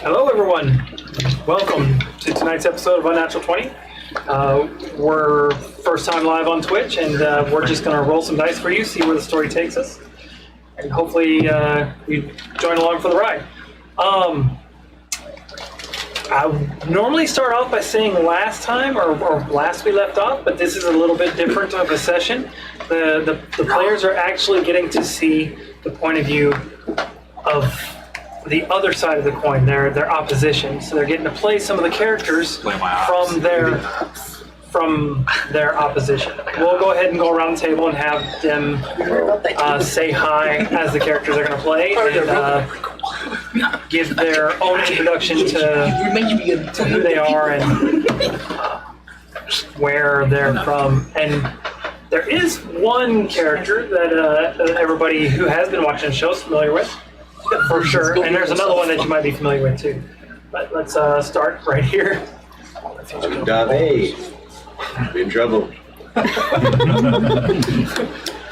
Hello, everyone. Welcome to tonight's episode of Unnatural 20. We're first time live on Twitch, and we're just going to roll some dice for you, see where the story takes us, and hopefully you join along for the ride. I normally start off by saying last time or last we left off, but this is a little bit different of a session. The players are actually getting to see the point of view of the other side of the coin, their opposition. So they're getting to play some of the characters from their opposition. We'll go ahead and go around the table and have them say hi as the characters are going to play and give their own introduction to who they are and where they're from. And there is one character that everybody who has been watching the show is familiar with, for sure. And there's another one that you might be familiar with too. But let's start right here. Dave, in trouble.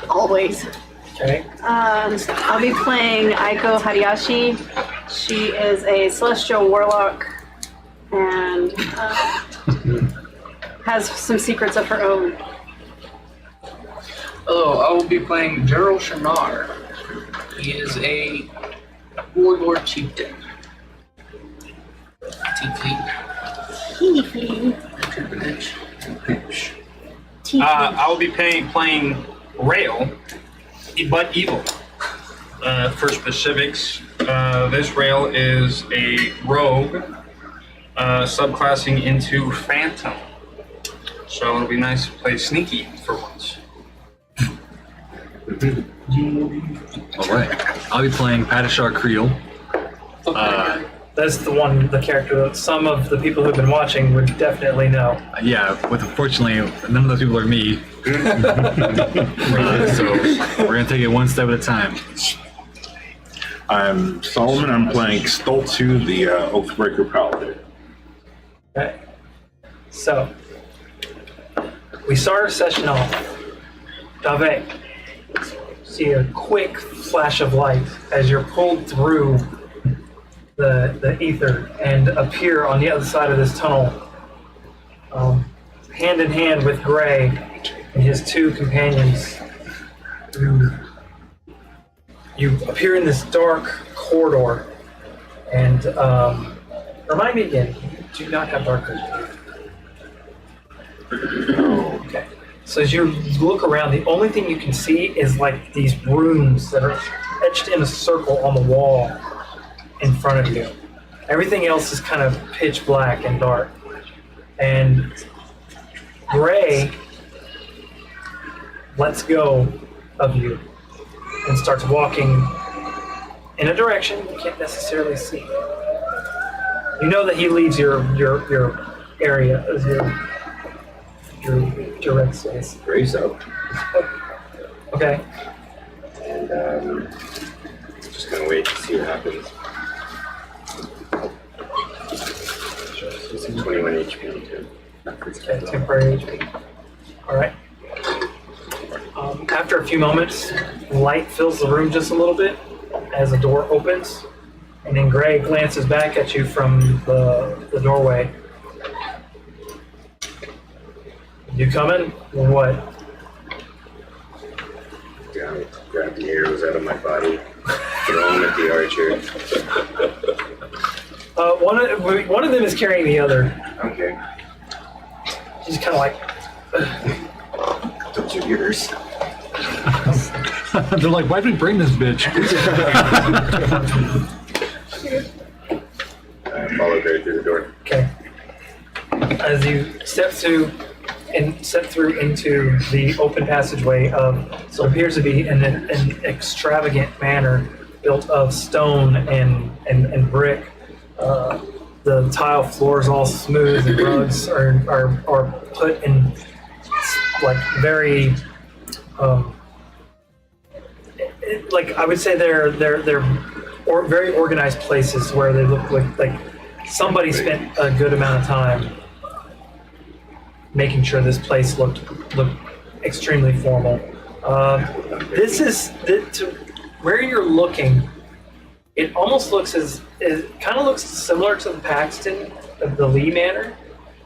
Always. Okay. I'll be playing Aiko Hariyashi. She is a celestial warlock and has some secrets of her own. Hello, I will be playing Gerald Shanar. He is a warlord chieftain. I will be playing Rail, but evil. For specifics, this Rail is a rogue, subclassing into Phantom. So it'll be nice to play sneaky for once. Alright, I'll be playing Padishar Creel. That's the character that some of the people who've been watching would definitely know. Yeah, but unfortunately, none of those people are me. So we're going to take it one step at a time. I'm Solomon. I'm playing Stoltzu, the Oathbreaker Paladin. Okay. So, we start our session off. Dave, see a quick flash of light as you're pulled through the ether and appear on the other side of this tunnel, hand in hand with Gray and his two companions. You appear in this dark corridor, and remind me again, you do not have dark vision. Okay. So as you look around, the only thing you can see is like these runes that are etched in a circle on the wall in front of you. Everything else is kind of pitch black and dark. And Gray lets go of you and starts walking in a direction you can't necessarily see. You know that he leaves your area as your direct space. Gray so. Okay. And just gonna wait to see what happens. It's 21 HP too. Okay, temporary HP. Alright. After a few moments, light fills the room just a little bit as the door opens, and then Gray glances back at you from the doorway. You coming? Or what? Grab the arrows out of my body, throw them at the archer. One of them is carrying the other. Okay. He's kind of like... Those are yours. They're like, why did we bring this bitch? Follow Gray through the door. Okay. As you step through into the open passageway of so it appears to be an extravagant manor built of stone and brick. The tile floors all smooth and rugs are put in like very like I would say they're very organized places where they look like somebody spent a good amount of time making sure this place looked extremely formal. This is to where you're looking It almost looks it kind of looks similar to the Paxton of the Lee Manor,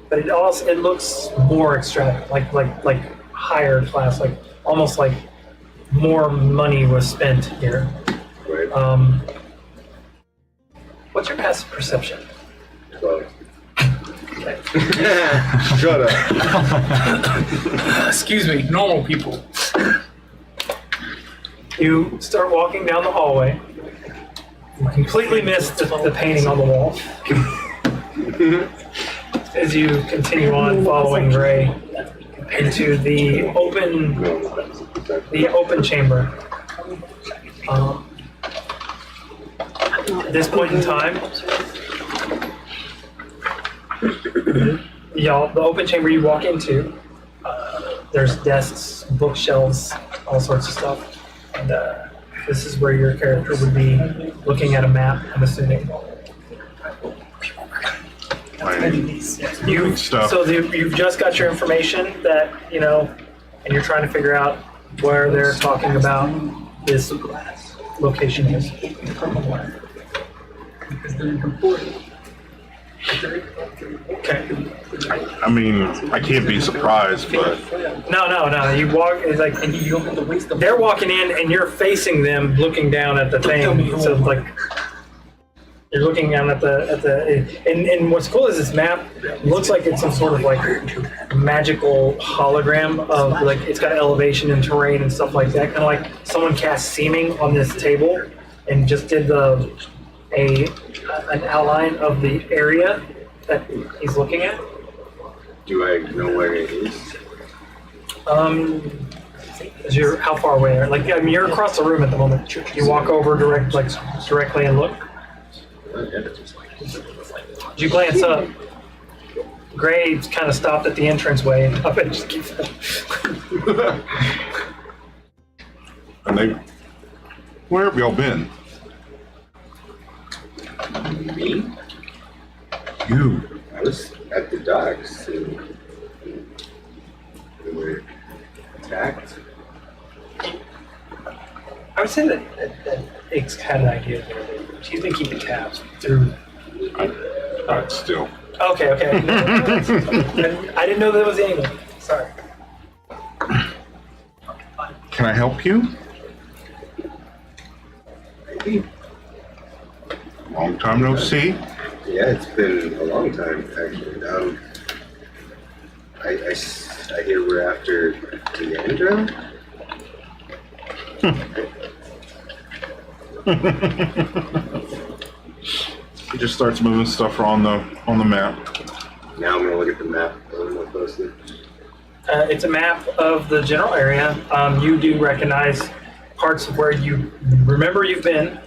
but it looks more extravagant, like higher class, like almost like more money was spent here. Right. What's your passive perception? Well, Okay. shut up. Excuse me, normal people. You start walking down the hallway. You completely miss the painting on the wall. As you continue on following Gray into the open chamber. At this point in time, the open chamber you walk into, there's desks, bookshelves, all sorts of stuff. And this is where your character would be looking at a map, I'm assuming. You've just got your information that, and you're trying to figure out where they're talking about this location is. Okay. I mean, I can't be surprised, but No. You walk. It's like they're walking in, and you're facing them, looking down at the thing. So like you're looking down at the. And what's cool is this map looks like it's some sort of like magical hologram of like it's got elevation and terrain and stuff like that. Kind of like someone cast seaming on this table and just did an outline of the area that he's looking at. Do I know where it is? How far away are? Like, I mean, you're across the room at the moment. You walk over directly and look. You glance up. Gray kind of stopped at the entranceway and up and just keeps. and where have y'all been? Me? You. I was at the docks and we were attacked. I would say that Ix had an idea there. She's been keeping tabs through. Still. Okay. I didn't know that was the angle. Sorry. Can I help you? Maybe. Long time no see. Yeah, it's been a long time actually. I hear we're after Leandro. He just starts moving stuff on the map. Now I'm gonna look at the map a little more closely. It's a map of the general area. You do recognize parts of where you remember you've been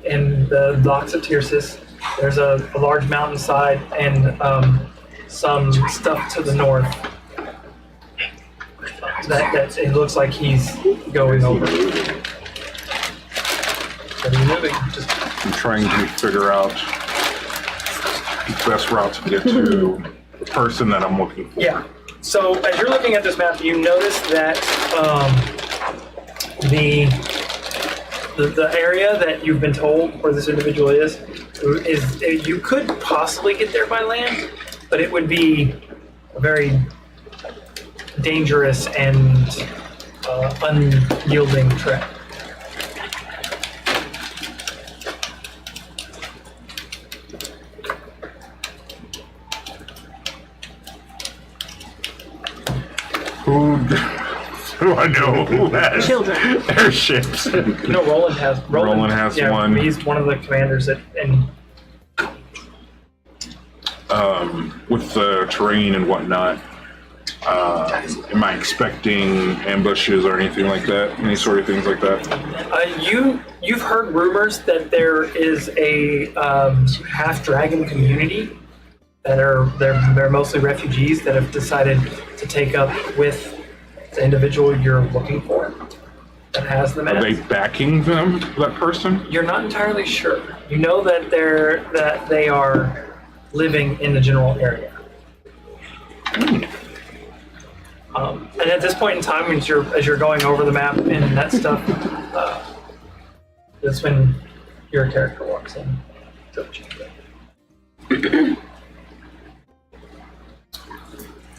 in the docks of Tircis. There's a large mountainside and some stuff to the north that it looks like he's going over. So you're moving. I'm trying to figure out the best route to get to the person that I'm looking for. Yeah. So as you're looking at this map, you notice that the area that you've been told where this individual is you could possibly get there by land, but it would be a very dangerous and unyielding trek. Who do I know who has Children. airships? No, Roland has. Roland has one. He's one of the commanders With the terrain and whatnot, am I expecting ambushes or anything like that? Any sort of things like that? You've heard rumors that there is a half dragon community they're mostly refugees that have decided to take up with the individual you're looking for that has the map. Are they backing that person? You're not entirely sure. You know that they are living in the general area. And at this point in time, as you're going over the map and that stuff, that's when your character walks in.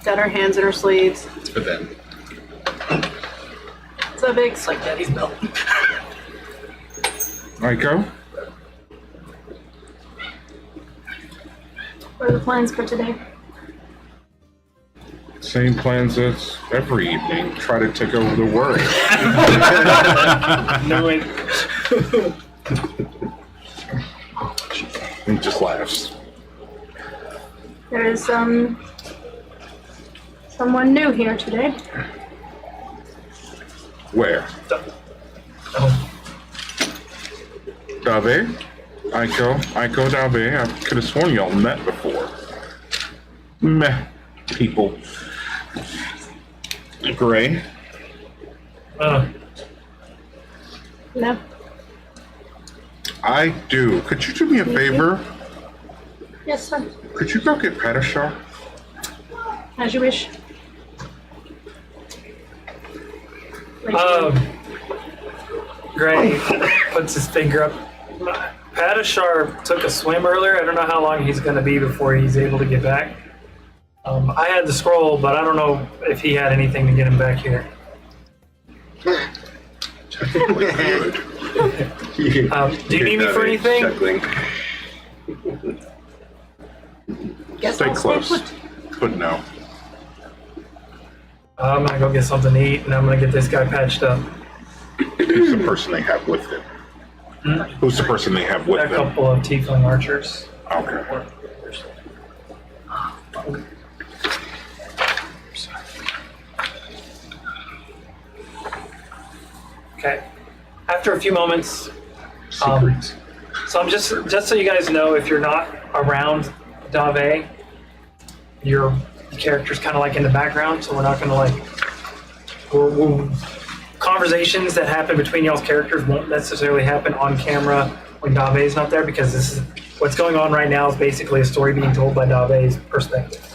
Got her hands in her sleeves. It's for them. It's a big. It's like Daddy's belt. Aiko? What are the plans for today? Same plans as every evening. Try to take over the world. No way. He just laughs. There is someone new here today. Where? Oh, Dave? Aiko, Dave. I could have sworn y'all met before. Meh. People. Gray? No. I do. Could you do me a favor? Yes, sir. Could you go get Padishar? As you wish. Gray puts his finger up. Padishar took a swim earlier. I don't know how long he's going to be before he's able to get back. I had the scroll, but I don't know if he had anything to get him back here. Do you need me for anything? Chuckling. Guess Stay I'll close. put. But no. I'm going to go get something to eat, and I'm going to get this guy patched up. Who's the person they have with them? Who's the person they have with A them? couple of tiefling archers. Okay. Okay. After a few moments, Secrets. so I'm just so you guys know, if you're not around Dave, your character's kind of like in the background, so we're not going to like conversations that happen between y'all's characters won't necessarily happen on camera when Dave's not there, because this is what's going on right now is basically a story being told by Dave's perspective.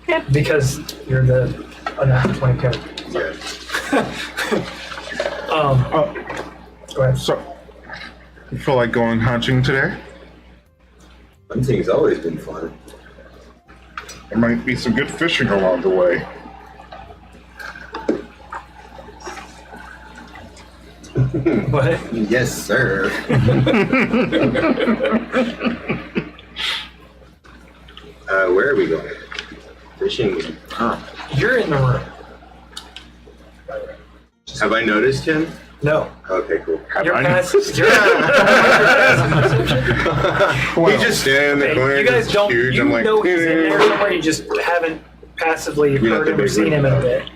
Okay. Because you're the unnatural 20 character. Yeah. Go ahead. So, you feel like going hunting today? Hunting's always been fun. There might be some good fishing along the way. What? Yes, sir. Where are we going? Fishing. You're in the room. Have I noticed him? No. Okay, cool. You're I- past. You're Well, He's just standing in the corner. you guys just don't. huge. You I'm like, know he's in there somewhere. You just haven't passively You're not heard the him or big seen one. him in a bit.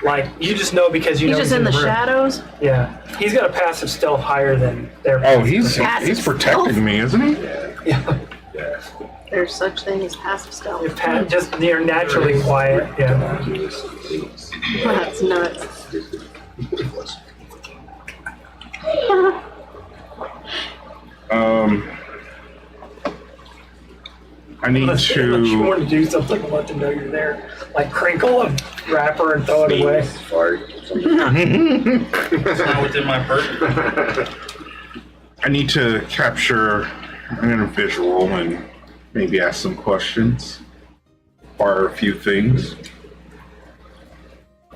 Like you just know because you He's know just in the room. shadows. Yeah, he's got a passive stealth higher than their. Oh, passive he's protecting me, isn't he? Yeah, yeah. There's such thing as passive stealth. you're just you're naturally quiet. Yeah. That's nuts. I need Unless you want to. to do something and let them know you're there, like crinkle a wrapper and throw it away. Fart. It's not within my purview. I need to capture a visual and maybe ask some questions. Fire a few things.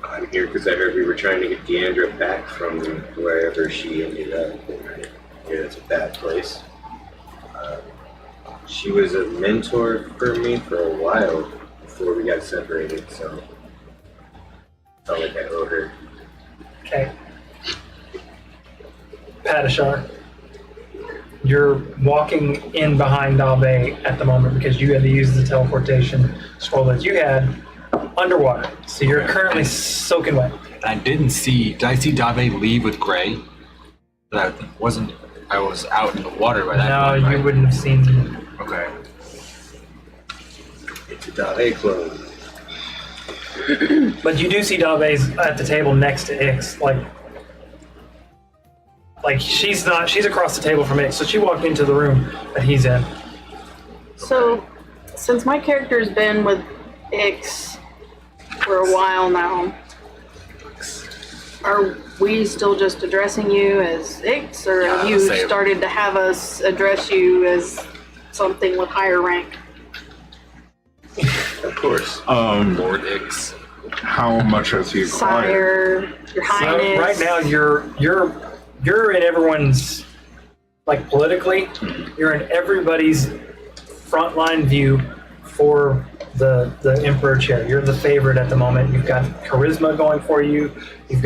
I'm here because I heard we were trying to get Deandra back from wherever she ended up. Yeah, it's a bad place. She was a mentor for me for a while before we got separated, so I felt like I owe her. Okay. Padishar, you're walking in behind Dave at the moment because you had to use the teleportation scroll that you had underwater. So you're currently soaking wet. I didn't see. Did I see Dave leave with Gray? That wasn't. I was out in the water by that No, point. you right? wouldn't have seen. Okay. It's a Dave clone. But you do see Dave's at the table next to Ix. Like she's not. She's across the table from Ix, so she walked into the room that he's in. So, since my character's been with Ix for a while now, we still just addressing you as Ix, or Yeah, have you say it. started to have us address you as something with higher rank? Of course. Lord Ix. How much has he acquired? Sire, Your So Highness. right now, you're in everyone's, like, politically, you're in everybody's frontline view for the emperor chair. You're the favorite at the moment. You've got charisma going for you. You've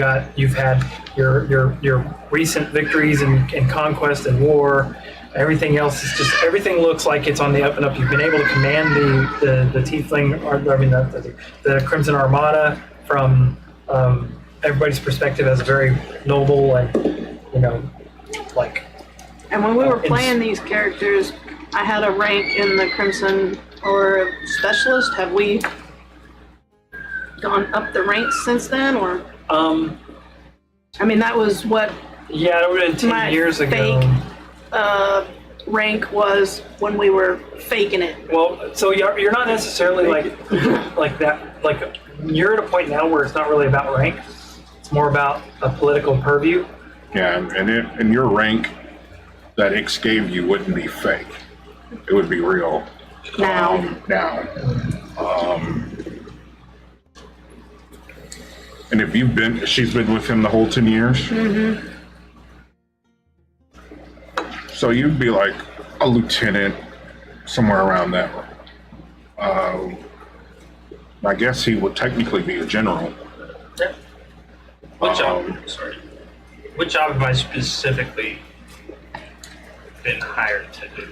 had your recent victories in conquest and war. Everything else is just, everything looks like it's on the up and up. You've been able to command the tiefling, the Crimson Armada from everybody's perspective as a very noble and, like. And when we were Ins- playing these characters, I had a rank in the Crimson or a Specialist. Have we gone up the ranks since then, or? I mean, that was what Yeah, it would have been 10 my years ago. fake rank was when we were faking it. Well, so you're not necessarily like that. Like, you're at a point now where it's not really about rank. It's more about a political purview. Yeah, and your rank that Ix gave you wouldn't be fake. It would be real. Now. And if she's been with him the whole 10 years? Mm-hmm. So you'd be like a lieutenant, somewhere around that. I guess he would technically be a general. What job? Sorry. What job have I specifically been hired to do?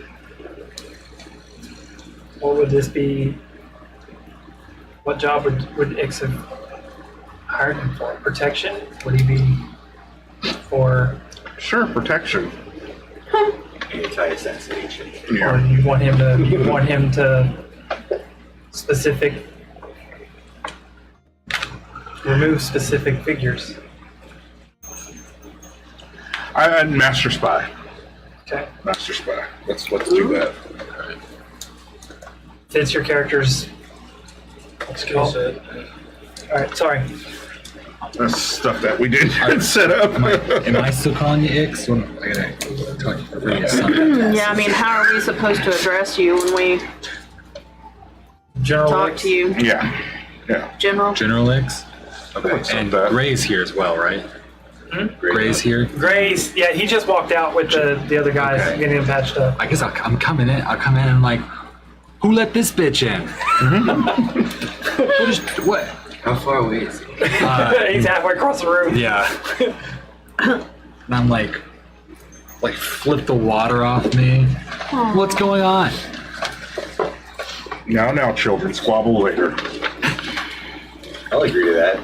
What would this be? What job would Ix have hired him for? Protection? Would he be for? Sure, protection. Anti-assassination. Or Yeah. you want him to remove specific figures? I'd Master Spy. Okay. Master Spy. Let's do that. Fits your character's Skill set. All right, sorry. That's stuff that we didn't set up. Am I still calling you Ix? I gotta talk to you. Yeah, I mean, how are we supposed to address you when we General talk Ix. to you? Yeah. General? General Ix? Okay. What's up, And that? Gray's here as well, right? Gray's here. Grace, yeah, he just walked out with the other guys Okay. getting him patched up. I guess I'm coming in. I'll come in and I'm like, who let this bitch in? What? How far away is he? He's halfway across the room. Yeah. And I'm like flip the water off me. What's going on? Now, children, squabble later. I'll agree to that.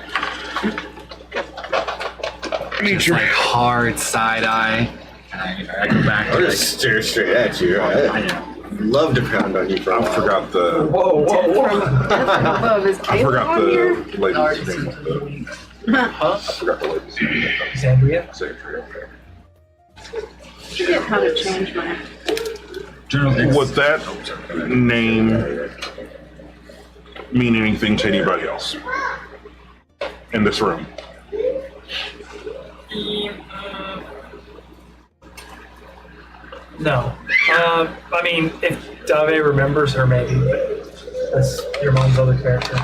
Just like hard side eye. And I go back I'll to just stare straight at you. I I'd know. love to pound on you for a I while. forgot the Whoa. Above is I Caleb forgot on here? the lady's name. I forgot the lady's name. Zandria. Secretary. I forget how to change my. General Ix. Would that name mean anything to anybody else in this room? No. I mean, if Dave remembers her, maybe, but that's your mom's other character.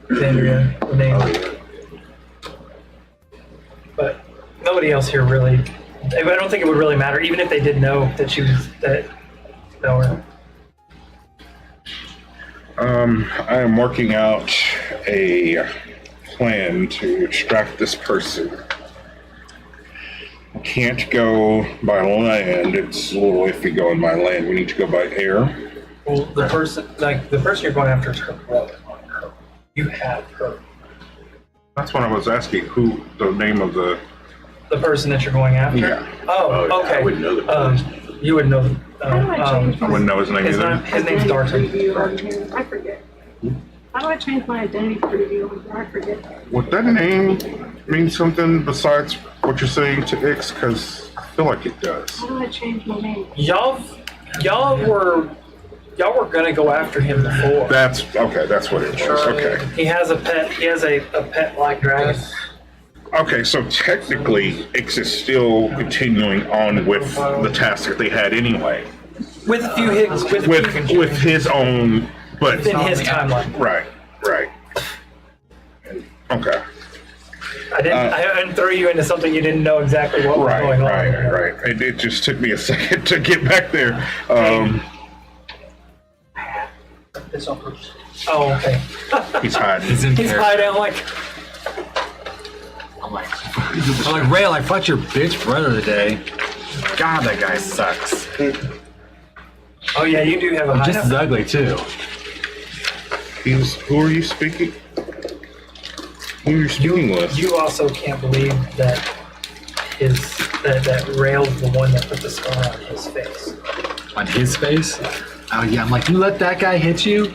Zandria, the name. But nobody else here really. I don't think it would really matter, even if they did know that she was that. No, her. I am working out a plan to extract this person. I can't go by land. It's a little iffy going by land. We need to go by air. Well, the person you're going after is her brother. You have her. That's what I was asking. Who the name of the? The person that you're going after? Yeah. Oh, yeah, okay. I wouldn't know the person. You would know. How do I change I wouldn't know his name His, either. his name's Darton. Preview on here. I forget. How do I change my identity preview on here? I forget. Would that name mean something besides what you're saying to Ix? Because I feel like it does. How do I change my name? Y'all were gonna go after him before. That's okay. That's what it was. Okay. He has a pet. He has a pet black dragon. Okay, so technically, Ix is still continuing on with the task that they had anyway, With a few hits, with his own, but within his timeline. right. Okay, I didn't throw you into something you didn't know exactly what was going on. right. It just took me a second to get back there. It's on purpose. Oh, okay. He's hiding. He's in He's there. hiding. I'm like, Rail, I fought your bitch brother today. God, that guy sucks. Oh yeah, you do have a Just as hideout. ugly too. Who are you speaking? Who are you speaking with? You also can't believe that that Rail's the one that put the scar on his face. On his face? Oh yeah, I'm like, you let that guy hit you?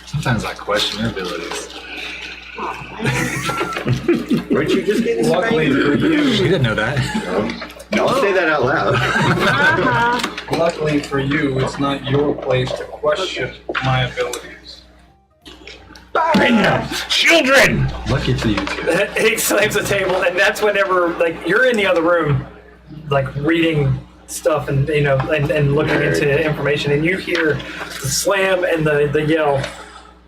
Sometimes I question your abilities. Weren't you just getting Luckily spanked? for you, She didn't know that. Don't say that out loud. luckily for you, it's not your place to question my abilities. Bam! Children! Lucky for you two. He slams the table, and that's whenever like you're in the other room, like reading stuff and and looking into information, and you hear the slam and the yell.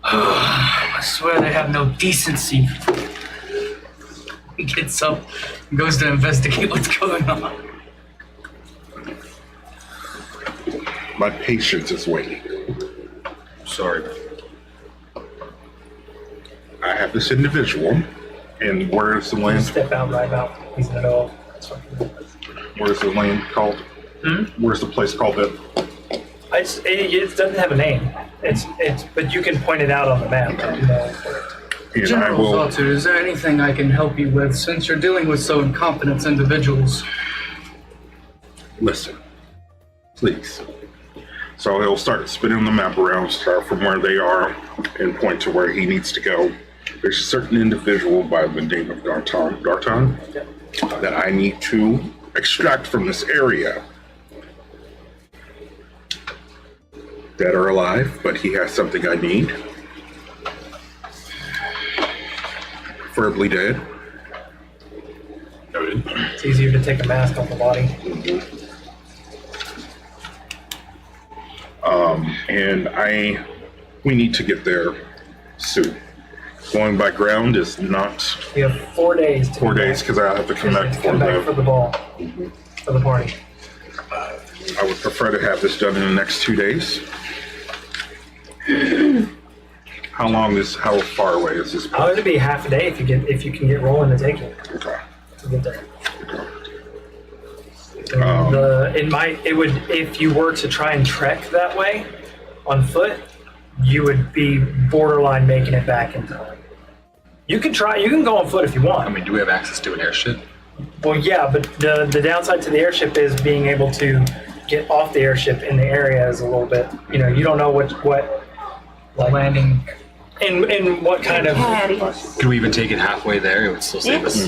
I swear they have no decency. He gets up and goes to investigate what's going on. My patience is waning. Sorry. I have this individual, and where's the land? Step out right now. He's in the middle. Where's the land called? Where's the place called? That It doesn't have a name. It's but you can point it out on the map. You know. and I General will. Zalter, is there anything I can help you with since you're dealing with so incompetent individuals? Listen, please. So he'll start spinning the map around, start from where they are, and point to where he needs to go. There's a certain individual by the name of Darton, that I need to extract from this area. Dead or alive, but he has something I need. Preferably dead. Noted. It's easier to take a mask off the body. And we need to get there soon. Going by ground is not We have 4 days. To 4 days because I have to come back for for the ball for the party. I would prefer to have this done in the next 2 days. How far away is this? Oh, it'd be half a day if you can get rolling to take it Okay. to get there. It would if you were to try and trek that way on foot, you would be borderline making it back in time. You can go on foot if you want. I mean, do we have access to an airship? Well, yeah, but the downside to the airship is being able to get off the airship in the area is a little bit, you don't know what like Landing. in what kind of Could we even take it halfway there? It would still save us,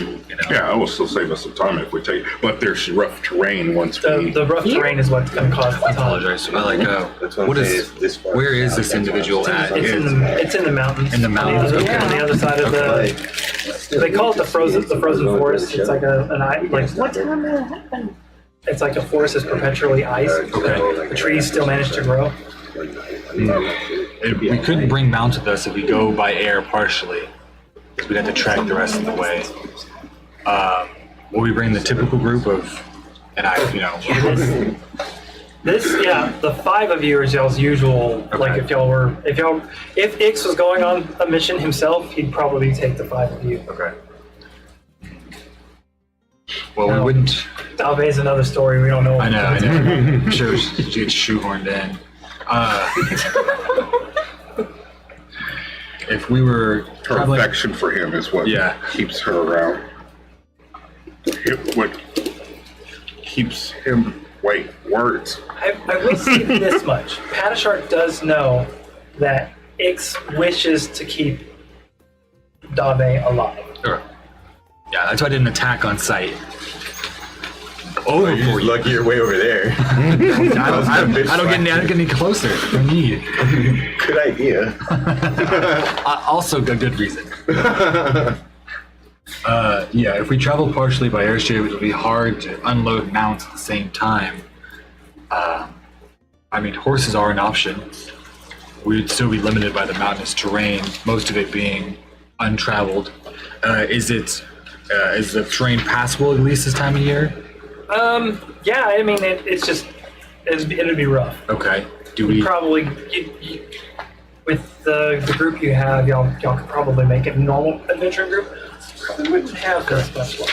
Yeah, it will still save us some time if we take. But there's rough terrain once we. the rough terrain is what's going to cause the I time. apologize. But like, That's what what I'm saying, is? it's this far Where is south, this that's why individual I'm at? saying It's in the mountains. In the mountains, On the okay. on the other side of Like, they call it the frozen forest. It's like What time did it happen? it's like a forest is perpetually ice. Okay. The trees still manage to grow. We couldn't bring Mount with us if we go by air partially, because we'd have to trek the rest of the way. Will we bring the typical group of, The 5 of you are y'all's usual. Like Okay. if Ix was going on a mission himself, he'd probably take the 5 of you. Okay. Well, we wouldn't. Dalve's another story. We don't know. I know. I'm sure she gets shoehorned in. If we were Her traveling, affection for him is what keeps her around. What keeps him. Wait, words. I would say this much. Padishart does know that Ix wishes to keep Dave alive. Sure. Yeah, that's why I didn't attack on sight. Over You're for just you. lucky you're way over there. I don't get any closer. No need. Good idea. Also, a good reason. Yeah, if we travel partially by airship, it'll be hard to unload mounts at the same time. I mean, horses are an option. We'd still be limited by the mountainous terrain, most of it being untraveled. Is the terrain passable at least this time of year? Yeah, I mean, it'd be rough. Okay. Do we? Probably, with the group you have, y'all could probably make it a normal adventuring group. Probably wouldn't have this much luck.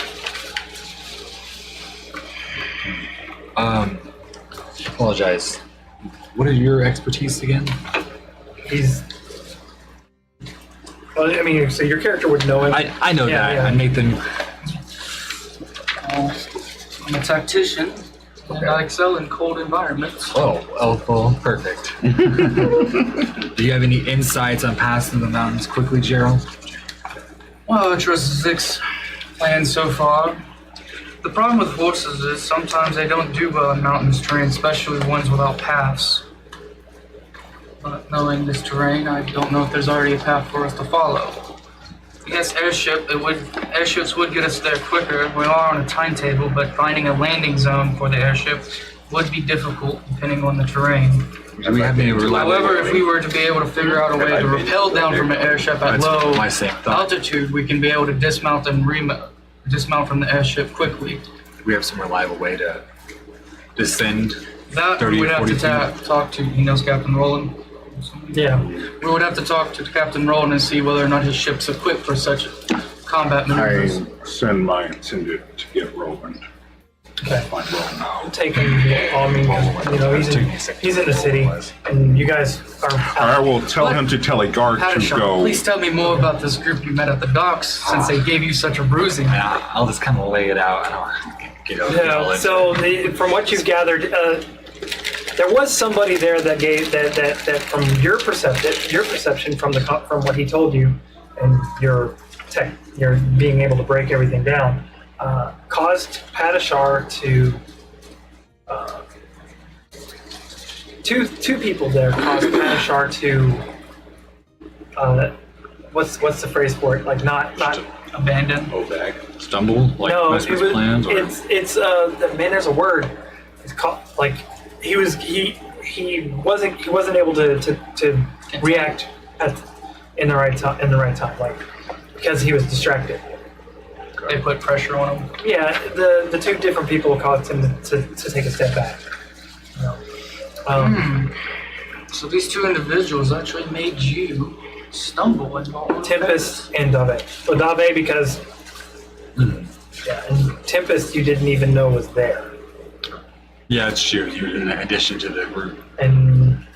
Apologize. What are your expertise again? Well, I mean, so your character would know him. I know Yeah, that. yeah. Nathan. I'm a tactician, and I excel in cold environments. Well, perfect. Do you have any insights on passing the mountains quickly, Gerald? Well, I trust Zix's plan so far. The problem with horses is sometimes they don't do well in mountainous terrain, especially ones without paths. But knowing this terrain, I don't know if there's already a path for us to follow. Yes, airships would get us there quicker. We are on a timetable, but finding a landing zone for the airship would be difficult depending on the terrain. Do we have any reliable? However, if we were to be able to figure out a way to rappel down from an airship at That's low my same thought. altitude, we can be able to dismount and dismount from the airship quickly. We have some reliable way to descend. That 30, we'd have 40 to talk to. He knows Captain Roland. Yeah. We would have to talk to Captain Roland and see whether or not his ship's equipped for such combat maneuvers. I send my attendant to get Roland. Okay. Find Roland. I'll take him. I mean, he's in the city, and you guys are. I will tell him to tell a guard to Hadashah, go. please tell me more about this group you met at the docks, since they gave you such a bruising. I'll just kind of lay it out. I don't get all Yeah. into So it. from what you've gathered, there was somebody there that gave that from your perception from what he told you, and your being able to break everything down, caused Padishar to two people there caused Padishar to what's the phrase for it? Like not Abandoned. Bag. Stumble? Like no, mess with plans? Or? it's man. There's a word. It's called like he wasn't able to react in the right time, like because he was distracted. They put pressure on him. Yeah, the two different people caused him to take a step back. So these two individuals actually made you stumble and fall. Tempest and Dave. Well, Dave because yeah, and Tempest you didn't even know was there, Yeah, it's true. You're in addition to the group. and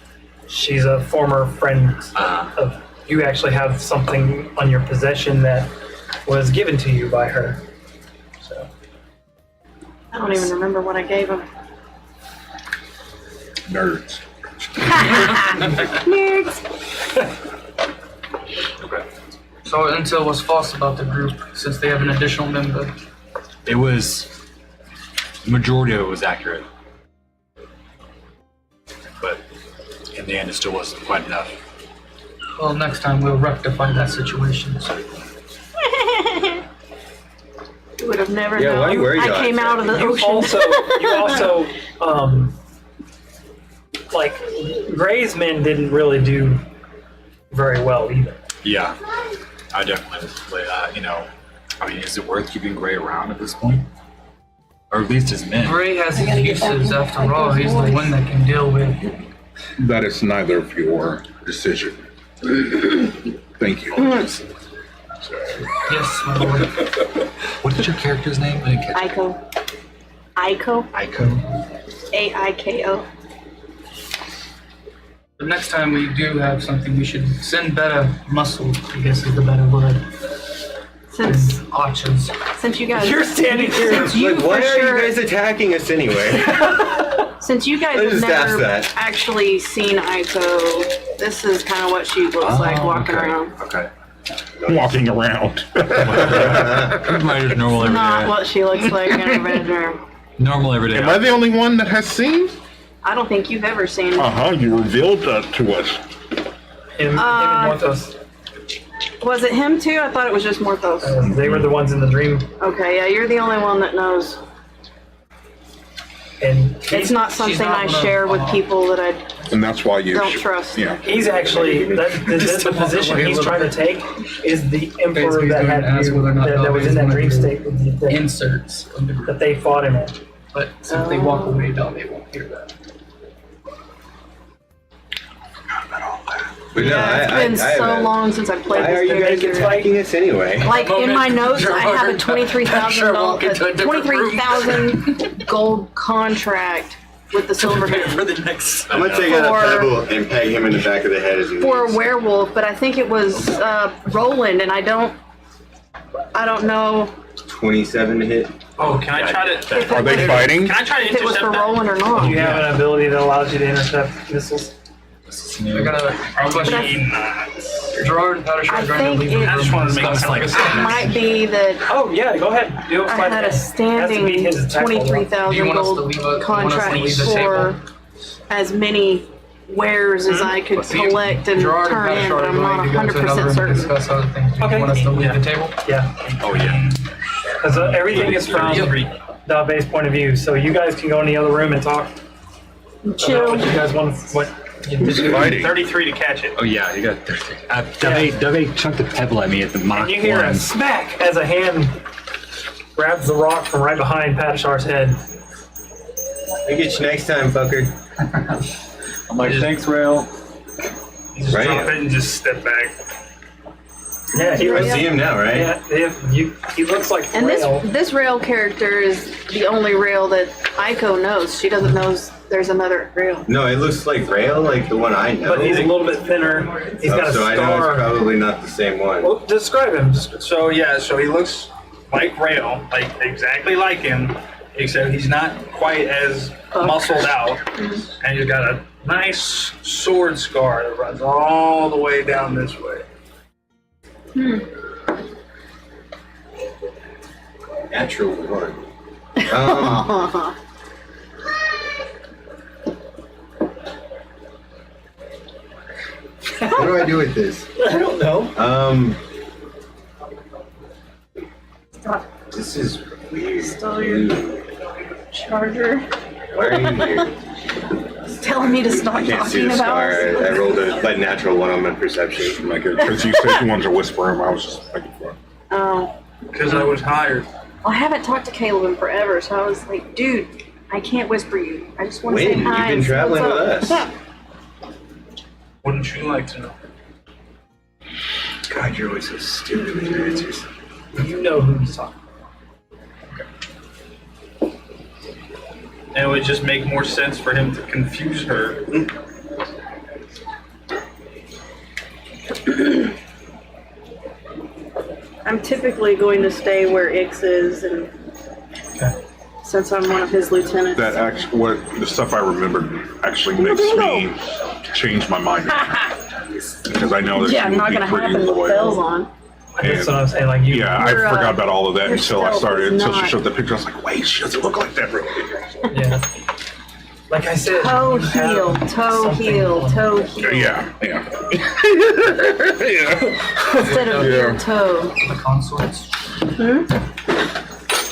she's a former friend Ah. of. You actually have something on your possession that was given to you by her. So I don't even remember what I gave him. Nerds. Nerds. Okay. So intel was false about the group, since they have an additional member. It was. The majority of it was accurate. But in the end, it still wasn't quite enough. Well, next time we'll rectify that situation. You would have never Yeah, why known. were you I came on out of the you ocean. also like Gray's men didn't really do very well either. Yeah. I definitely would, I mean, is it worth keeping Gray around at this point? Or at least his men? Gray has uses after all. He's the one that can deal with. That is neither of your decision. Thank you. Yes, my lord. What is your character's name? I didn't catch it. Aiko. Aiko? Aiko. The next time we do have something, we should send better muscle, I guess is the better word. Since Archers. you guys You're standing here. you Like, why for are sure- you guys attacking us anyway? Since you guys I have just asked never that. actually seen Aiko, this is kind of what she looks like walking around. Okay. Walking around. Everybody's normal every Not day. what she looks like in her bedroom. Normal every day. Am I the only one that has seen? I don't think you've ever seen. You revealed that to us. Him and Morthos. Was it him too? I thought it was just Morthos. They were the ones in the dream, Okay, yeah, you're the only one that knows. and It's not something not I one of- share with people that I And that's why you don't should- trust. Yeah. he's actually the position he's trying to take is the emperor that had you, that was in that dream state Inserts. that they fought him in. But since they walk away, they won't hear that. But no, Yeah, it's been so haven't. long since I played Why are this you guys character. attacking us anyway? Like in my notes, I have a walk into a different room. $23,000 gold contract with the silver For the next. I'm gonna take out a For- pebble and peg him in the back of the head as he for a leaves. werewolf, but I think it was Roland, and I don't know 27 to hit. Oh, can I try to? Are they fighting? Can I try to if it was intercept for that? Roland or not. You have an ability that allows you to intercept missiles. I got a question. Gerard and Patterson I are trying to think leave the it- I just wanted to make it sound like a It statement. might be that Oh yeah, go ahead. Do it. I Fight had it. a Has to standing beat his attack roll. Do 23,000 you want us to gold leave you want us to contract leave the for table? as many wares as I could collect and Gerard and turn in, Patterson but are I'm not going to go to another 100% room to certain. discuss other things. Do Okay. you want us to leave Yeah. the table? Yeah, Oh yeah. because everything is from Dabe's point of view. So you guys can go in the other room and talk about Chill. what you guys want. What you did. Fighting. 33 to catch it. Oh yeah, you got 30. Dave chucked a pebble at me at the Mach And you hear a 1. smack as a hand grabs the rock from right behind Padishar's head. I get you next time, fucker. I'm like, thanks, Rail. You just Right. drop it and just step back. Yeah, he I was. see him now, right? Yeah, he looks like And Rail. this rail character is the only rail that Aiko knows. She doesn't know there's another rail. No, it looks like Rail, like the one I know. But he's a little bit thinner. He's got a so I know it's scar. probably not the same one. Well, describe him. So yeah, so he looks like Rail, like exactly like him, except he's not quite as muscled out, and he's got a nice sword scar that runs all the way down this way. Natural one. Um, what do I do with this? I don't know. This is weird. Stole your charger. Why are you here? It's telling me to stop I can't see talking the about scar. us. I rolled a natural one on my perception. Like, because you said you wanted to whisper him, I was just making fun. Oh. Because I was hired. Well, I haven't talked to Caleb in forever, so I was like, dude, I can't whisper you. I just want to say When? hi. You've been and say traveling what's with up. us. Yeah. Wouldn't you like to know? God, you're always so stupid with your answers. You know who he's talking And it would just make more sense for him to confuse her. I'm typically going to stay where Ix is, and since I'm one of his lieutenants. That actually, what the stuff I remembered actually makes me change my mind. Because I know there's Yeah, some not gonna pretty happen with bells loyal. on. That's what I'm saying. Like you. Yeah, I Your, forgot about all of that your until I stealth started. is Until she not- showed the picture, I was like, wait, she doesn't look like that really. Yeah. Like I said. Toe you have heel, toe something heel, on- toe heel. Yeah, yeah. yeah. Instead of your toe. The consorts.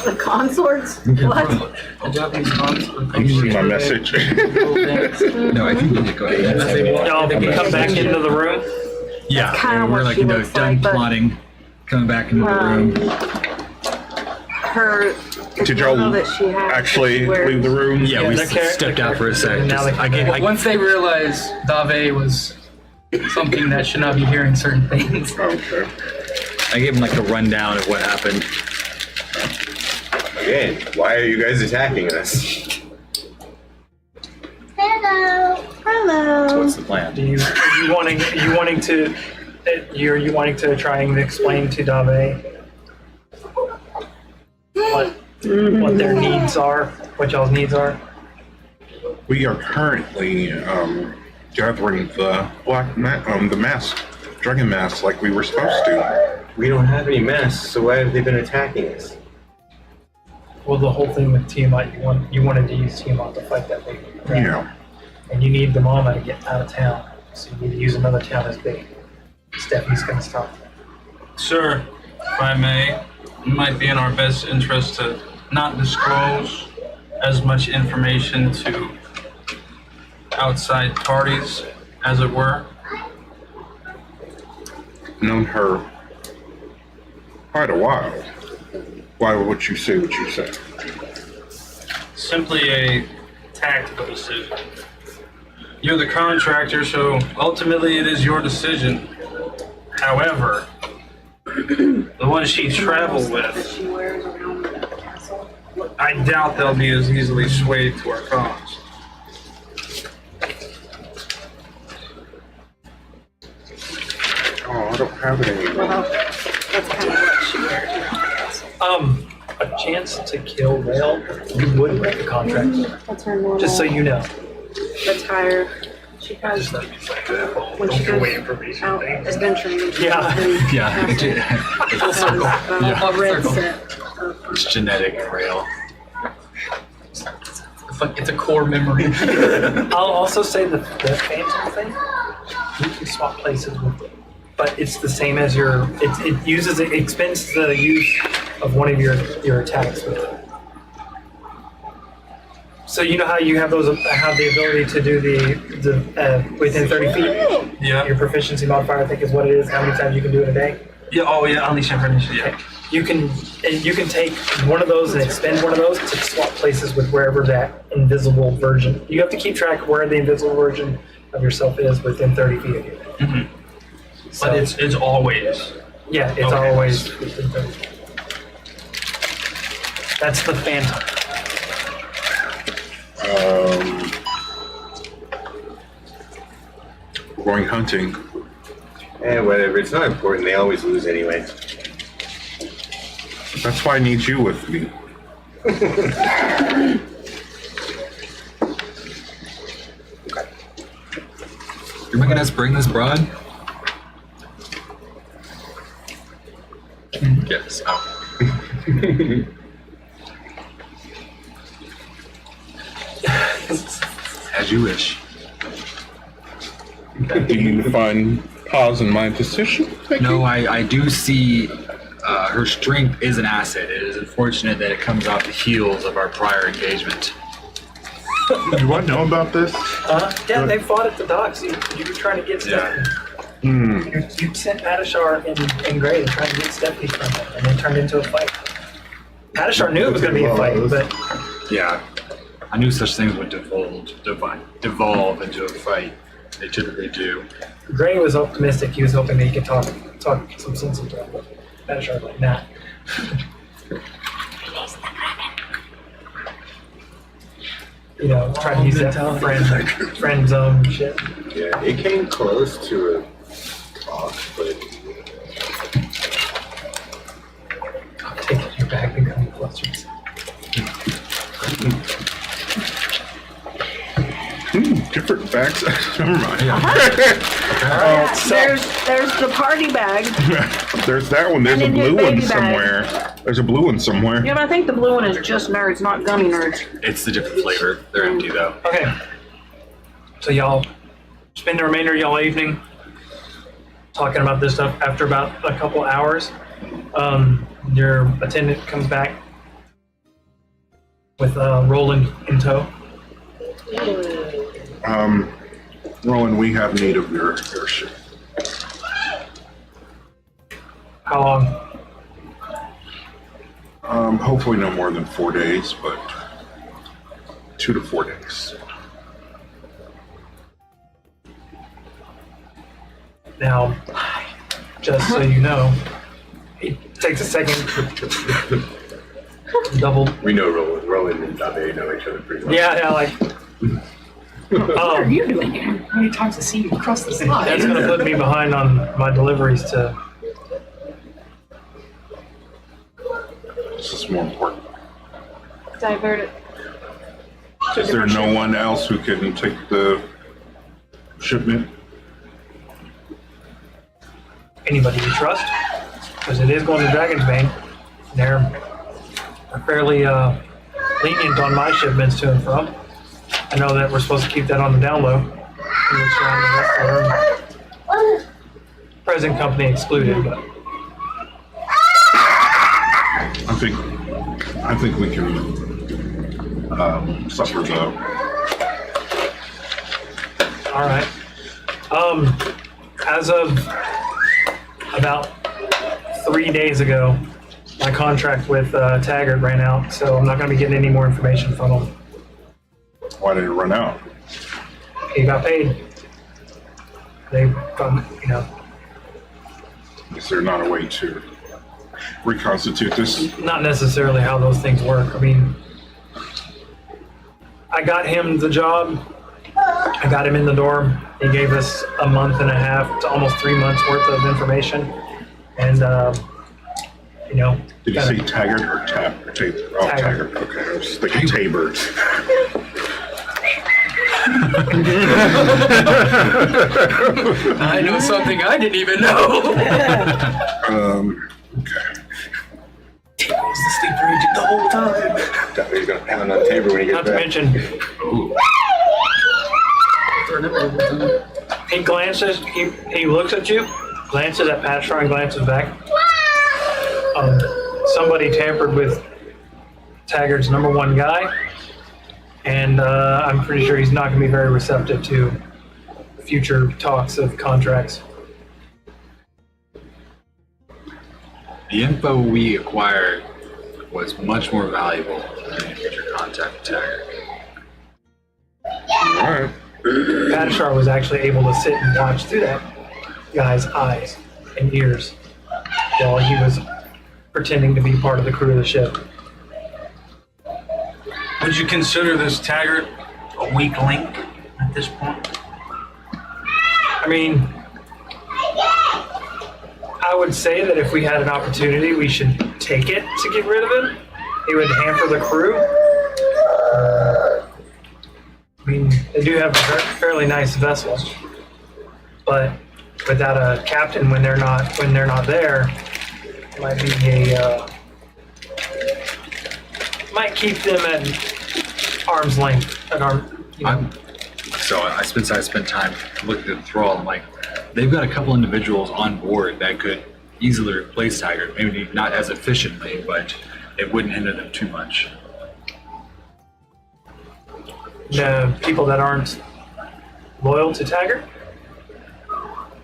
The consorts? What? The Japanese consorts. I'm using my message. No, I think you need to go ahead. No, you come back into the room. Yeah, kinda we're what like, she you know, looks done like, but- plotting, coming back into the room. Her. Did the y'all that she has, actually where- leave the room? Yeah, we the char- stepped the out for a character- sec. now Just, they- I get, Once they realized Dave was something that should not be hearing certain things. Okay. I gave him like a rundown of what happened. Again, why are you guys attacking us? Hello. Hello. What's the plan? Do you wanting to you wanting to try and explain to Dave what their needs are, what y'all's needs are? We are currently gathering the the mask, dragon mask, like we were supposed to. We don't have any masks, so why have they been attacking us? Well, the whole thing with Tiamat, you wanted to use Tiamat to fight that big dragon. Yeah. And you need the mama to get out of town, so you need to use another town as bait. Stephanie's gonna stop that. Sir, if I may, it might be in our best interest to not disclose as much information to outside parties, as it were. Known her quite a while. Why would you say what you say? Simply a tactical decision. You're the contractor, so ultimately it is your decision. However, the one she traveled with, She wears around the castle. I doubt they'll be as easily swayed to our cause. Oh, I don't have it anymore. Well, that's kind of what she wears around the castle. A chance to kill Rail, you would make a contract, That's her normal just so you know. attire. She has when she goes out adventuring. Yeah. Yeah, A red set. it's genetic rail. It's a core memory. I'll also say the phantom thing, you can swap places with it. But it's the same as it expends the use of one of your attacks with it. So you know how you have the ability to do the within 30 feet? Yeah. Your proficiency modifier, I think, is what it is, how many times you can do it a day. Yeah. Oh, yeah. Unleash information. Yeah. You can take one of those and expend one of those to swap places with wherever that invisible version. You have to keep track of where the invisible version of yourself is within 30 feet of you. Mm-hmm. So, But it's always. yeah, it's okay. always within 30 feet. That's the phantom. We're going hunting. Whatever. It's not important. They always lose anyway. That's why I need you with me. You're making us bring this broad? Yes. As you wish. Do you find pause in my decision? No, I do see her strength is an asset. It is unfortunate that it comes off the heels of our prior engagement. Do I know about this? Yeah, they fought at the docks. You were trying to get Stephanie. You sent Padishar and Gray to try to get Stephanie from them, and it turned into a fight. Padishar knew it was going to be a fight, but Yeah, I knew such things would devolve into a fight. They typically do. Gray was optimistic. He was hoping that he could talk some sense into it. But Padishar was like, nah. You know, trying to use that friend zone shit. Yeah, it came close to a talk, but I'll take you back and come clusters. Different bags. Never mind. There's the party bag. There's that one. There's And a then his blue one baby bag. somewhere. There's a blue one somewhere. Yeah, but I think the blue one is just nerds, not gummy nerds. It's the different flavor. They're empty though. Okay. So y'all spend the remainder of y'all evening talking about this stuff. After about a couple hours, your attendant comes back with Roland in tow. Rowan, we have need of your ship. How long? Hopefully no more than 4 days, but 2 to 4 days. Now, just so you know, it takes a second to double. we know Roland and Dabe know each other pretty well. Yeah, like. What are you doing here? How many times I see you across the slide? That's gonna put me behind on my deliveries to. This is more important. Divert it. Is there no one else who can take the shipment? Anybody you trust, because it is going to Dragon's Bane. They're fairly lenient on my shipments to and from. I know that we're supposed to keep that on the down low. Present company excluded, but I think we can suffer though. All right. As of about 3 days ago, my contract with Taggart ran out, so I'm not going to be getting any more information from him. Why did it run out? He got paid. They, Is there not a way to reconstitute this? not necessarily how those things work. I mean, I got him the job. I got him in the door. He gave us a month and a half to almost 3 months worth of information. And, Did you say Taggart or Tap? Or Tabor? Oh, Taggart. Taggart. Okay, I was thinking Tabor. I know something I didn't even know. Okay. I was the sleeper agent the whole time. He's gonna pound on Tabor when he gets not to back. mention, he glances, he looks at you, glances at Patra and glances back. Somebody tampered with Taggart's #1 guy, and I'm pretty sure he's not going to be very receptive to future talks of contracts. The info we acquired was much more valuable than any future contact with Taggart. All right. Padishar was actually able to sit and watch through that guy's eyes and ears while he was pretending to be part of the crew of the ship. Would you consider this Taggart a weak link at this point? I mean, I would say that if we had an opportunity, we should take it to get rid of him. It would hamper the crew. I mean, they do have a fairly nice vessel, but without a captain when they're not there, it might be might keep them at arm's length. So since I spent time looking at the thrall, I'm like, they've got a couple individuals on board that could easily replace Taggart. Maybe not as efficiently, but it wouldn't hinder them too much. The people that aren't loyal to Taggart?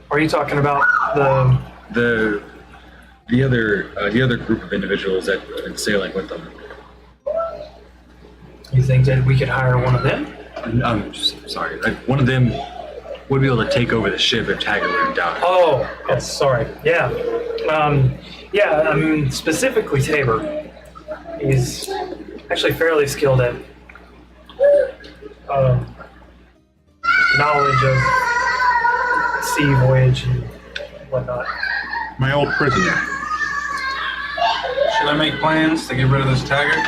Or are you talking about The other group of individuals that have been sailing with them. you think that we could hire one of them? I'm sorry. One of them would be able to take over the ship if Taggart were to die. Oh, yes, sorry. Yeah. I mean, specifically Tabor. He's actually fairly skilled at knowledge of sea voyage and whatnot. My old prisoner. Should I make plans to get rid of this Taggart?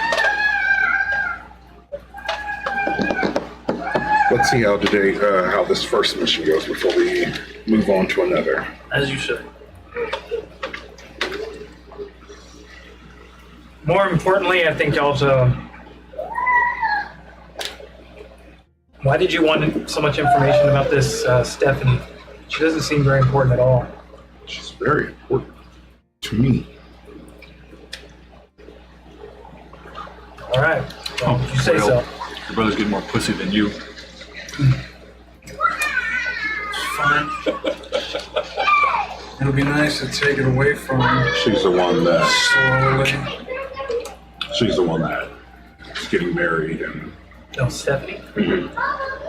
Let's see how this first mission goes before we move on to another. As you should. More importantly, I think also, why did you want so much information about this Stephanie? She doesn't seem very important at all. She's very important to me. All right. Well, if you say so. Your brother's getting more pussy than you. Fine. It'll be nice to take it away from her She's the one that. slowly. She's the one that is getting married and No, Stephanie. Mhm.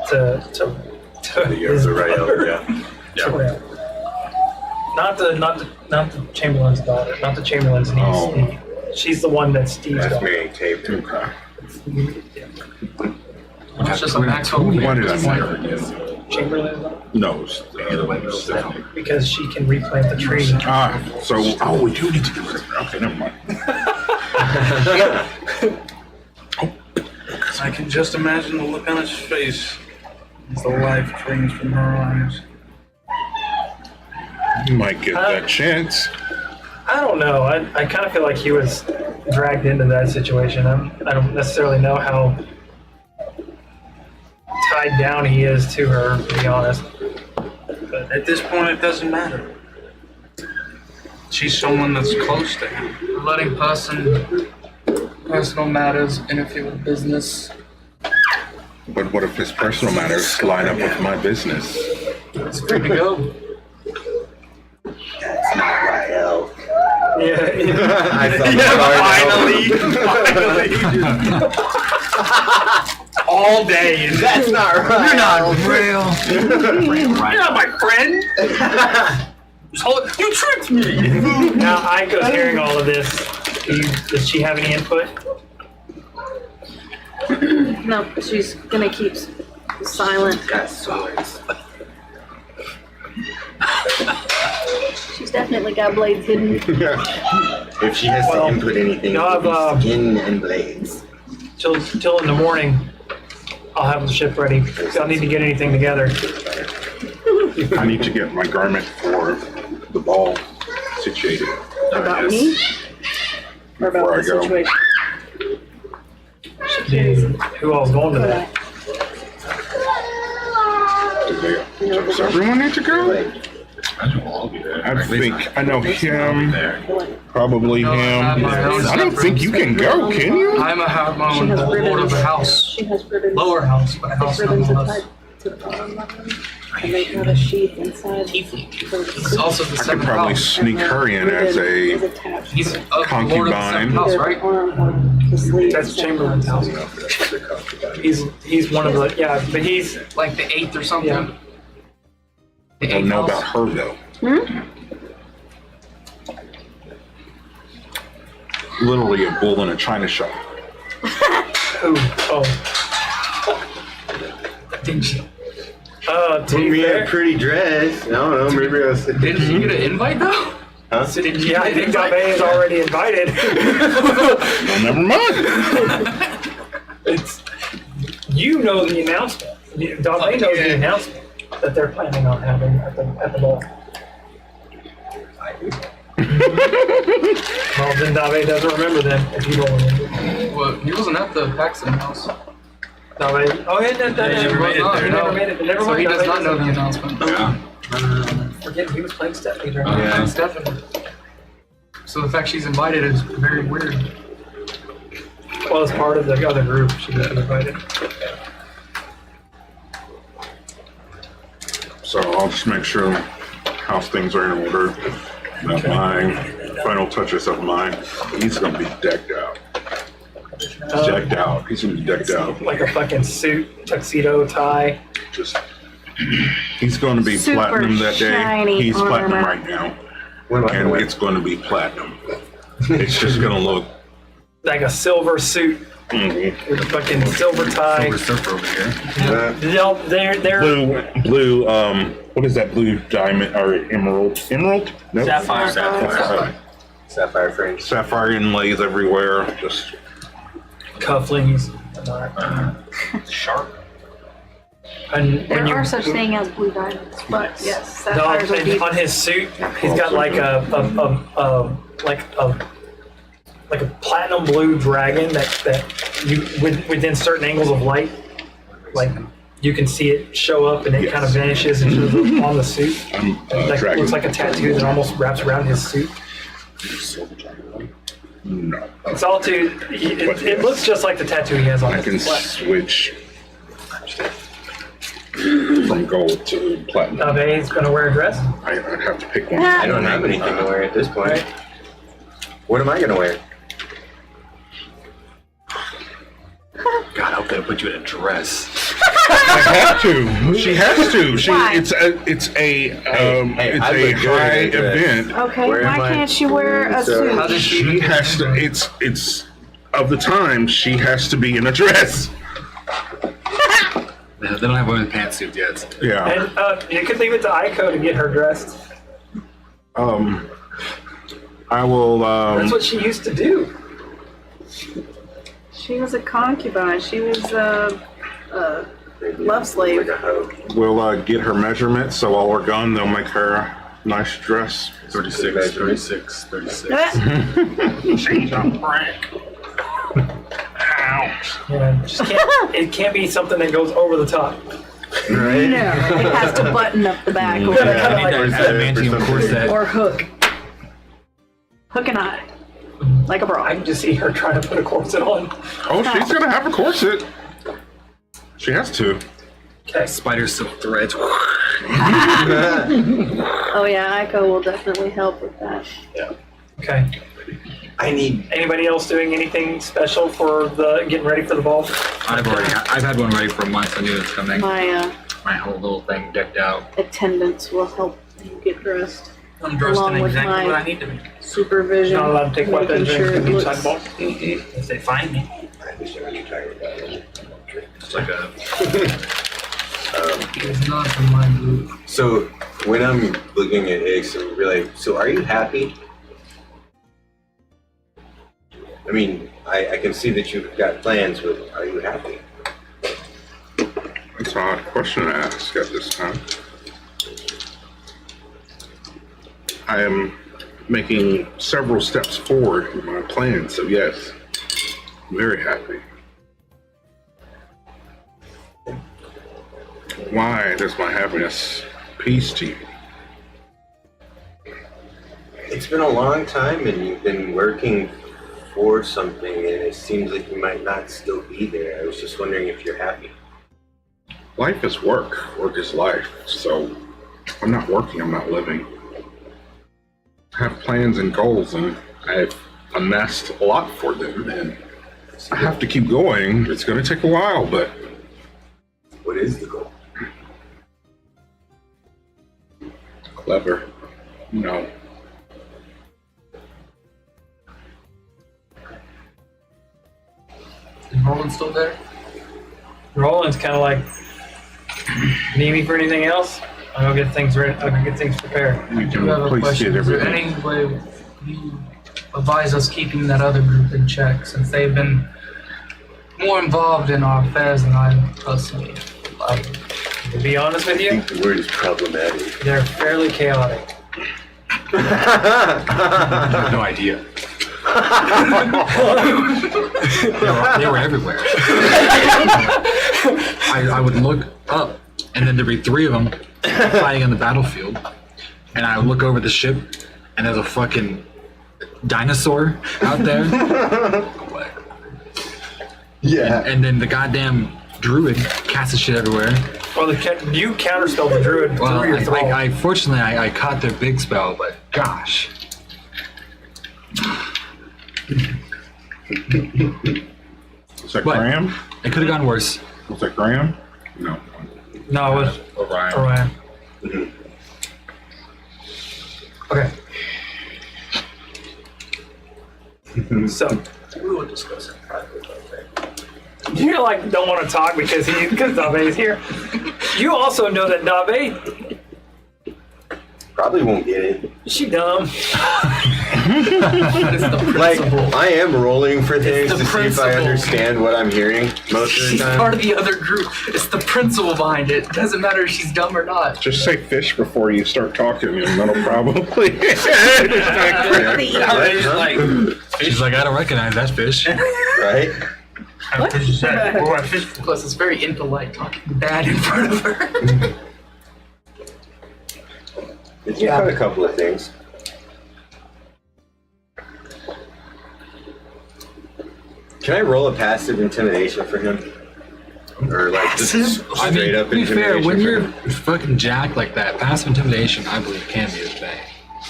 To his the rail, brother. yeah. To Rail. Not the Chamberlain's daughter. Not the Chamberlain's niece. Oh. She's the one that's Steve's That's daughter. me, Tabor. okay. Yeah. It's just a Maxwell. Why did I marry her again? Chamberlain's daughter. No, Stephanie. Because she can replant the tree. We do need to get rid of her. Okay, never mind. I can just imagine the look on his face as the life drains from her eyes. You might get that chance. I don't know. I kind of feel like he was dragged into that situation. I don't necessarily know how tied down he is to her, to be honest. But at this point, it doesn't matter. She's someone that's close to him. Letting personal matters interfere with business. But what if his personal matters line up with my business? It's free to go. That's not right, Elf. Yeah. I thought Finally. All day. That's not right. You're not Elf. real. You're not my friend. You tricked me. Now Aiko's hearing all of this. Does she have any input? No, she's gonna keep silent. Got swords. She's definitely got blades hidden. If she has to input anything, no, it would I've, be skin and blades. Till in the morning, I'll have the ship ready. I'll need to get anything together. I need to get my garment for the ball situated. About me? Or about Before I the go. situation? Who all's going to that? Does everyone need to go? I think I know him. Probably No, him. I'm not my own I don't think you can go, can you? I'm a have my She own has lord ribbons. of a house. She has ribbons. Lower house, but a house Ribbons nonetheless. tied to the bottom of them. And they have a sheath inside. It's also the I could seventh probably house. sneak her in as a. He's a lord of the seventh house, Either right? the arm or the sleeve. That's Chamberlain's house. He's one of the but he's Like the 8th or something. Yeah. The I don't 8th know house. about her though. Literally a bull in a china shop. who? Oh, Didn't she, to Put be me in a fair, pretty dress. I don't know, maybe I'll sit. didn't she get an invite though? Huh? Didn't she yeah, I get an think invite? Dabe is already invited. Well, never mind. It's you know the announcement. Dabe knows the announcement that they're planning on having at the ball. Well, then Dabe doesn't remember them if you don't remember. Well, he wasn't at the Paxton house. Dabe, oh yeah, that Yeah, you made it there. He never made it. Never So mind. he does Dabe not know the doesn't- announcement. Forget he was playing step leader. Yeah. Stephanie. So the fact she's invited is very weird. Well, as part of the other group, she got invited. So I'll just make sure house things are in order. That my final touches of mine. He's gonna be decked out. Decked out. He's gonna be decked out. Like a fucking suit, tuxedo, tie. Just. He's gonna be Super platinum that day. shiny He's platinum armor. right now, What am I and gonna wear? it's gonna be platinum. It's just gonna look. Like a silver suit with a fucking silver tie. Surfer over here. They're Blue, what is that blue diamond or emerald? Emerald? Nope. sapphire. Sapphire frames. Sapphire inlays everywhere. Just Cufflinks. Sharp. And There when you are such thing as blue diamonds, but yes, sapphires are and deep. on his suit, he's got like a platinum blue dragon that you within certain angles of light, like you can see it show up and it kind of vanishes and shows up on the suit. Like dragon. looks like a tattoo that almost wraps around his suit. No. It's all too. It looks just like the tattoo he has on I his can flesh. switch from gold to platinum. Dabe's gonna wear a dress. I'd have to pick one. I don't have anything to wear at this point. What am I gonna wear? God, I hope they put you in a dress. I have to. She has to. Why? It's a I look good high in a dress. event. Okay, Where why am I? can't she wear a So- suit? How does she even She get has to. an invite? It's of the time she has to be in a dress. They don't have women's pantsuit yet. Yeah. And you could leave it to Aiko to get her dressed. I will. That's what she used to do. She was a concubine. She was a love slave. Like a hoe. We'll get her measurements. So while we're gone, they'll make her a nice dress. 36, 36, 36. She's a prank. Ouch. Yeah, just can't, it can't be something that goes over the top. Right? No, it has to button up the back or, I need that adamantium corset. or hook. Hook and eye. Like a I bra. can just see her trying to put a corset on. Oh, she's gonna have a corset. She has to. Okay. Spider silk threads. Oh yeah, Aiko will definitely help with that. Okay. I need. Anybody else doing anything special for the getting ready for the ball? I've had one ready for a month. I knew it was coming. My My whole little thing decked out. attendants will help you get dressed. I'm dressed Along in with exactly my- what I need to be. Supervision. Not allowed to take making weapons or sure anything it inside the looks- ball. If they find me. I understand what you're talking about. It's like a. It's not from my group. So when I'm looking at Hicks, I'm really. So are you happy? I mean, I can see that you've got plans, but are you happy? That's an odd question to ask at this time. I am making several steps forward in my plan, so yes, I'm very happy. Why does my happiness peace to you? It's been a long time, and you've been working for something, and it seems like you might not still be there. I was just wondering if you're happy. Life is work, work is life, so I'm not working, I'm not living. I have plans and goals, and I've amassed a lot for them, and I have to keep going. It's going to take a while, but What is the goal? clever, you know. Is Roland still there? Roland's kind of like, need me for anything else? I'll go get things ready. I'll go get things prepared. You I do have a please question. get Is there everything. any way you advise us keeping that other group in check since they've been more involved in our affairs than I personally like? To be honest with I you, think the word is problematic. they're fairly chaotic. I have no idea. They were everywhere. I would look up, and then there'd be three of them fighting on the battlefield, and I would look over the ship, and there's a fucking dinosaur out there, Yeah. and then the goddamn druid casts the shit everywhere. Well, you counterspelled the druid Well, through your thrall. I fortunately I caught their big spell, but gosh. Was that What? Graham? It could have gone worse. Was that Graham? No. No, it was Orion. Orion. Okay. So We will discuss it privately. you like don't want to talk because Dave's here. You also know that Dave, Probably won't get it. she dumb. That is the Like, principle. I am rolling for things the to see if I principle. understand what I'm hearing most of the She's time. part of the other group. It's the principle behind it. It doesn't matter if she's dumb or not. Just say fish before you start talking, and that'll probably. She's like, I don't recognize that fish. Right? What? Plus, it's very impolite talking bad in front of her. Did you cut a couple of things? Can I roll a passive intimidation for him? Or like just I straight mean, up to be fair, intimidation when for you're him? fucking jacked like that, passive intimidation, I believe, can be a thing.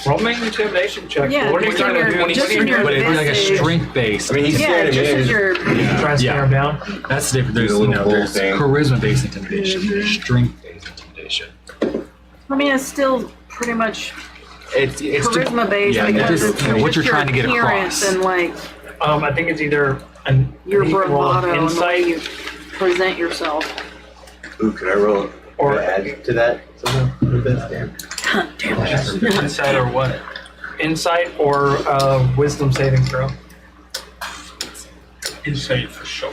Roll me an intimidation check. Yeah, What are you just trying in to your- do? just in your But it's like a visage. strength base. I mean, he's Yeah, standing just in. as your Trying to stand Yeah. him down. That's the difference. There's, Do the you know, little bull there's thing. charisma-based intimidation. There's strength-based intimidation. I mean, it's still pretty much It's charisma based yeah, because just, it's you know, what just you're trying to get your appearance across. and like I think it's either your you can roll an bravado and the way insight you present yourself. Ooh, can I roll Or- or add to that somehow? With this? Damn. insight or what? Insight or wisdom saving throw. Insight for sure.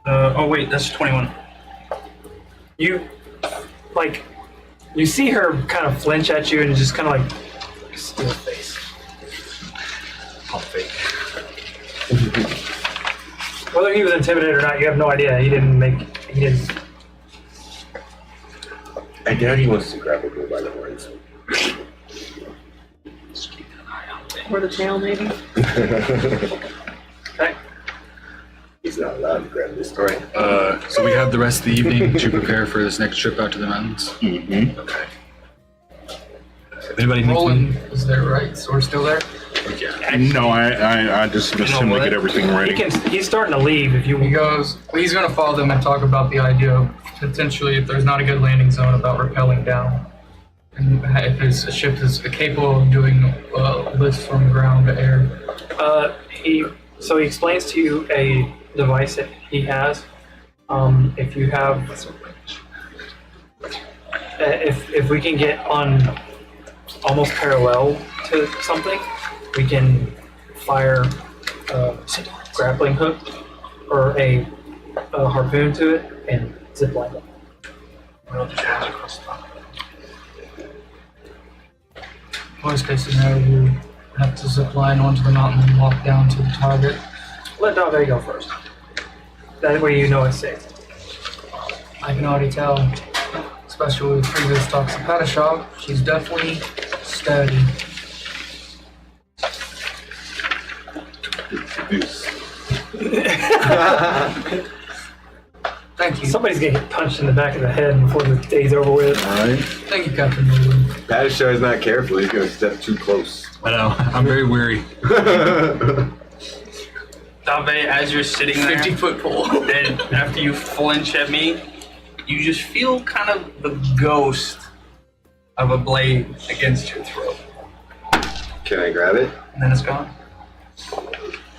Oh wait, that's 21. You like you see her kind of flinch at you and just kind of like still face. Pump fake. Whether he was intimidated or not, you have no idea. He didn't. I doubt he wants to grab a bull by the horns. Or the tail, maybe. Okay. He's not allowed to grab this toy. So we have the rest of the evening to prepare for this next trip out to the mountains. Mm-hmm. Okay. Anybody need Roland is there, right? So we're still there? Yeah. No, I just missed him to what? get everything ready. He's starting to leave if you. He goes, he's going to follow them and talk about the idea of potentially, if there's not a good landing zone, about rappelling down. And if his ship is capable of doing lifts from ground to air. He explains to you a device that he has. If you have, if we can get on almost parallel to something, we can fire a grappling hook or a harpoon to it and zip line it. Worst case scenario, you have to zip line onto the mountain and walk down to the target. Let Dave go first. That way you know it's safe. I can already tell, especially with previous talks of Padishah, she's definitely steady. Thank you. Somebody's gonna get punched in the back of the head before the day's over with. Alright. Thank you, Captain Nolan. Padishah is not careful. He's going to step too close. I know. I'm very weary. Dave, as you're sitting there, 50-foot pole. and after you flinch at me, you just feel kind of the ghost of a blade against your throat. Can I grab it? And then it's gone.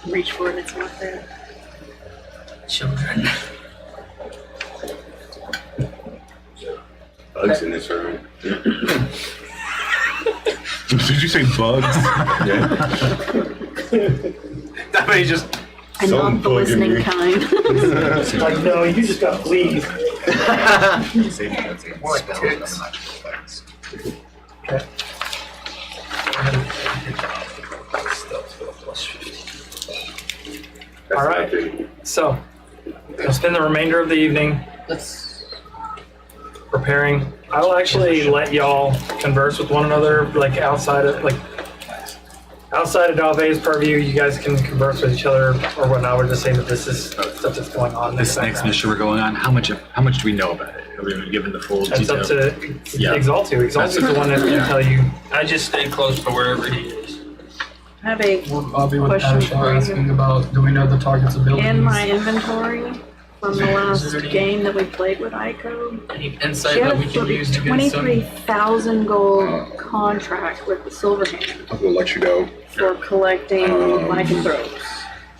Reach for it, it's not there. Children. Bugs in this room. Did you say bugs? Yeah. Dave just And not the listening kind. Like, no, you just got fleas. What ticks? Okay. That's All right. nothing. So, we'll spend the remainder of the evening preparing. I'll actually let y'all converse with one another, like outside of Dave's purview. You guys can converse with each other or whatnot. We're just saying that this is stuff that's going on. in the This next background. mission we're going on, how much do we know about it? Have we been given the full That's detail? up to Yeah. Exaltu. Exaltu's the one that's going to tell you. I just stay close to wherever he is. I have a I'll be with Question for Padishah you. asking about, do we know the target's abilities? in my inventory from the last Is there any- game that we played with Ico. Any insight She had that we a can use to get some? 23,000 gold contract with the Silverhand I will let you go. for collecting lycanthropes.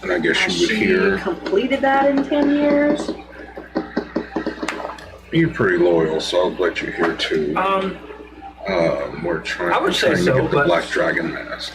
And I guess Has you would she hear. completed that in 10 years? You're pretty loyal, so I'll let you hear too. We're trying, I would say to so, get the but- Black Dragon mask.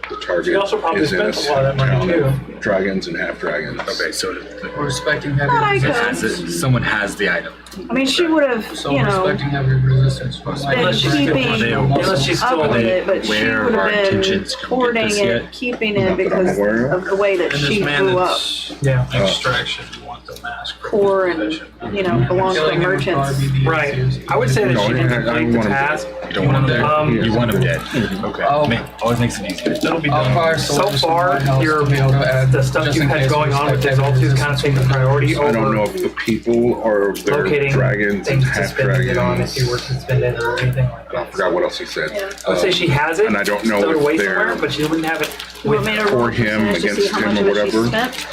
The target She also probably is in spent a lot of that money, town of dragons and half dragons. Okay, so We're respecting heavy Not Ico. resistance. someone has the item. I mean, she would have, So you we're know, respecting heavy resistance. been Unless she's still- keeping Unless she's up still with they- it, but she where would our have been intentions to get hoarding this it, yet? keeping Not it that I'm because aware of the way that And she this man grew up. that's Yeah. extraction, you want the mask. for Poor and, possession. you know, belongs to Killing him would merchants. probably be the Right. easiest. I would say that No, she I can complete the want him task. You don't want him dead. Um, You want him dead. Okay. I'll- Always makes it easier. It'll be I'll done. fire So soldiers from far, my house your to be able to add the stuff just you in had case going we on with respect Exaltu is kind of taking priority I don't know over if the people or if they're locating dragons and things to half spend it on if dragons. you were to spend it or anything like I that. forgot what else he said. Yeah. I would say she has it. And I don't know stowed if away they're somewhere, but she wouldn't have it You with want me her. to roll for him percentage to see against how him much or of it she whatever. spent?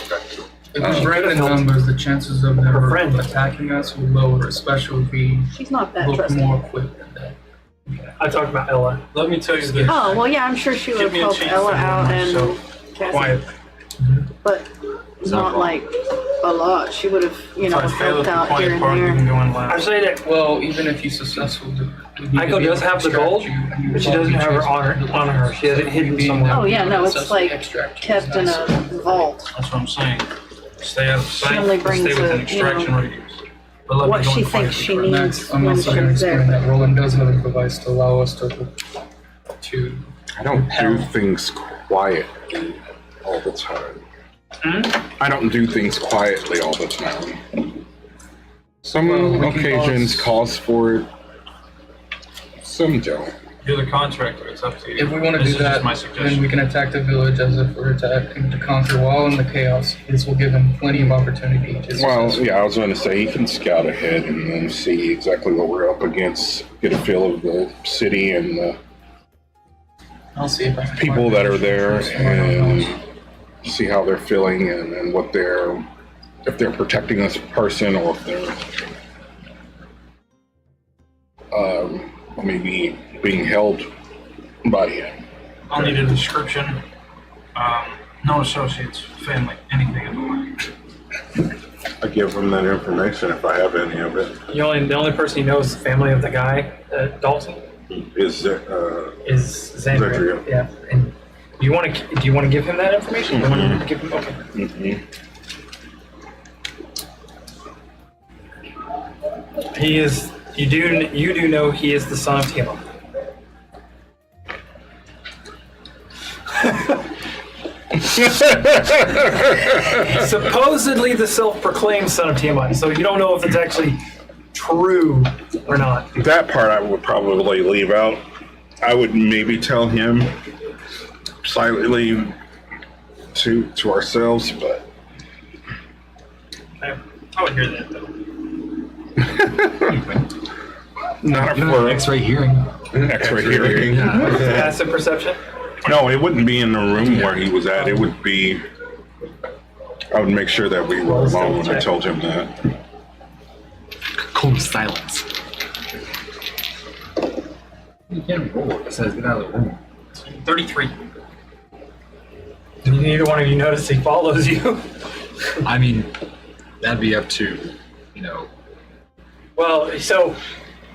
If we break the numbers, the chances of Her them friend. attacking us will lower, especially if we She's not that look trusting. more equipped than that. I talked about Ella. Let me tell you this. Oh, well, yeah, I'm sure she would Give have me a helped chance Ella to out warn and myself Cassie, quietly. but not like a lot. She would have, you know, If I fail helped at the out here quiet and part, you can there. go on I last. say that Well, even if you're successful, we need to Aiko be does able to have the extract gold, you, and you but she will doesn't be have her chasing on her. She has it hidden being somewhere. Oh, yeah, no, it's successfully like extract you kept is in not a something- vault. That's what I'm saying. Stay out of sight. only and brings stay within it, extraction you know, radius. But let me What go she in thinks quietly she for a needs Next, when unless I can she's explain there. that Roland does have a device to allow us to I don't do things quietly all the time. I don't do things quietly all the time. Some Well, we can occasions pause. calls for it, some don't. You're the contractor. It's up to you. If we want to This do is just that, my then suggestion. we can attack the village as if we're attacking to conquer while in the chaos. This will give him plenty of opportunity to Well, success. yeah, I was going to say he can scout ahead and then see exactly what we're up against, get a feel of the city and the I'll see if I can people find that are permission there from someone else. and see how they're feeling and what they're, if they're protecting this person or if they're maybe being held by him. I'll need a description. No associates, family, anything in the way. I give them that information if I have any of it. The only person he knows, the family of the guy, Dalton, Is is Xandria. Xandria. Yeah. And do you want to give him that information? You want to give him? Okay. He is. You do know he is the son of Tiamat. Supposedly the self-proclaimed son of Tiamat. So you don't know if it's actually true or not. That part I would probably leave out. I would maybe tell him silently to ourselves, but I would hear that though. not You know, for X-ray hearing. X-ray hearing. Passive perception. No, it wouldn't be in the room where he was at. It would be. I would make sure that we were alone when I told him that. Cold silence. You can't roll. It says get out of the room. 33. Neither one of you notice he follows you. I mean, that'd be up to, you know. Well, so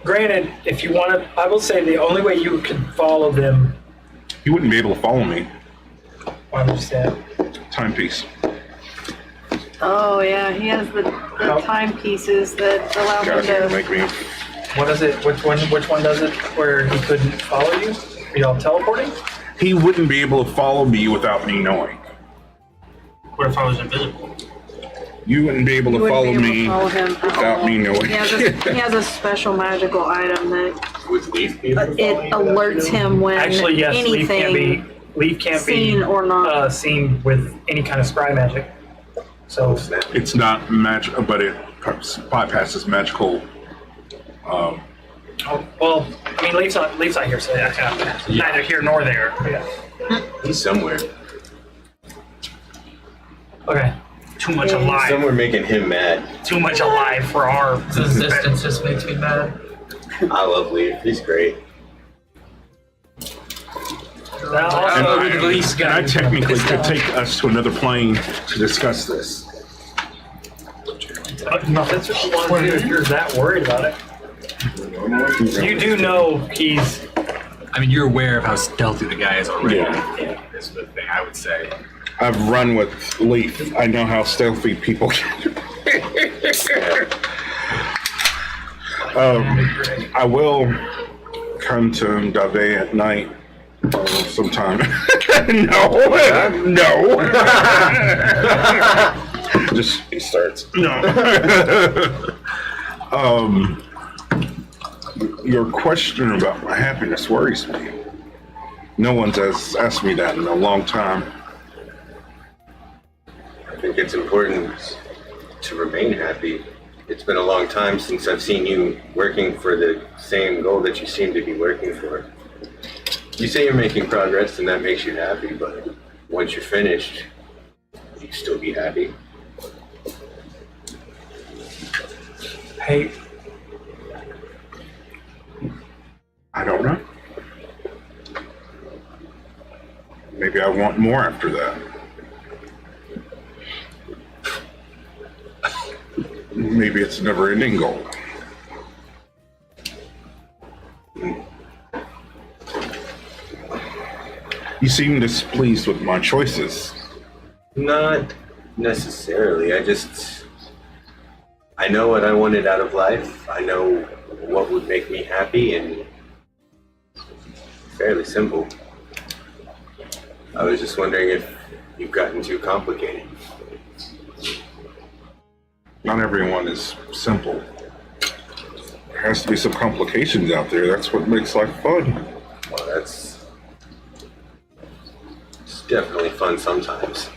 granted, if you want to, I will say the only way you can follow them. He wouldn't be able to follow me. Why would you say that? Timepiece. Oh yeah, he has the timepieces that allow him Gosh, to. make me. What is it? Which one does it? Where he couldn't follow you? Are y'all teleporting? He wouldn't be able to follow me without me knowing. What if I was invisible? You wouldn't be able You to wouldn't follow be able to me follow him at without all. me knowing. He has a special magical item that Would Leaf be able to it follow you without alerts you knowing? him when Actually, yes. anything Leaf can't seen be or not. seen with any kind of scry magic. So It's not magic, but it bypasses magical. oh, well, I mean, Leaf's not here, so yeah, neither here nor there. Yeah. He's somewhere. Okay. Too much alive. Somewhere making him mad. Too much alive for our This distance just makes me mad. I love Leaf. He's great. That also, And the police I guy. technically could take us to another plane to discuss this. that's what you want to do if you're that worried about it. You do know he's. I mean, you're aware of how stealthy the guy is already. Yeah. Is the thing I would say. I've run with Leaf. I know how stealthy people can. I will come to Dave at night sometime. No. Just he starts. No. Your question about my happiness worries me. No one's asked me that in a long time. I think it's important to remain happy. It's been a long time since I've seen you working for the same goal that you seem to be working for. You say you're making progress and that makes you happy, but once you're finished, you still be happy. Hey, I don't know. Maybe I want more after that. Maybe it's a never-ending goal. You seem displeased with my choices. Not necessarily. I know what I wanted out of life. I know what would make me happy, and fairly simple. I was just wondering if you've gotten too complicated. Not everyone is simple. has to be some complications out there. That's what makes life fun. Well, it's definitely fun sometimes.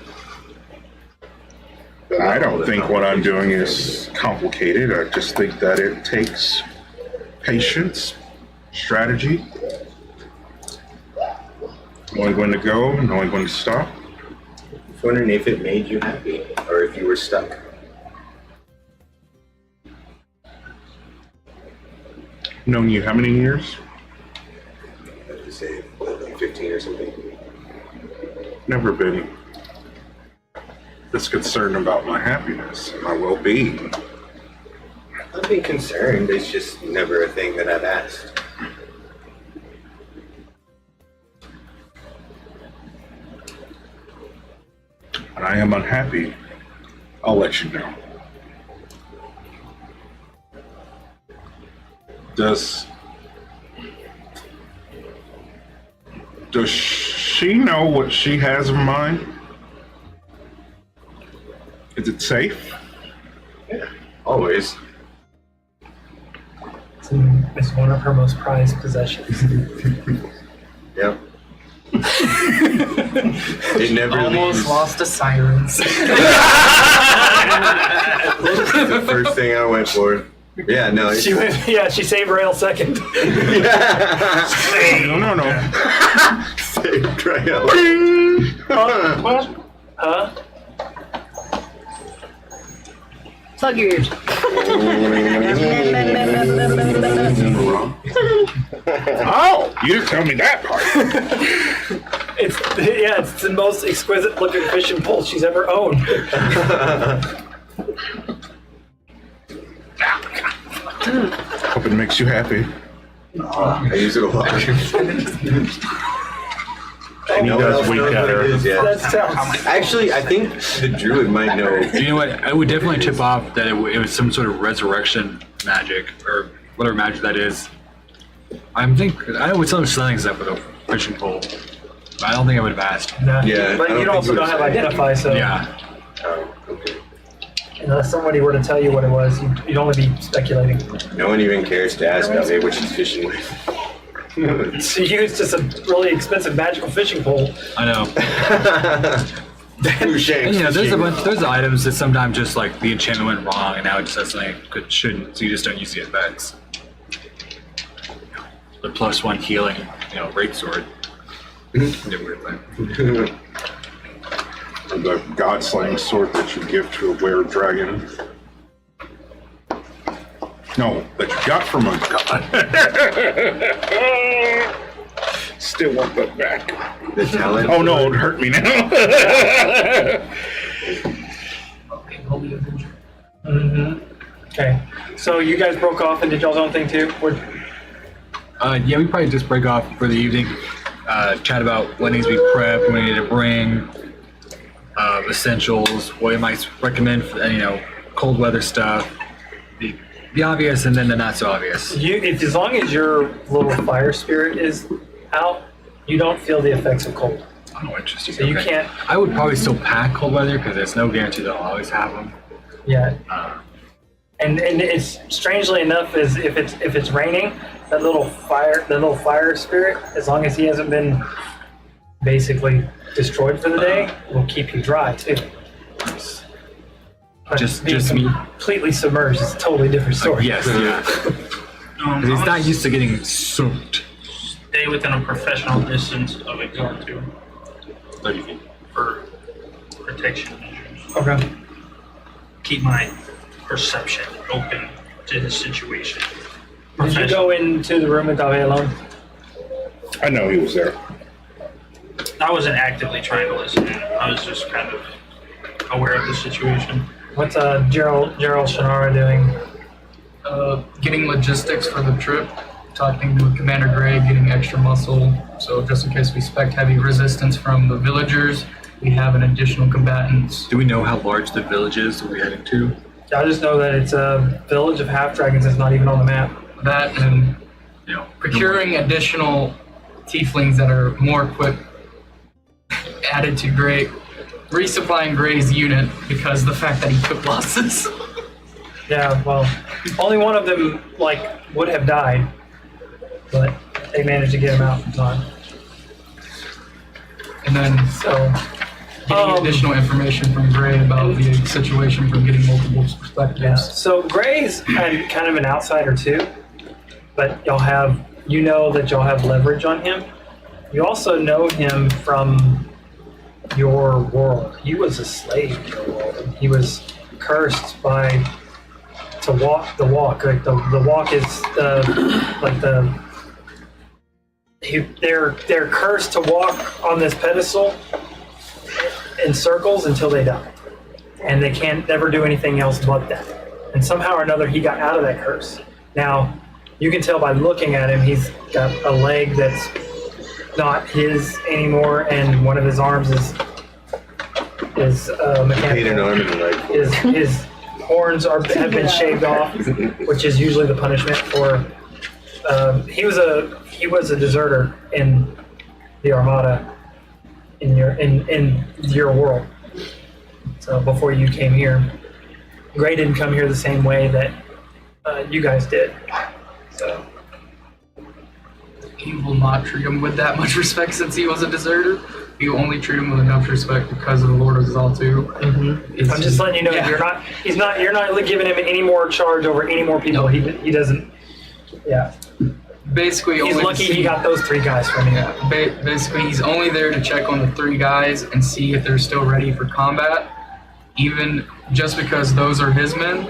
I don't think what I'm doing is complicated. I just think that it takes patience, strategy, knowing when to go, knowing when to stop. I was wondering if it made you happy or if you were stuck. Known you how many years? I'd just say like 15 or something. Never been this concerned about my happiness and my well-being. I've been concerned. It's just never a thing that I've asked. When I am unhappy, I'll let you know. Does she know what she has in mind? Is it safe? Always. It's one of her most prized possessions. Yep. It never Almost leaves. lost to sirens. The first thing I went for. Yeah, no. It's, She saved Rail second. No. saved Rail. Huh? Plug your ears. Oh, you didn't tell me that part. It's the most exquisite looking fishing pole she's ever owned. Hope it makes you happy. I use it a lot. He No one does else wink knows at what her. it is yet. That sounds. Actually, I think the druid might know. You know what? I would definitely tip off that it was some sort of resurrection magic or whatever magic that is. I know it's some selling stuff with a fishing pole. But I don't think I would have asked. No. Yeah, I But don't you think also you don't have would say. identify, so Yeah. Oh, okay. unless somebody were to tell you what it was, you'd only be speculating. No one even cares to ask Dave what she's fishing with. She used just a really expensive magical fishing pole. I know. Who And, you know, there's items that sometimes just like the enchantment went wrong and now it just does something it shouldn't, so you just don't use the effects. The +1 healing, great sword. Did weird thing. The god-slaying sword that you give to a were-dragon. No, that you got from a god. Still want that back. The talent. Oh no, it hurt me now. Okay, so you guys broke off and did y'all's own thing too? Yeah, we probably just break off for the evening. Chat about what needs to be prepped, what we need to bring, essentials, what you might recommend for cold weather stuff, the obvious and then the not so obvious. As long as your little fire spirit is out, you don't feel the effects of cold. Oh, interesting. So you Okay. can't. I would probably still pack cold weather because there's no guarantee that I'll always have them. Yeah. And it's strangely enough, is if it's raining, that little fire spirit, as long as he hasn't been basically destroyed for the day, will keep you dry too. But Just being me. completely submerged is a totally different story. Yes, yeah. 'Cause he's not used to getting soaked. Stay within a professional distance of a go-to 30 feet. for protection measures. Okay. Keep my perception open to the situation. Did you go into the room with Dave alone? I know he was there. I wasn't actively trying to listen in. I was just kind of aware of the situation. What's Gerald Shannara doing? Getting logistics for the trip, talking to Commander Gray, getting extra muscle. So just in case we expect heavy resistance from the villagers, we have an additional combatants. Do we know how large the village is that we're heading to? I just know that it's a village of half dragons that's not even on the map. That and procuring additional tieflings that are more equipped, added to Gray, resupplying Gray's unit because the fact that he took losses. Yeah, well, only one of them would have died, but they managed to get him out in time. And then So, getting additional information from Gray about the situation from getting multiple yeah. perspectives. So Gray's kind of an outsider too, but you know that y'all have leverage on him. You also know him from your world. He was a slave in your world. And he was cursed to walk the walk. Like the walk is they're cursed to walk on this pedestal in circles until they die, and they can't never do anything else but that. And somehow or another, he got out of that curse. Now, you can tell by looking at him, he's got a leg that's not his anymore, and one of his arms is Paid an mechanical. arm and a leg. His horns have been shaved off, which is usually the punishment for. He was a deserter in the Armada in your world. So before you came here, Gray didn't come here the same way that you guys did. So He will not treat him with that much respect since he was a deserter. He will only treat him with enough respect because of the Lord of Zaltu. I'm just letting you know you're not giving him any more charge over any more people. No. He doesn't. Yeah. Basically, He's only lucky he got those 3 guys from you. Yeah, basically, he's only there to check on the 3 guys and see if they're still ready for combat, even just because those are his men.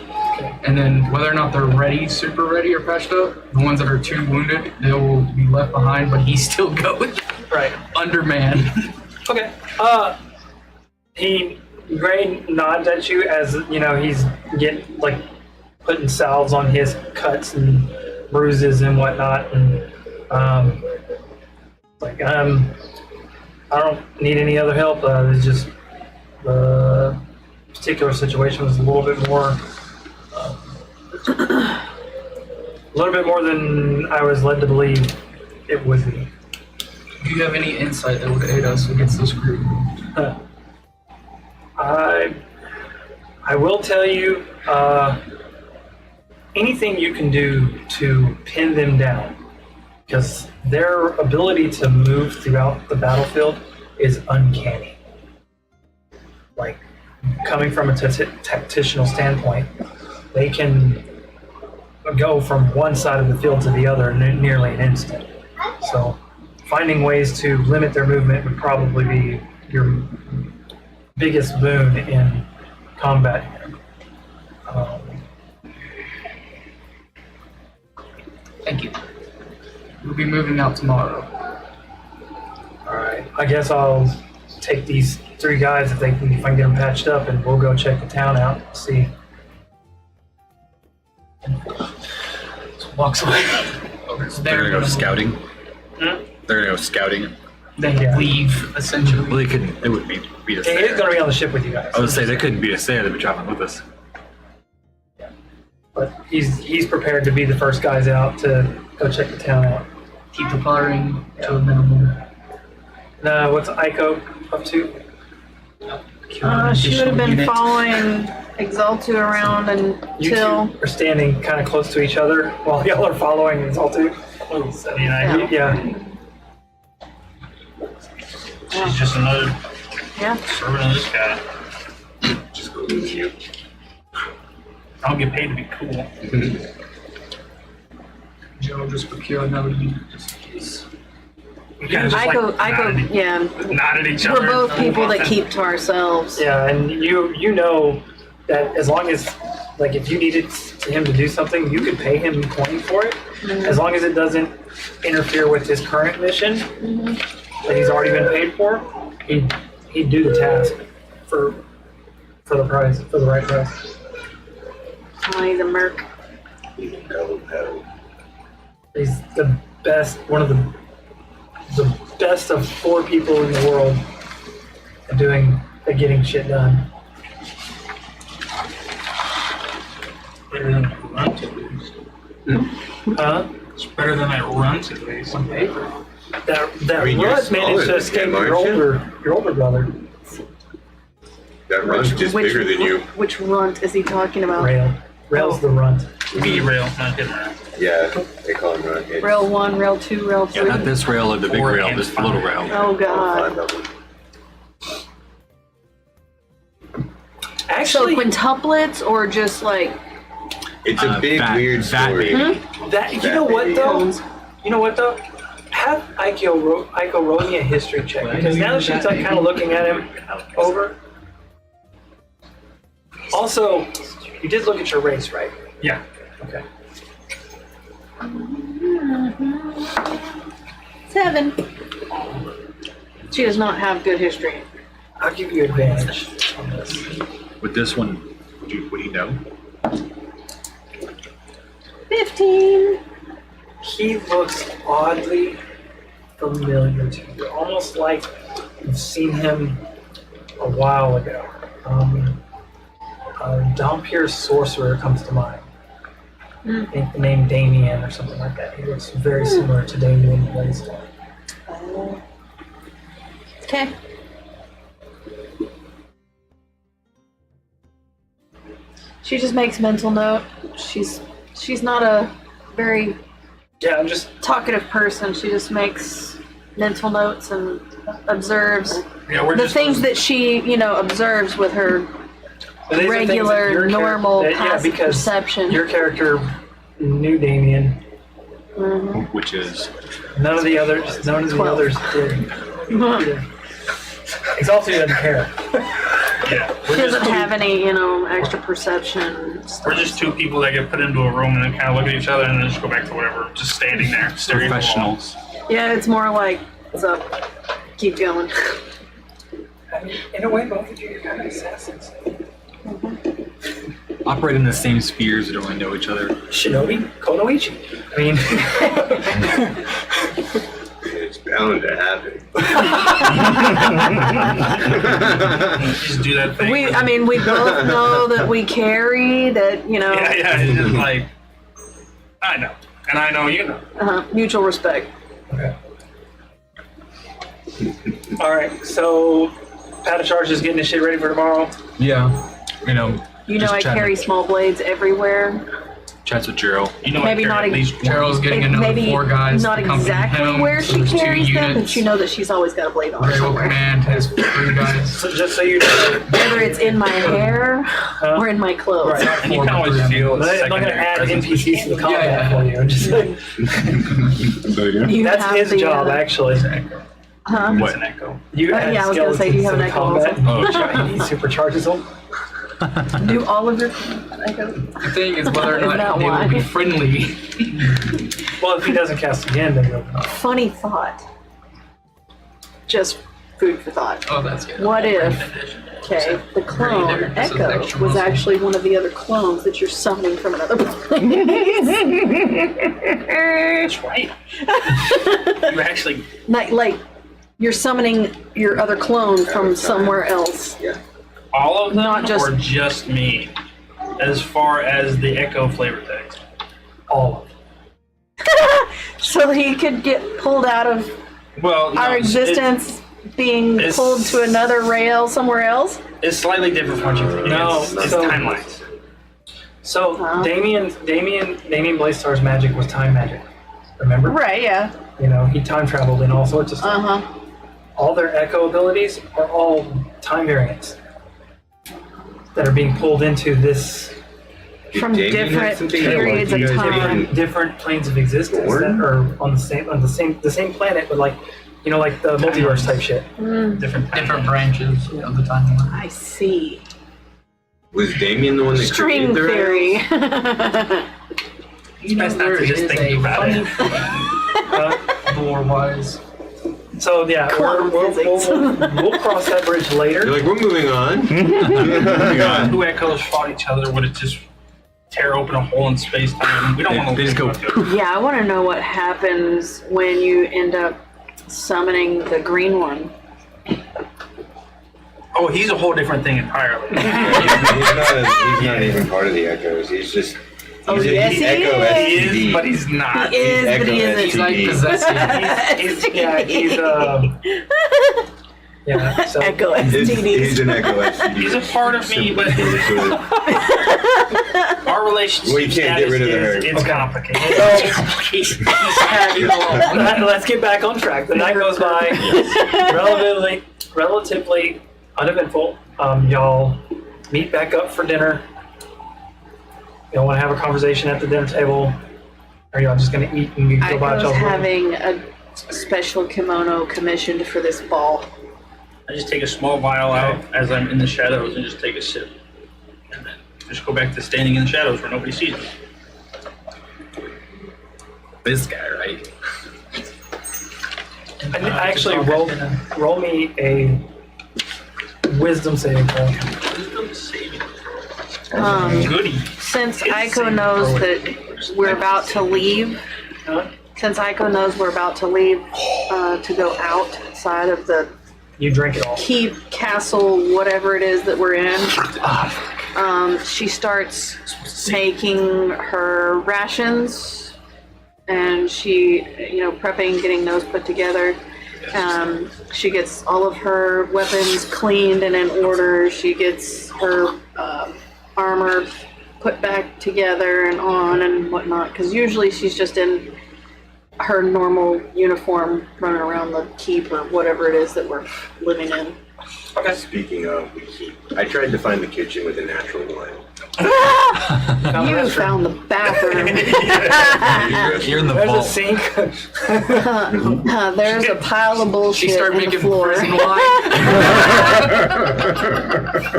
And then whether or not they're ready, super ready or patched up, the ones that are too wounded, they will be left behind, but he's still going. Right. Undermanned. Okay. Gray nods at you as he's getting putting salves on his cuts and bruises and whatnot, and I don't need any other help. It's just the particular situation was a little bit more than I was led to believe it would be. Do you have any insight that would aid us against this group? I will tell you anything you can do to pin them down, because their ability to move throughout the battlefield is uncanny. Coming from a tactical standpoint, they can go from one side of the field to the other in nearly an instant. So finding ways to limit their movement would probably be your biggest boon in combat here. Thank you. We'll be moving out tomorrow. Alright, I guess I'll take these 3 guys if I can get them patched up, and we'll go check the town out and see. So walks away. They're gonna go scouting. Hmm? They're gonna go scouting. They Yeah. leave, essentially. Well, they couldn't. They wouldn't beat us He is there. going to be on the ship with you guys. I would say they couldn't beat us there. They'd be traveling with us. But he's prepared to be the first guys out to go check the town out. Keep the firing to a minimum. What's Aiko up to? She would have been following Exaltu around You until. two are standing kind of close to each other while y'all are following Exaltu. Yeah. She's just another Yeah. servant of this guy. Just go with you. I don't get paid to be cool. Joe just procure another unit just in case. We kind of just Nod at each other. We're both people that keep to ourselves. Yeah, and you know that as long as, if you needed him to do something, you could pay him coin for it, as long as it doesn't interfere with his current mission that he's already been paid for. He'd do the task for the price, for the right price. Oh, he's a merc. He's the best, one of the best of 4 people in the world at getting shit done. Better than that runt at least. Huh? It's better than that runt at least. On paper. That I mean, you're Rudd managed smaller to than escape him, your aren't you? older brother, That run's just bigger than you. Which runt is he talking about? Rail. Rail's the runt. Me rail, not hit rail. Yeah, they call him Run. It's Rail 1, Rail 2, Rail 3. Yeah, not this rail or the big Or rail, and this five. little rail. Oh five god. of them. So Actually, quintuplets or just like It's a big, fat- weird fat story. baby. that you know what though? You know what though? Have Aiko roll me a history check because now that she's like kind of looking at him over. Also, you did look at your race, right? Yeah. Okay. 7. She does not have good history. I'll give you advantage on this. With this one, would he know? 15. He looks oddly familiar to you, almost like you've seen him a while ago. Dampier's sorcerer comes to mind. I think the name Damien or something like that. He looks very similar to Damien Blaisdell. Okay. She just makes mental note. She's not a very Yeah, I'm just talkative person. She just makes mental notes and observes Yeah, we're the just things that she, observes with her but these are things that regular, your normal, yeah, passive because perception. your character knew Damien. Which is None of the others did. Yeah. Exalted doesn't care. yeah. She doesn't have any, extra perception. We're just two people that get put into a room and then kind of look at each other and then just go back to whatever, just standing there, staring at the wall. professionals. Yeah, it's more like, what's up? Keep going. I mean, in a way, both of you are kind of assassins. Operate in the same spheres that only know each other. Shinobi, Konoichi. I mean, It's bound to happen. Just do that thing. We both know that we carry that, Yeah, it's just like, I know. And I know you know. mutual respect. okay. All right, so Patacharge is getting his shit ready for tomorrow. Yeah. I chatting- carry small blades everywhere. Chats with Gerald. You know Maybe I not carry at least one. Gerald's getting another Maybe 4 guys. not to accompany exactly him, where so she there's 2 carries them, units. but you know that she's always got a blade on her Rail somewhere. Command has 3 guys. So just so you know, Whether it's in my hair or in my clothes. right. And you can always feel I'm it's not going to secondary add presence. NPCs to the combat Yeah. for you. I'm just like, You that's have his the, job, actually. Huh? It's an echo. You add yeah, I was gonna say, do you have an skeletons to echo the combat. also? Oh, he supercharges them. Do all of your echoes. The thing is whether or Is that not they why? will be friendly. Well, if he doesn't cast again, then he'll. Funny thought. Just food for thought. Oh, that's good. What if, the clone, This is Echo, extra was muscle. actually one of the other clones that you're summoning from another place? That's right. You actually, like, you're summoning your other clone from somewhere else. Yeah. all of them Not just- or just me? As far as the echo flavor text. All of them. So he could get pulled out of Well, no, our existence, being it's- pulled to another rail somewhere else? It's slightly different from what you think. No, it's so- timelines. So Huh? Damien Blaistar's magic was time magic. Remember? Right, yeah. He time traveled in all sorts of stuff. Uh-huh. All their echo abilities are all time variants that are being pulled into this From Damien have different something that periods of you guys time. different planes of existence Born? that are on the same planet, but like the multiverse type shit. Different branches of the timeline. I see. Was Damien the one that String created the theory. You know, Best not there to just is think a about funny it. thing, lore-wise. So yeah, Clown physics. we'll cross that bridge later. You're like, we're moving on. Two echoes fought each other, would it just tear open a hole in space time? We don't want to. They just go Yeah, I want to know what happens when you end up summoning the green one. Oh, he's a whole different thing entirely. he's not even part of the Echoes. He's just. Oh, He's yes, he Echo is. He STD. is, but he's not. He is, but he Echo isn't. He's like STD. possessive. He's Yeah. So Echo He's STDs. an Echo STD. He's a part of me, but our relationship Well, you can't get rid of the status herd. is complicated. he's happy. Let's get back on track. The night goes by relatively uneventful. Y'all meet back up for dinner. Y'all want to have a conversation at the dinner table, or y'all just gonna eat and go by Aiko's y'all's way? having a special kimono commissioned for this ball. I just take a small vial out as I'm in the shadows and just take a sip. And then just go back to standing in the shadows where nobody sees me. This guy, right? I actually roll me a wisdom saving throw. Goody. Since Aiko knows that we're about to leave, to go outside of the You drink it all. keep, castle, whatever it is that we're in, she starts making her rations, and she, prepping, getting those put together. She gets all of her weapons cleaned and in order. She gets her armor put back together and on and whatnot, because usually she's just in her normal uniform running around the keep or whatever it is that we're living in. Okay. Speaking of the keep, I tried to find the kitchen with a natural one. You found the bathroom. You're in the There's a vault. sink. There's a pile of bullshit She started in the making floor. prison wine.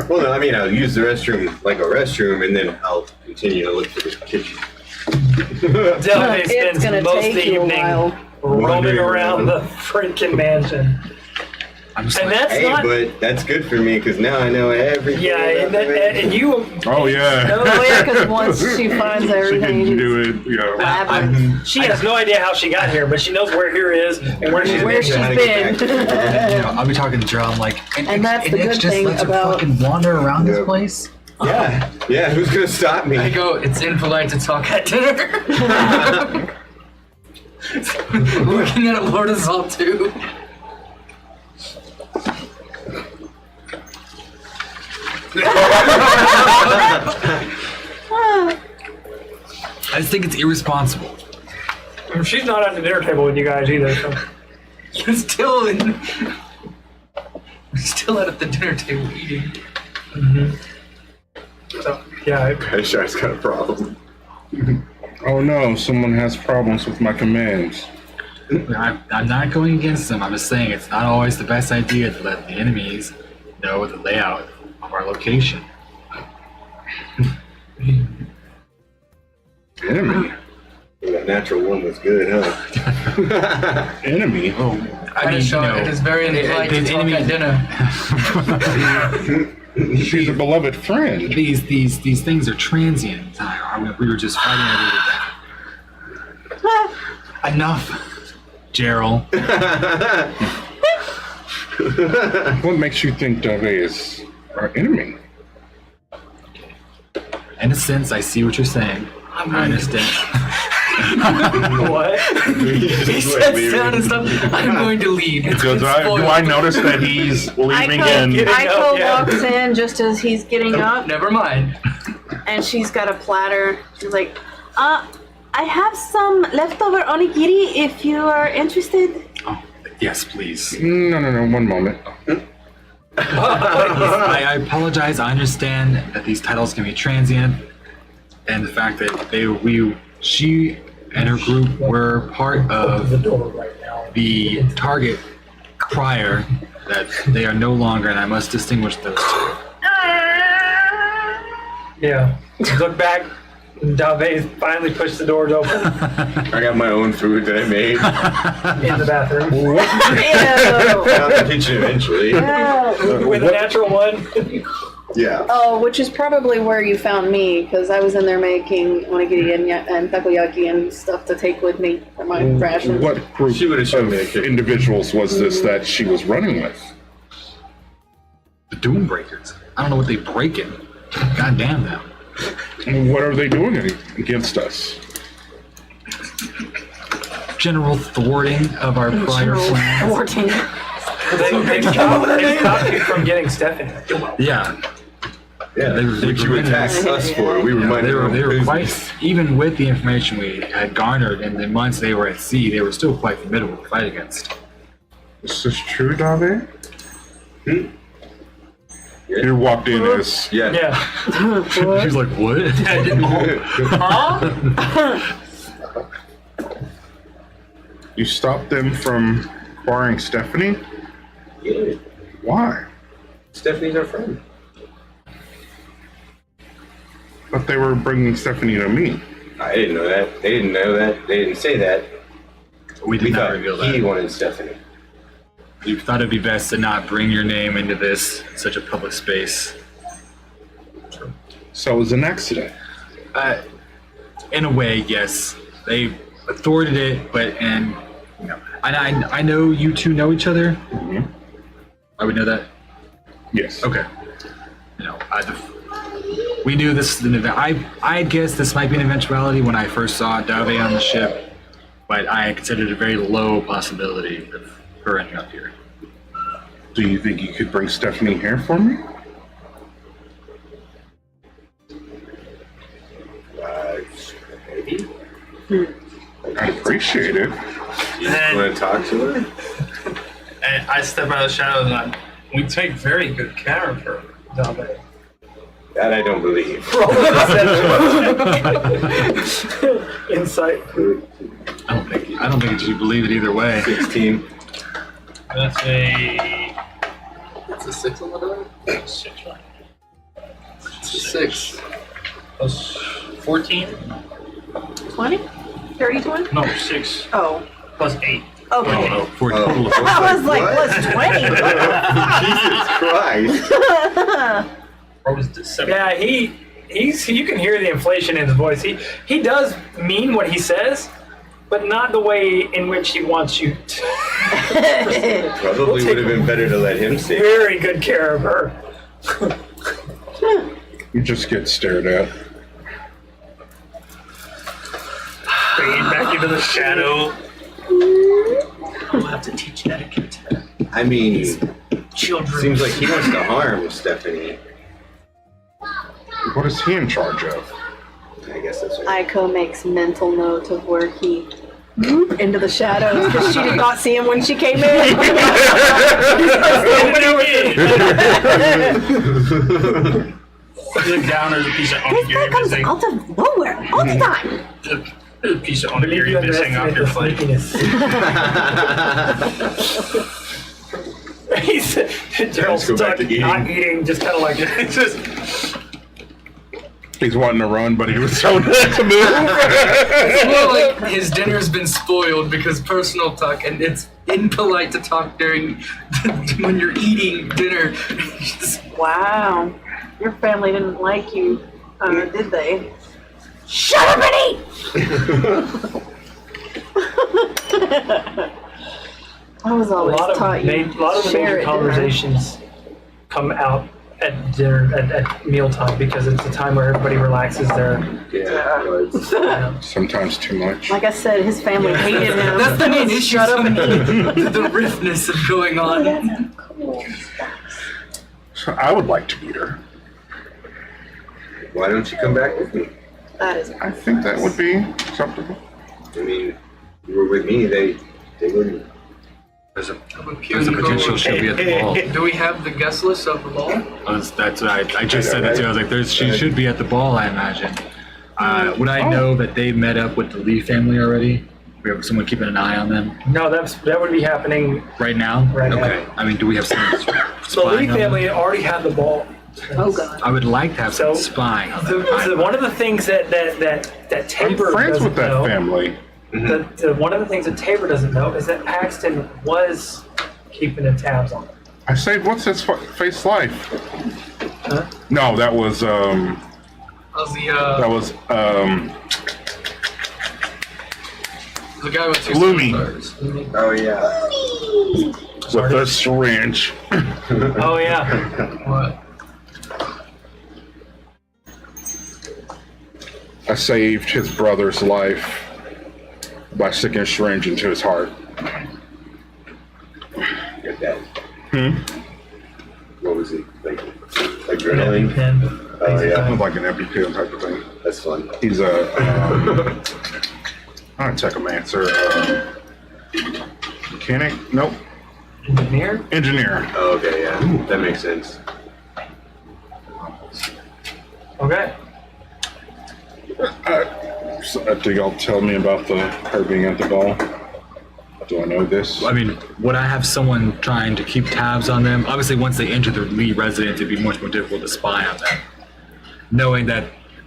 Well, no, I mean, I'll use the restroom like a restroom, and then I'll continue to look for the kitchen. Delphi It's spends gonna most of take the you a evening while. roaming Wandering around around. the freaking mansion. I'm just And like, that's Hey, not. but that's good for me because now I know everything. Yeah, about the mansion. and you. Oh yeah. No, Oh yeah, because once she finds She everything, can do it, labyrinth. She has no idea how she got here, but she knows where here is and where she's Where been. she's How to get been. back. I'll be talking to Joe. I'm like, And that's the Nick good just thing lets her about- fucking wander around this Yep. place. Yeah, who's gonna stop me? I go, it's impolite to talk at dinner. Looking at Lord of Salt too. I just think it's irresponsible. She's not at the dinner table with you guys either. So. You're still in. We're still at the dinner table eating. So, yeah. Shark's got a problem. Oh no, someone has problems with my commands. I'm not going against them. I'm just saying it's not always the best idea to let the enemies know the layout of our location. Enemy? That natural one was good, huh? Enemy? Oh, I mean, it is very impolite to talk at dinner. She's a beloved friend. these things are transient. We were just fighting over it. Enough, Gerald. What makes you think Dove is our enemy? In a sense, I see what you're saying. I understand. What? He sits down and stuff. I'm going to leave. It's been Do I spoiled. notice that he's leaving in? Aiko Yeah. walks in just as he's getting up, Never mind. and she's got a platter. She's like, I have some leftover onigiri if you are interested. Oh, yes, please. No, one moment. I apologize. I understand that these titles can be transient, and the fact that she and her group were part The of door right now. the target prior, that they are no longer, and I must distinguish those two. Yeah. Look back. Dave finally pushed the doors open I got my own food that I made. in the bathroom Found the kitchen eventually. with a natural one. Yeah. Oh, which is probably where you found me, because I was in there making onigiri and takoyaki and stuff to take with me for my rations. What group She would've shown of me the kitchen. individuals was this that she was running with? The Doom Breakers. I don't know what they break in. God damn them. And what are they doing against us? General thwarting of our prior General plans. thwarting. They stopped you from getting Stephanie. Yeah, Yeah, They which you prevented attacked us. us for. We were they minding our were own they were business. quite, even with the information we had garnered in the months they were at sea, they were still quite formidable to fight against. Is this true, Dave? Yeah. You walked in as Yeah. Yeah. She was like, "What?" you stopped them from acquiring Stephanie. Yeah. Why? Stephanie's our friend. But they were bringing Stephanie to me. I didn't know that. They didn't know that. They didn't say that. We did We not thought reveal he that. wanted Stephanie. We thought it'd be best to not bring your name into this such a public space. So it was an accident. In a way, yes, they thwarted it, but I know you two know each other. Mhm. I would know that. Yes. Okay. We knew this is an event. I guess this might be an eventuality when I first saw Dave on the ship, but I considered it a very low possibility of her ending up here. Do you think you could bring Stephanie here for me? Maybe. I appreciate it. You want to talk to her? And I step out of the shadows and we take very good care of her, Dave. That I don't believe. Insight. I don't think you believe it either way. 16. That's a It's a 6 on the die? 6, right? It's a 6. Plus 14? 20? Dirty 20? No, 6 Oh. plus 8. Okay. Oh, for a total of I was like, What? plus 20. Jesus Christ. Or was it 7? Yeah, he's you can hear the inflation in his voice. He does mean what he says, but not the way in which he wants you to. Probably would have been better to let him say it. Very good care of her. You just get stared at. Bringing back into the shadow. We'll have to teach etiquette. I mean, Children. seems like he wants to harm Stephanie. What is he in charge of? I guess that's right. Aiko makes mental note of where he moved into the shadows because she did not see him when she came in. Look down, there's a piece of This guy onigiri comes missing. out of nowhere all the time. There's a piece of Believe you onigiri missing off your underestimate plate. the sneakiness. Gerald's go back stuck, to eating. not eating, just kind of like Just He's wanting to run, but he was so dead to move. It's more like his dinner's been spoiled because personal talk, and it's impolite to talk during when you're eating dinner. Just, Wow. Your family didn't like you, did they? Shut up and eat! I was a always lot of taught you a lot of the share major at dinner. conversations come out at dinner at mealtime because it's the time where everybody relaxes their. Yeah, it was. Sometimes too much. Like I said, his family hated him. that's the main issue. Shut up and eat. The riffness of going on. So I would like to meet her. Why don't you come back with me? That is. I think that would be acceptable. I mean, you were with me, they wouldn't. There's a There's potential she'll be at the ball. Do we have the guest list of the ball? That's what I just said that too. I was like, she should be at the ball, I imagine. Would I know that they met up with the Lee family already? We have someone keeping an eye on them No, that would be happening. right now. Right now. Okay. I mean, do we have someone The spying Lee on family them? already had the ball. Oh god. I would like to have So, someone spying on them. One of the things that I'm Tabor friends doesn't with that know, family. one of the things that Tabor doesn't know is that Paxton was keeping the tabs on him. I saved what's his face life. Huh? No, that was How's the guy with 2 Gloomy. stars? Oh, yeah. with a syringe. Oh yeah. What? I saved his brother's life by sticking a syringe into his heart. Get that. What was it? Like adrenaline? And Oh yeah, Like an EpiPen type of thing. that's fun. He's a not a techomancer, mechanic. Nope, engineer. engineer. Oh, okay, yeah, that makes sense. Okay. So, do y'all tell me about her being at the ball? Do I know this? I mean, would I have someone trying to keep tabs on them? Obviously, once they enter the Lee residence, it'd be much more difficult to spy on them. Knowing that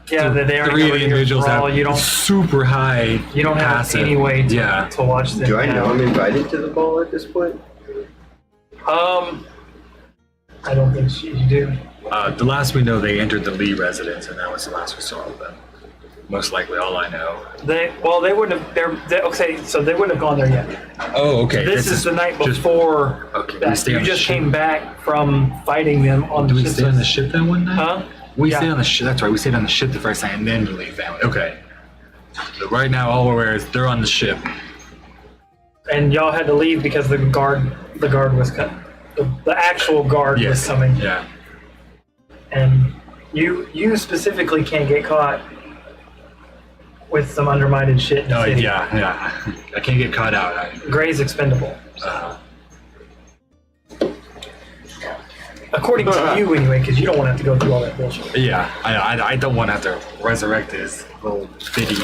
Yeah, that they are three of the individuals have you don't super high you don't have passive. any way to, Yeah. to watch them. Do I know now. I'm invited to the ball at this point? I don't think you do. The last we know, they entered the Lee residence, and that was the last we saw of them. Most likely, all I know. They wouldn't have. Okay, so they wouldn't have gone there yet. Oh, okay. This is the night just- before Okay, we that. stay You on the just ship. came back from fighting them on Did the we ship. stay on the ship that one night? Huh? We Yeah. stayed on the ship. That's right. We stayed on the ship the first night, and then the Lee family. Okay. So right now, all we're aware is they're on the ship. And y'all had to leave because the guard was cut. The actual guard was coming, Yeah. and you specifically can't get caught with some undermined shit in the Oh, city. yeah. I can't get caught out. Gray's expendable. According to you, anyway, because you don't want to have to go through all that bullshit. Yeah. I don't want to have to resurrect this little bitty.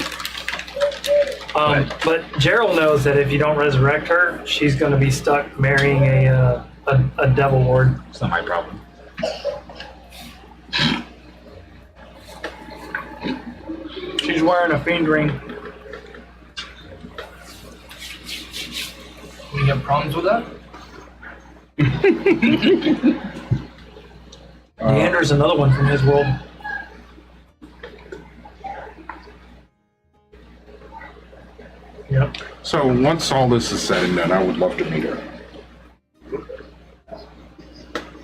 But Gerald knows that if you don't resurrect her, she's going to be stuck marrying a devil lord. It's not my problem. She's wearing a fiend ring. We have problems with that? Leander's another one from his world. Yep. So once all this is said and done, I would love to meet her.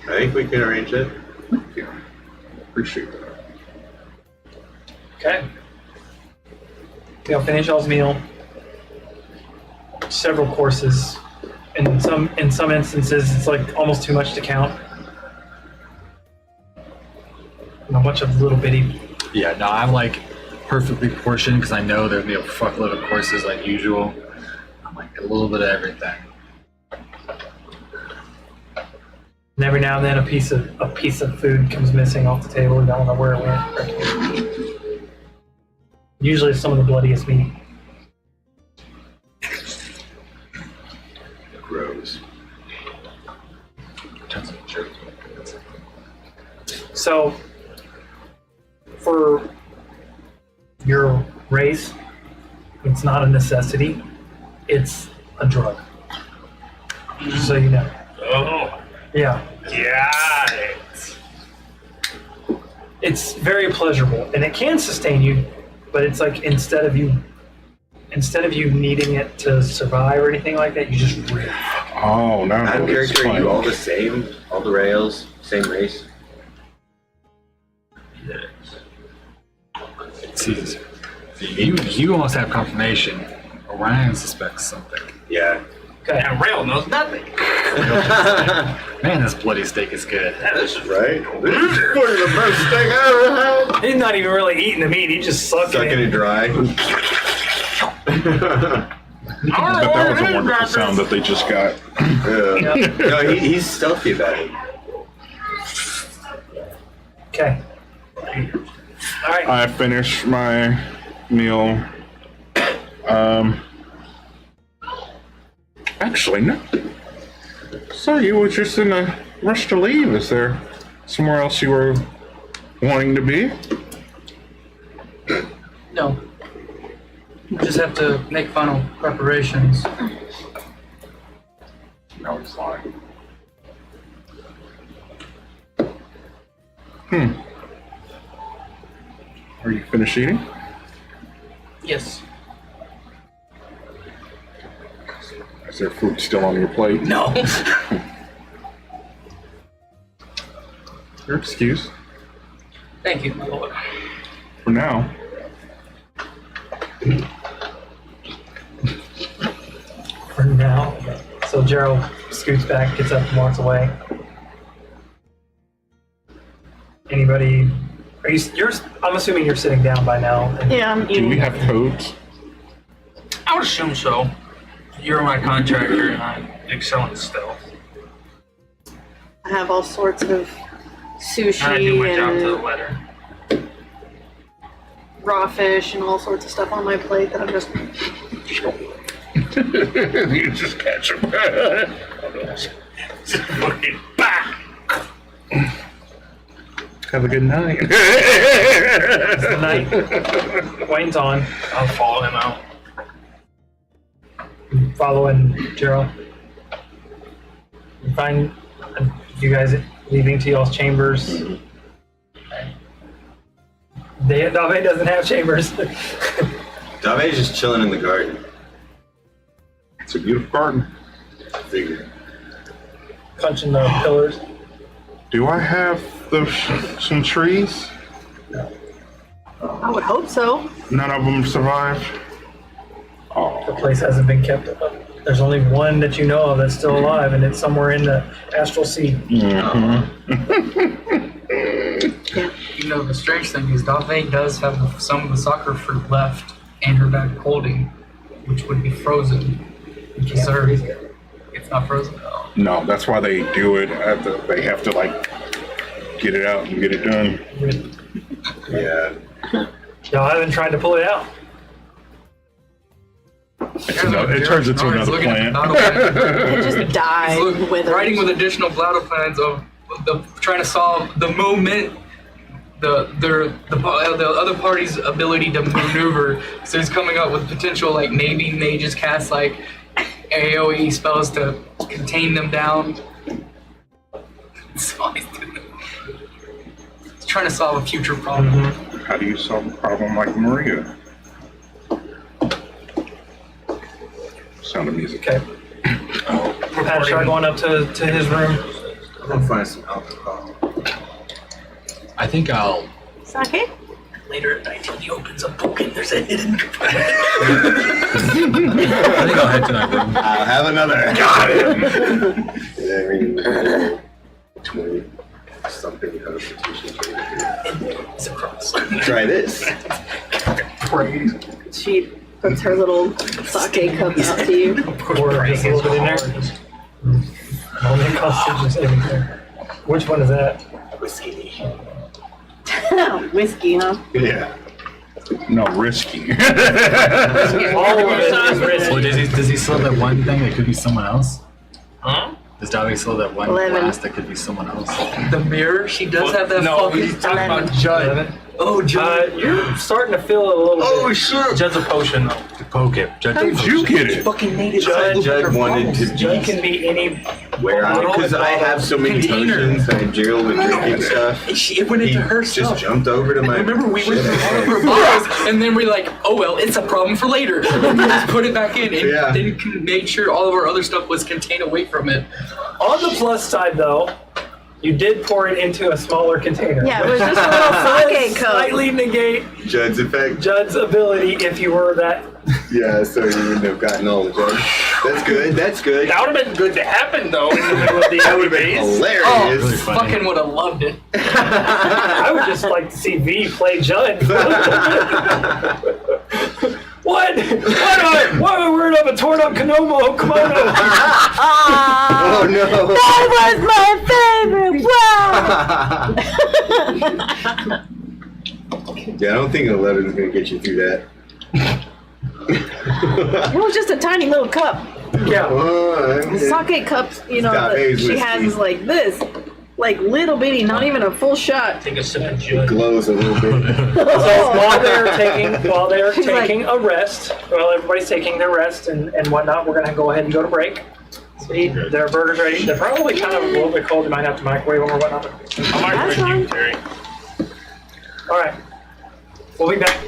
I think we can arrange it. Yeah, appreciate that. Okay. Y'all finish y'all's meal. Several courses. In some instances, it's like almost too much to count. And a bunch of little bitty. Yeah, no, I'm like perfectly portioned because I know there'll be a fuckload of courses like usual. I'm like a little bit of everything. And every now and then, a piece of food comes missing off the table. You don't know where it went. Usually, it's some of the bloodiest meat. Gross. Tons of jerky. So, for your race, it's not a necessity. It's a drug. Just so you know. Oh, Yeah. got it. It's very pleasurable, and it can sustain you, but it's like instead of you needing it to survive or anything like that, you just rip. Oh, now Out of it's character, are you fun. all the same? All the rails? Same race? See, you almost have confirmation. Orion suspects something. Yeah. Okay. And Rail knows nothing. Man, this bloody steak is good. Yeah, this is Right? This is probably the best thing I ever had. He's not even really eating the meat. He's just sucking Sucking it it. dry. But that was a wonderful sound that they just got. Yeah. No, he's stealthy about it. Okay. All right. I finished my meal. Actually, no. So you were just in a rush to leave. Is there somewhere else you were wanting to be? No. We just have to make final preparations. No, it's lying. Are you finished eating? Yes. Is there food still on your plate? No. Your excuse. Thank you, my lord. For now. For now. Okay. So Gerald scoots back, gets up, and walks away. Anybody? Are you? I'm assuming you're sitting down by now. Yeah, I'm Do we eating. have codes? I would assume so. You're my contractor, and I'm excellent stealth. I have all sorts of sushi And I do my job to the and letter. raw fish and all sorts of stuff on my plate that I'm just. You just catch them. Fucking bah! Have a good night. The night wanes on, I'll follow him out. following Gerald. You find you guys leaving to y'all's chambers. Dave doesn't have chambers. Dave's just chilling in the garden. It's a beautiful garden. I figured. Punching the pillars. Do I have some trees? I would hope so. None of them survived. The Oh, place hasn't been kept up. There's only one that you know of that's still alive, and it's somewhere in the astral sea. You know, the strange thing is Dave does have some of the soccer fruit left and her bag of holding, which would be frozen and preserved. It's not frozen at all. no, that's why they do it. They have to like get it out and get it done. Yeah. Y'all haven't tried to pull it out. It turns into another plant. It just died with Writing with additional battle plans of trying to solve the moment, the other party's ability to maneuver. So he's coming up with potential, like maybe they just cast like AoE spells to contain them down. So he's trying to solve a future problem. How do you solve a problem like Maria? Sound of music. Okay. Pat, start going up to his room. I'm gonna find some alcohol. I think I'll. Sake? Later at night, he opens a book and there's a hidden. I think I'll head to that room. I'll have another. Got him! Yeah, I mean, 20 something constitution. It's a cross. Try this. She puts her little sake cup out to you. Pour just a little bit in there. Only constitution saving throw. Which one is that? Whiskey. Whiskey, huh? Yeah. No, risky. All of it is risky. Well, does he still have that one thing that could be someone else? Huh? Does Dave still have that one 11. glass that could be someone else? The mirror, she does have that No, fucking. he's talking about 11. Judd. Oh, Judd. You're starting to feel it a little bit. shit! Judd's a potion, though. To poke it. Judge How did you get it? Fucking made it. Judd wanted to Judd be can be any. where because I have so many Container. potions and Gerald was drinking stuff. It went He into her just stuff. jumped over to my. Remember, we went shit. through all of her bottles, and then we're like, oh well, it's a problem for later. And we just put it back in, and Yeah. then made sure all of our other stuff was contained away from it. On the plus side, though, you did pour it into a smaller container. Yeah, it was just a little sake cup. Slightly negate Judd's effect. Judd's ability if you were that. Yeah, so you wouldn't have gotten all the Judd. That's good. That's good. That would have been good to happen, though, in the middle of the That would have been days. hilarious. Oh, Really funny. fucking would have loved it. I would just like to see V play Judd. What? Why am I wearing up a torn up kimono? Oh no! That was my favorite. Wow. Yeah, I don't think 11 is gonna get you through that. It was just a tiny little cup. Yeah. The sake cups, you know, Stop, that hey, she whiskey. has is like this. Like little bitty, not even a full shot. Take a sip of It Judd. glows a little bit. So while they're She's like- taking a rest, while everybody's taking their rest and whatnot, we're gonna go ahead and go to break. So their burgers ready. They're probably kind of a little bit cold. You might have to microwave them or whatnot. I'm not That's with you, fine. Terry. All right, we'll be back.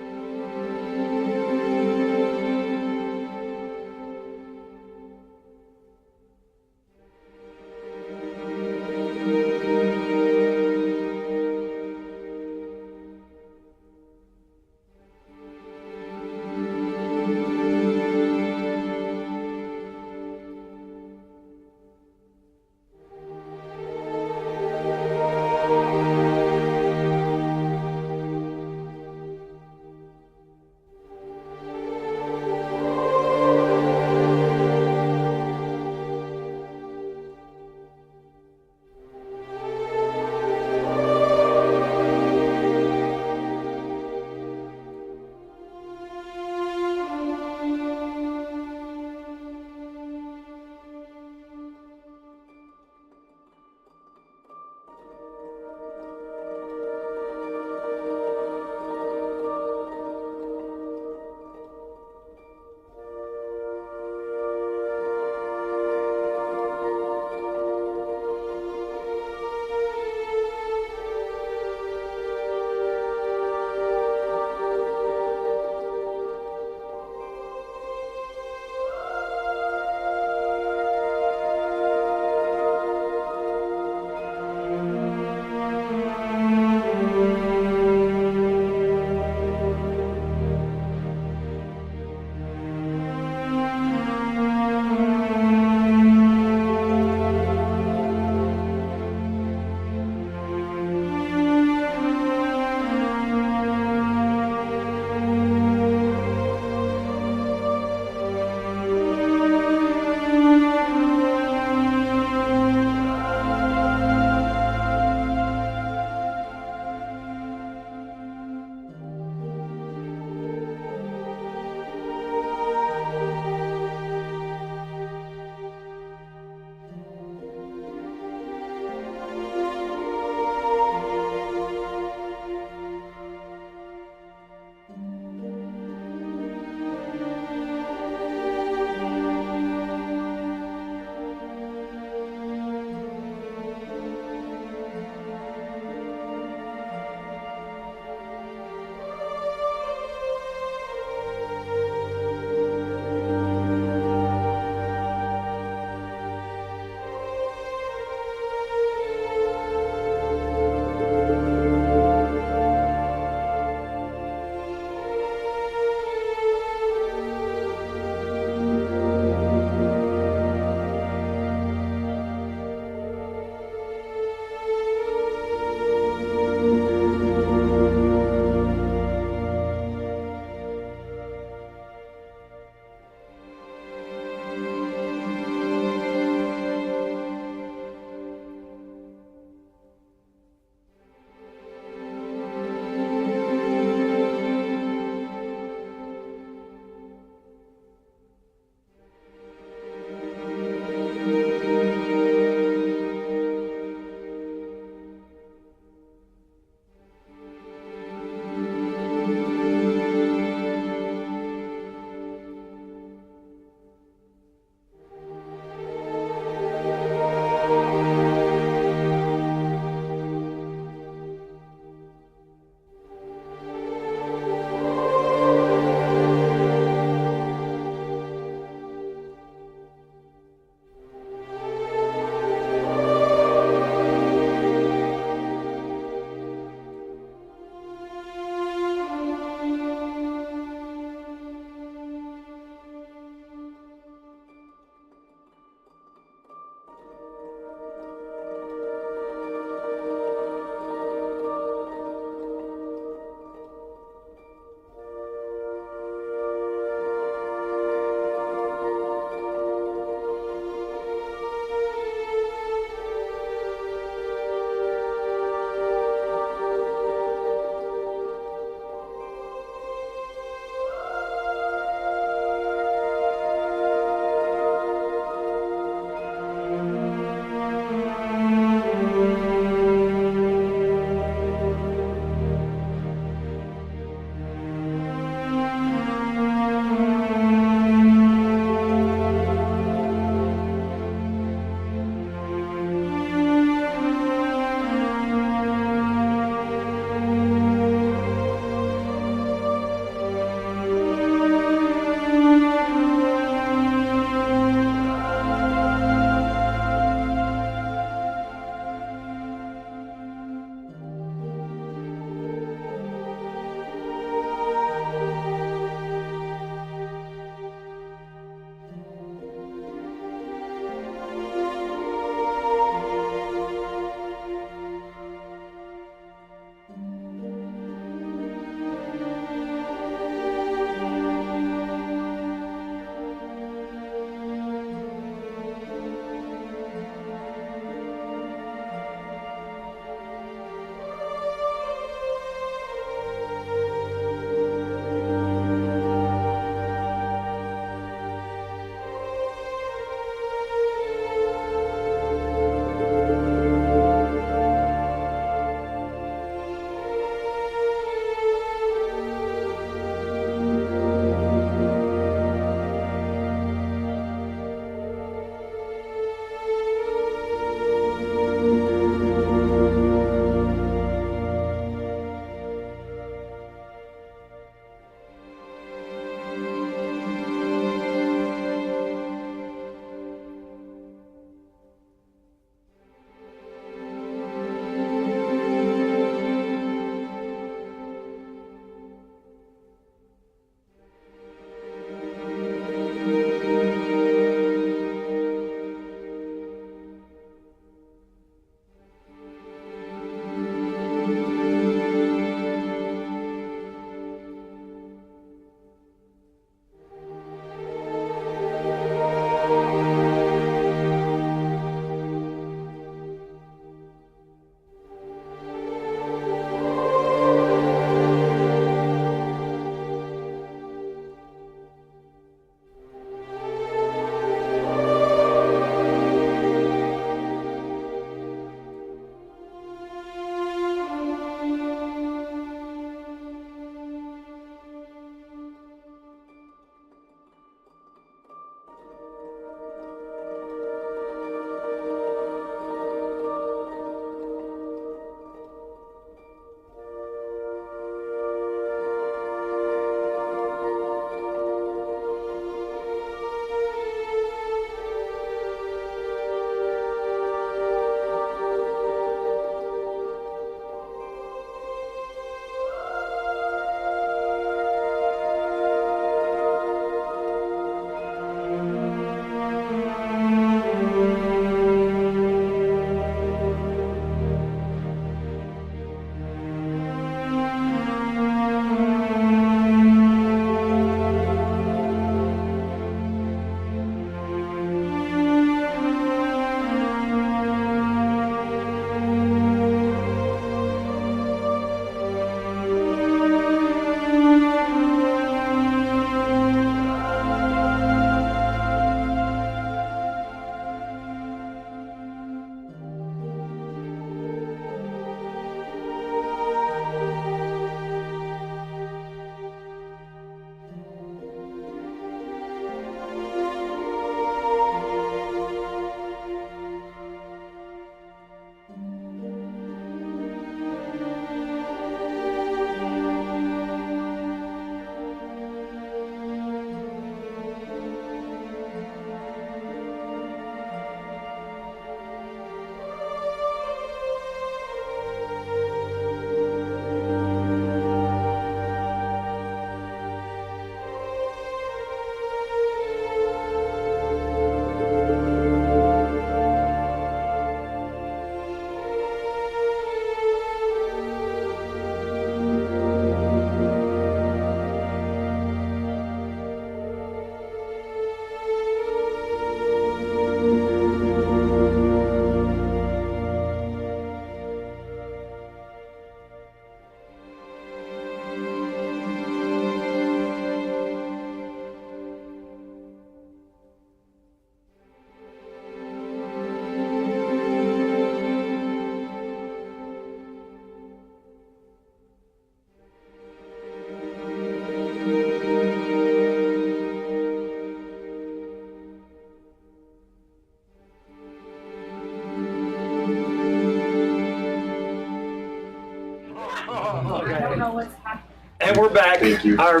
know what's happening. And we're back. Thank you. Our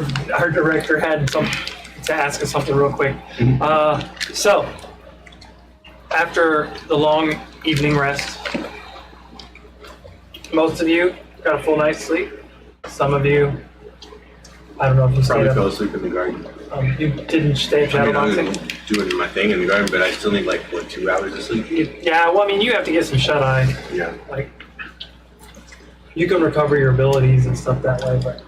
director had to ask us something real quick. So, after the long evening rest, most of you got a full night's sleep. Some of you, I don't know if you Probably stayed fell up. asleep in the garden. You didn't stay at I mean, I shadowboxing. was doing my thing in the garden, but I still need like, what, 2 hours of sleep? Yeah, well, I mean, you have to get some shut eye. Yeah. Like, you can recover your abilities and stuff that way, but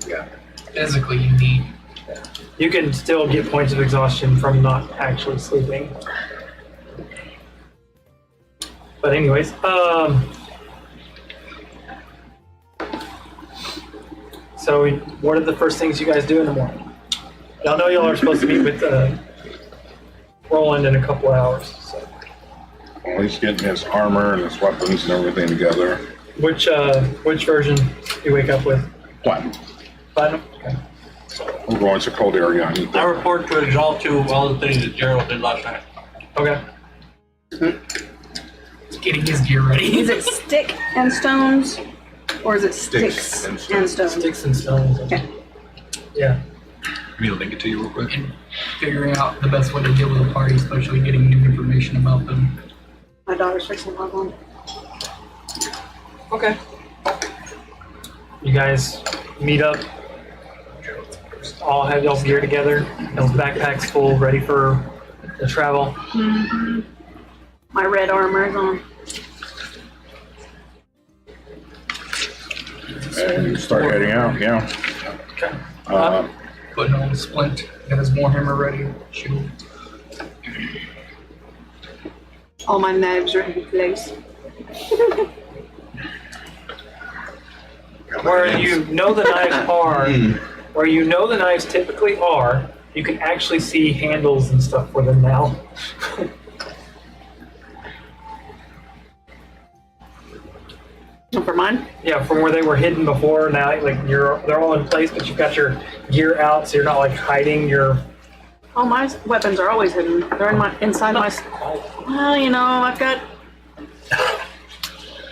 Yeah. Physically, you need. you can still get points of exhaustion from not actually sleeping. But anyways, so what are the first things you guys do in the morning? Y'all know y'all are supposed to meet with Roland in a couple hours. So. Well, he's getting his armor and his weapons and everything together. Which version do you wake up with? Platinum. Platinum? Okay. We're going to cold area. I need I that. report to Exalt to all the things that Gerald did last night. Okay. Getting his gear ready. Is it stick and stones, or is it sticks, and and stones? Sticks and stones. Okay. Yeah. Let me link it to you real quick. And figuring out the best way to deal with a party, especially getting new information about them. My daughter's fixing to log on. Okay. You guys meet up. All have y'all's gear together. Y'all's backpacks full, ready for the travel. My red armor is on. And start heading out, yeah. Okay. Putting on the splint, got his warhammer ready, shield. All my knives are in place. Where you know the knives are, where you know the knives typically are, you can actually see handles and stuff for them now. For mine? Yeah, from where they were hidden before, now like they're all in place, but you've got your gear out, so you're not like hiding your. Oh, my weapons are always hidden. They're inside my. Well, you know, I've got.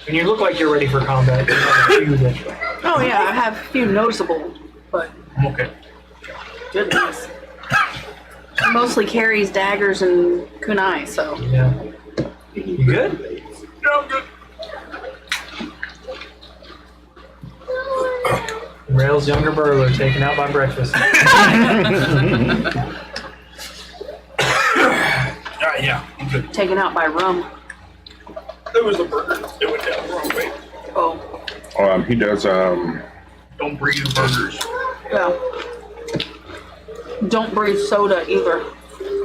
And you look like you're ready for combat. You have a few that- Oh yeah, I have a few noticeable, but I'm okay. goodness. She mostly carries daggers and kunai, so. Yeah. You good? No, I'm good. Rail's younger brother taken out by breakfast. Yeah, I'm good. Taken out by rum. There was a burger that went down the wrong way. Oh, He does, Don't breathe burgers. yeah. Don't breathe soda either.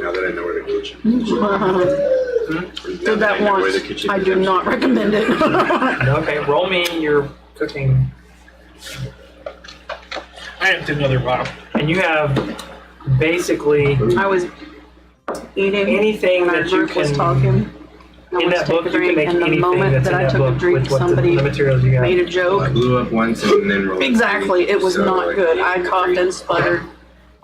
Now that I know where the kitchen is. Did that once. I do not recommend it. Okay, roll me your cooking. I emptied another bottle. And you have basically I was eating anything when our that you group was can. talking. I In went that to book, take you a can drink, make and the anything moment that's that in I that took book a drink, with what somebody the materials you got. made a I joke. blew up once and then rolled. Exactly, it was So, not like, good. I coughed and sputtered.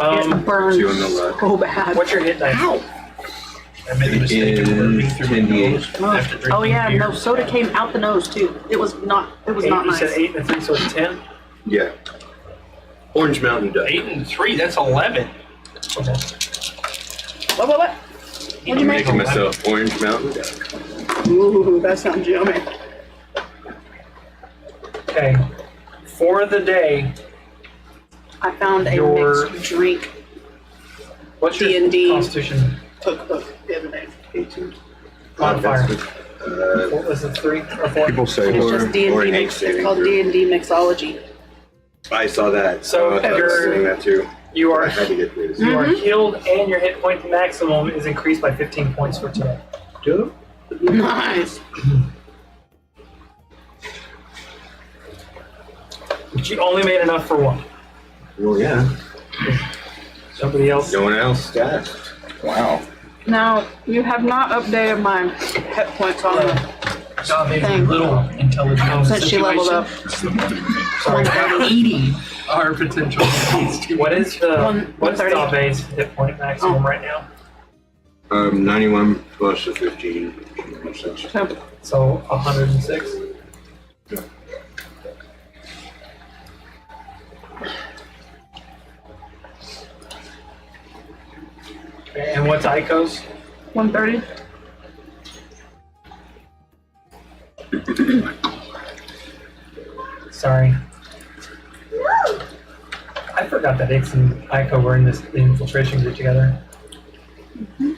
It burned two on the left. so bad. What's your hit dice? I made the mistake of burping through my 10d8. nose after drinking Oh yeah, beer. no, soda came out the nose too. It was not Eight, not you nice. said 8 and a 3, so it's 10. Yeah. Orange Mountain Duck. 8 and 3, that's 11. Okay. What? What'd you make? Making myself Orange Mountain Duck. Ooh, that sounds yummy. Okay. For the day, I found a Your- mixed drink what's your D&D. constitution cookbook the other day. modifier? Uh, What was it, 3 or 4? people say, It's Or- just D&D or an mix. egg It's called saving D&D mixology. I saw that. So I was you're- doing that too. You I are had to get this. you are healed, and your hit point maximum is increased by 15 points for today. Nice. But you only made enough for one. Well, yeah. Somebody else. No one else got. wow. Now, you have not updated my hit points on the Dave's a Thing. little intelligent. since she leveled up. Sorry. 80 are potential. What is the One- what's 130. Dave's hit point maximum right now? 91 plus a 15. So 106. what's Aiko's? 130. Sorry. I forgot that Ix and Aiko were in this infiltration group together. And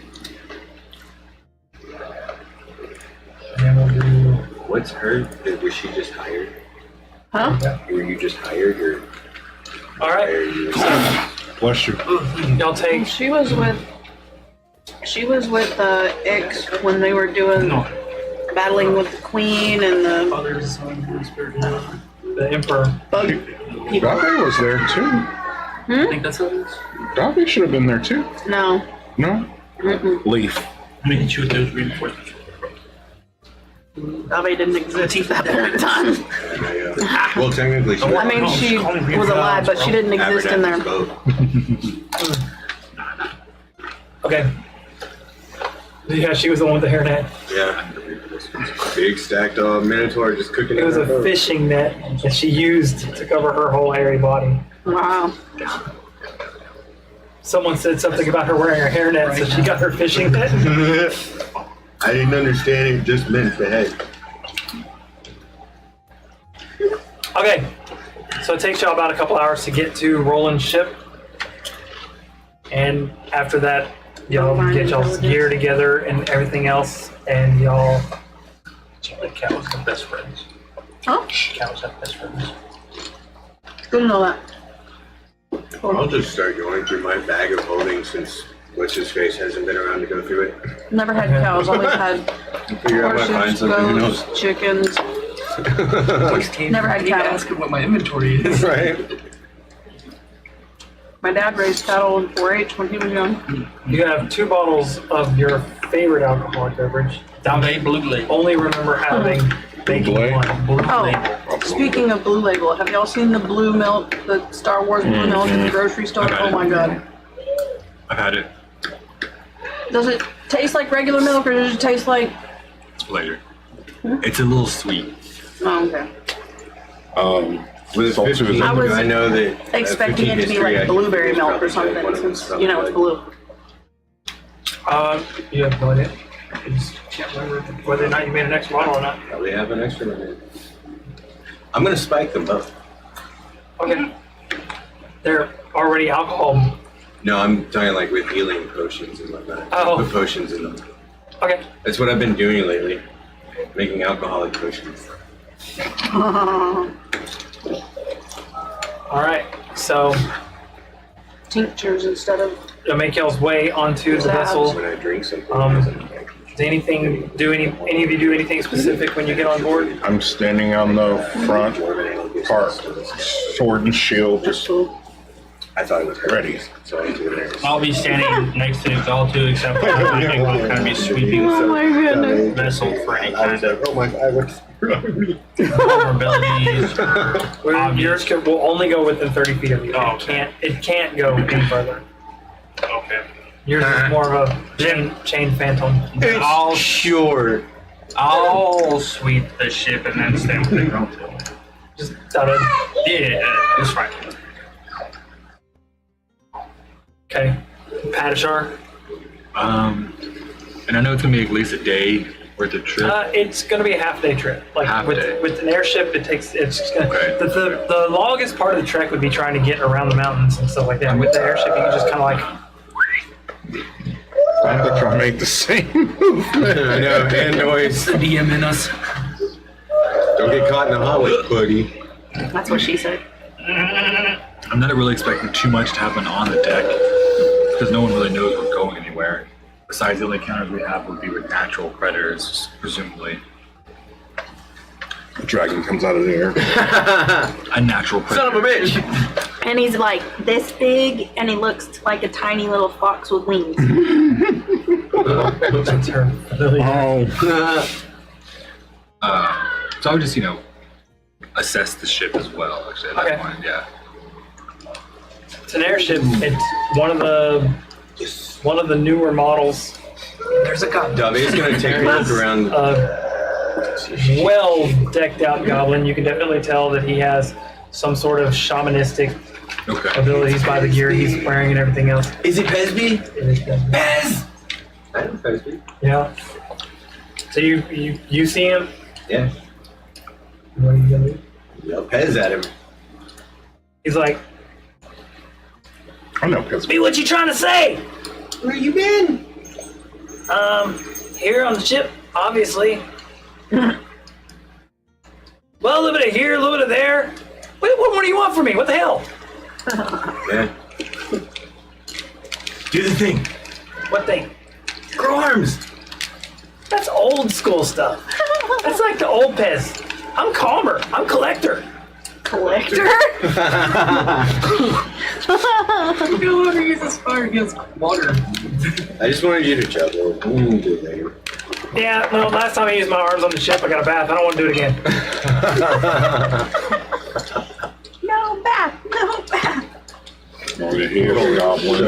then we'll do. What's her? Was she just hired? Huh? Were you just hired, or All right. hired you? Bless you. Y'all take. She was with Ix when they were doing battling with the queen and the Father, Son, Holy Spirit. The Emperor. bug people. Dabe was there too. I think that's what it is. Dabe should have been there too. No. No? Leaf. I'm gonna hit you with those reinforcements. Dabe didn't exist at that point in time. Well, technically, she I mean, she was alive, but she didn't exist in there. Abernathy's boat. Okay. Yeah, she was the one with the hairnet. Yeah. Big stacked minotaur just cooking. It was in a her boat. fishing net that she used to cover her whole hairy body. Wow. Someone said something about her wearing her hairnet, so she got her fishing net. I didn't understand it. Just meant the head. Okay, so it takes y'all about a couple hours to get to Roland's ship. And after that, y'all get y'all's gear together and everything else, and y'all. Like cows have best friends. Huh? Cows have best friends. Didn't know that. I'll just start going through my bag of holding since what's his face hasn't been around to go through it. Never had cows. Always had Figure out what I find horses, something who goats, knows. chickens. Never had I need to cattle. ask him what my inventory is. Right. My dad raised cattle in 4-H when he was young. You have 2 bottles of your favorite alcoholic beverage. Downey Blue Label. Only remember having baking Blue? one. Blue Oh, Label. speaking of Blue Label, have y'all seen the blue milk, the Star Wars blue milk at the grocery store? Okay. Oh my god. I've had it. Does it taste like regular milk or does it taste like... It's later. It's a little sweet. Oh, okay. With Salty was I was I know that expecting it to be like blueberry milk or something, since, you know, it's blue. You have no idea. I just can't remember whether or not you made an extra bottle or not. Probably have an extra one. In. I'm gonna spike them both. Okay. They're already alcohol. No, I'm talking like with healing potions and whatnot. Oh. Put potions in them. Okay. That's what I've been doing lately. Making alcoholic potions. All right. So Tinctures instead of... you'll make y'all's way onto the vessel. When I drink something. Does any of you do anything specific when you get on board? I'm standing on the front part, sword and shield, just I thought it was ready. So I was doing it. I'll be standing next to Exalt too, except for I think we'll kind of be sweeping Oh the my goodness. vessel for any kind of oh my, I was. vulnerabilities or Yours will only go within 30 feet of you. Oh, It can't go any further. Okay. Yours is more of a chain phantom. I'll Sure. I'll sweep the ship and then stand with Exalt too. Just thought I'd. Yeah, that's fine. Okay. Padishar. And I know it's gonna be at least a day worth of trip. It's going to be a half-day trip. Like Half day. with an airship, it's gonna, Okay. the longest part of the trek would be trying to get around the mountains and stuff like that. With the airship, you can just kind of like. I'm gonna try to make the same movement. I know, hand noise. The DM in us. Don't get caught in the hot with buddy. That's what she said. I'm not really expecting too much to happen on the deck because no one really knows we're going anywhere. Besides, the only encounters we have would be with natural predators, presumably. The dragon comes out of the air. A natural predator. Son of a bitch! And he's like this big, and he looks like a tiny little fox with wings. That's her. Oh, So I would just, assess the ship as well, actually, at that Okay. point, yeah. It's an airship. It's one of the newer models. There's a goblin. Dave's gonna take a look around. Well decked out goblin. You can definitely tell that he has some sort of shamanistic Okay. abilities by the gear he's wearing and everything else. Is it Pesby? It is Pesby. Pez! I know Pesby. Yeah. So you see him? Yeah. What are you gonna do? Yell Pez at him. He's like, I know, because "Be what you trying to say?" Where you been? Here on the ship, obviously. Well, a little bit of here, a little bit of there. What more do you want from me? What the hell? Yeah. Do the thing. What thing? Grow arms. That's old school stuff. That's like the old Pez. I'm calmer. I'm collector. Collector? You no longer use this fire against water. I just wanted you to juggle. We can do it later. Yeah, no, last time I used my arms on the ship, I got a bath. I don't want to do it again. No bath, no bath. the hero goblin.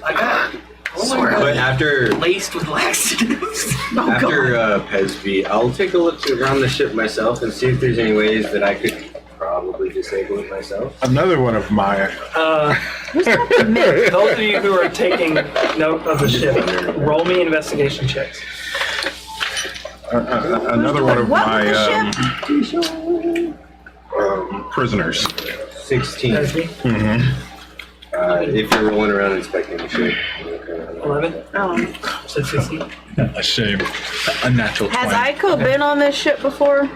I got But after laced with laxatives. after Pesby, I'll take a look around the ship myself and see if there's any ways that I could probably disable it myself. Another one of my Those of you who are taking note of the ship, roll me investigation checks. another one of What my with the ship? prisoners. 16. Pesby, If you're rolling around inspecting the ship. 11, Oh. so 16. A shame. A natural 20. Has Aiko been on this ship before?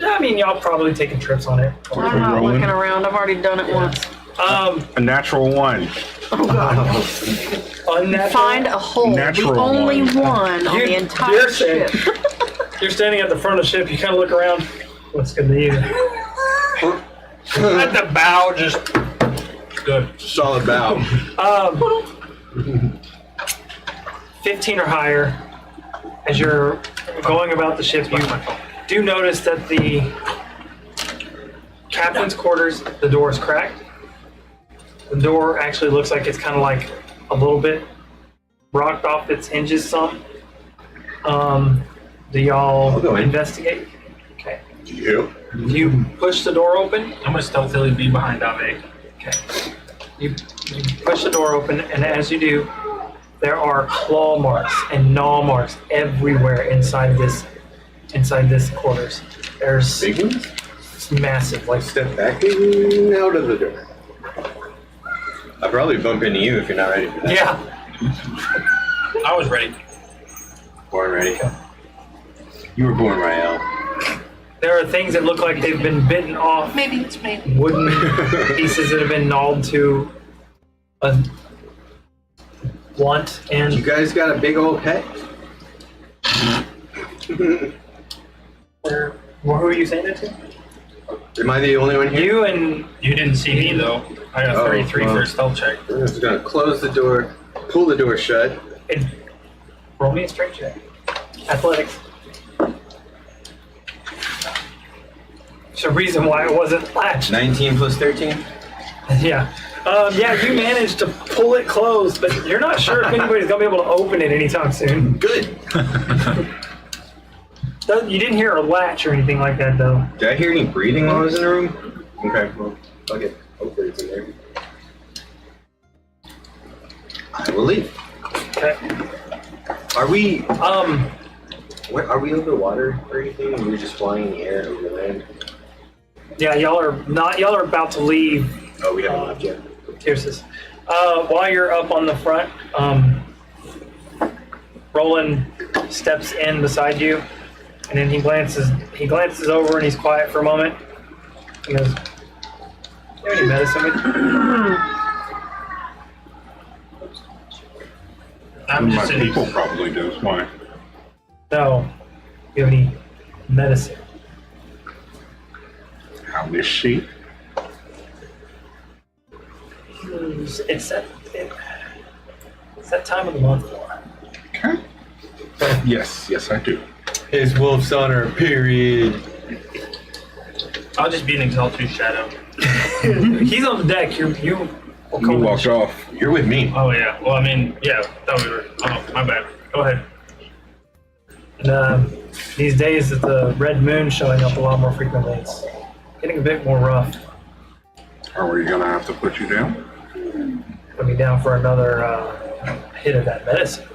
I mean, y'all probably taking trips on it. I'm not rolling? looking around. I've already done it once. A natural one. Oh god. Unnatural. Find a hole. Natural the only one. one on the entire You're saying- ship. You're standing at the front of the ship. You kind of look around. What's good to you? At the bow, just good. Solid bow. 15 or higher. As you're going about the ship, you do notice that the captain's quarters, the door is cracked. The door actually looks like it's kind of like a little bit rocked off its hinges some. Do y'all I'll go in. investigate? Okay. Yep. You push the door open. I'm gonna stealthily be behind Ave. Okay. You push the door open, and as you do, there are claw marks and gnaw marks everywhere inside this quarters. There's Big ones? it's massive, like Step back and out of the door. I'll probably bump into you if you're not ready for that. yeah. I was ready. Born ready. You were born, Rael. There are things that look like they've been bitten off. Maybe it's me. Wooden pieces that have been gnawed to a blunt You and guys got a big old pet? who are you saying that to? Am I the only one here? You and You didn't see me though. I got Oh, 33 well. for a stealth check. I'm just gonna close the door, pull the door shut. and roll me a strength check. Athletics. There's a reason why it wasn't latched. 19 plus 13? Yeah. Yeah, you managed to pull it closed, but you're not sure if anybody's gonna be able to open it anytime soon. Good. You didn't hear a latch or anything like that, though. Did I hear any breathing while I was in the room? Okay, well, fuck it. Hopefully it's in there. I will leave. Okay. Are we, Um, where, are we over water or anything? And we're just flying in the air over land? yeah, y'all are about to leave. Oh, we haven't left yet. Here's this. While you're up on the front, Roland steps in beside you, and then he glances over and he's quiet for a moment. He goes, "You have any medicine with you?" I'm My just sitting. people probably do. Why? No. You have any medicine? How is she? It's that time of the month for her. Okay. Yes, I do. His wolf's on her period. I'll just be an exalted shadow. He's on the deck. You You walked off. You're with me. Oh yeah. Well, I mean, yeah. Thought we were. Oh, my bad. Go ahead. And these days that the red moon's showing up a lot more frequently, it's getting a bit more rough. Are we gonna have to put you down? Put me down for another hit of that medicine.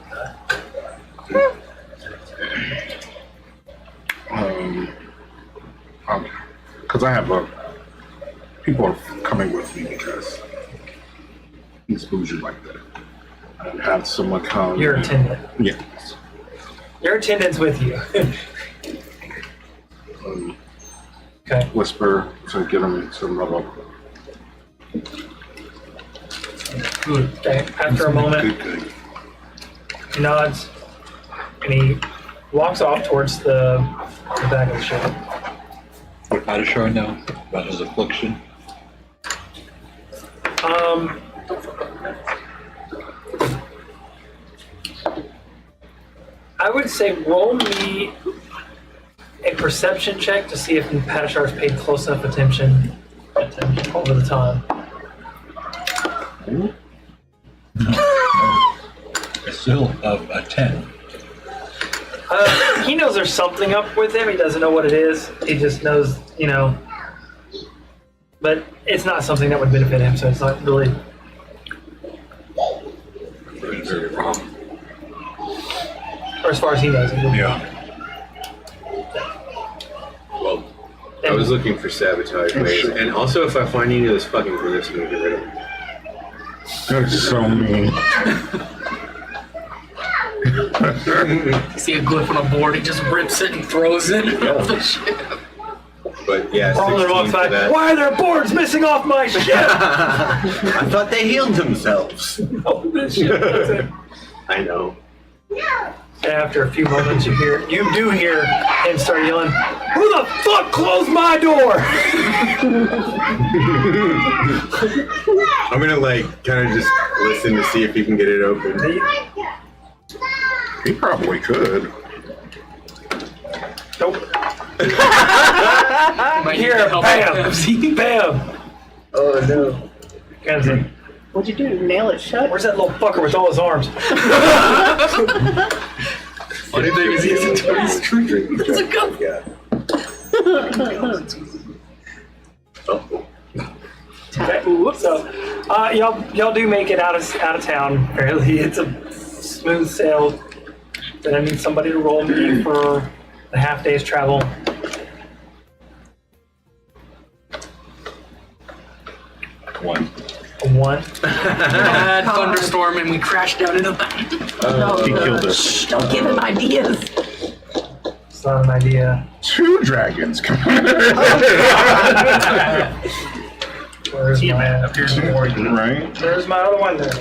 Because I have people are coming with me because he's bougie like that. I have someone come. Your attendant. Yes. Your attendant's with you. Okay. Whisper to get him to level up. Okay. After a moment, Good. he nods and he walks off towards the back of the ship. How does Sharon know about his affliction? I would say roll me a perception check to see if Padishar's paid close enough attention over the time. Still a 10. He knows there's something up with him. He doesn't know what it is. He just knows, but it's not something that would benefit him, so it's not really. Very wrong. Or as far as he knows, it would be. Yeah. Well, I was looking for sabotage ways, and also if I find any of those fucking glyphs, I'm gonna get rid of them. That's so mean. See a glyph on a board, he just rips it and throws it off the ship. But yeah, Roller 16 walks for by. that. Why are there boards missing off my ship? I thought they healed themselves. Oh, this ship doesn't. I know. After a few moments, you do hear him start yelling, "Who the fuck closed my door?" I'm gonna kind of just listen to see if he can get it open. He probably could. Nope. Might Here, need to help bam, out Pepsi. bam. Oh no. Kind of, What'd you do? Nail it shut? where's that little fucker with all his arms? Funny thing is he's a Tony Screwdriver. It's a go. Yeah. Oh. Okay. So, y'all do make it out of town fairly. It's a smooth sail. Then I need somebody to roll me for the half day's travel. One. A 1. Bad thunderstorm and we crashed down into that. He killed us. Don't give him ideas. It's not an idea. 2 dragons. Where's my, Right? there's my other one there.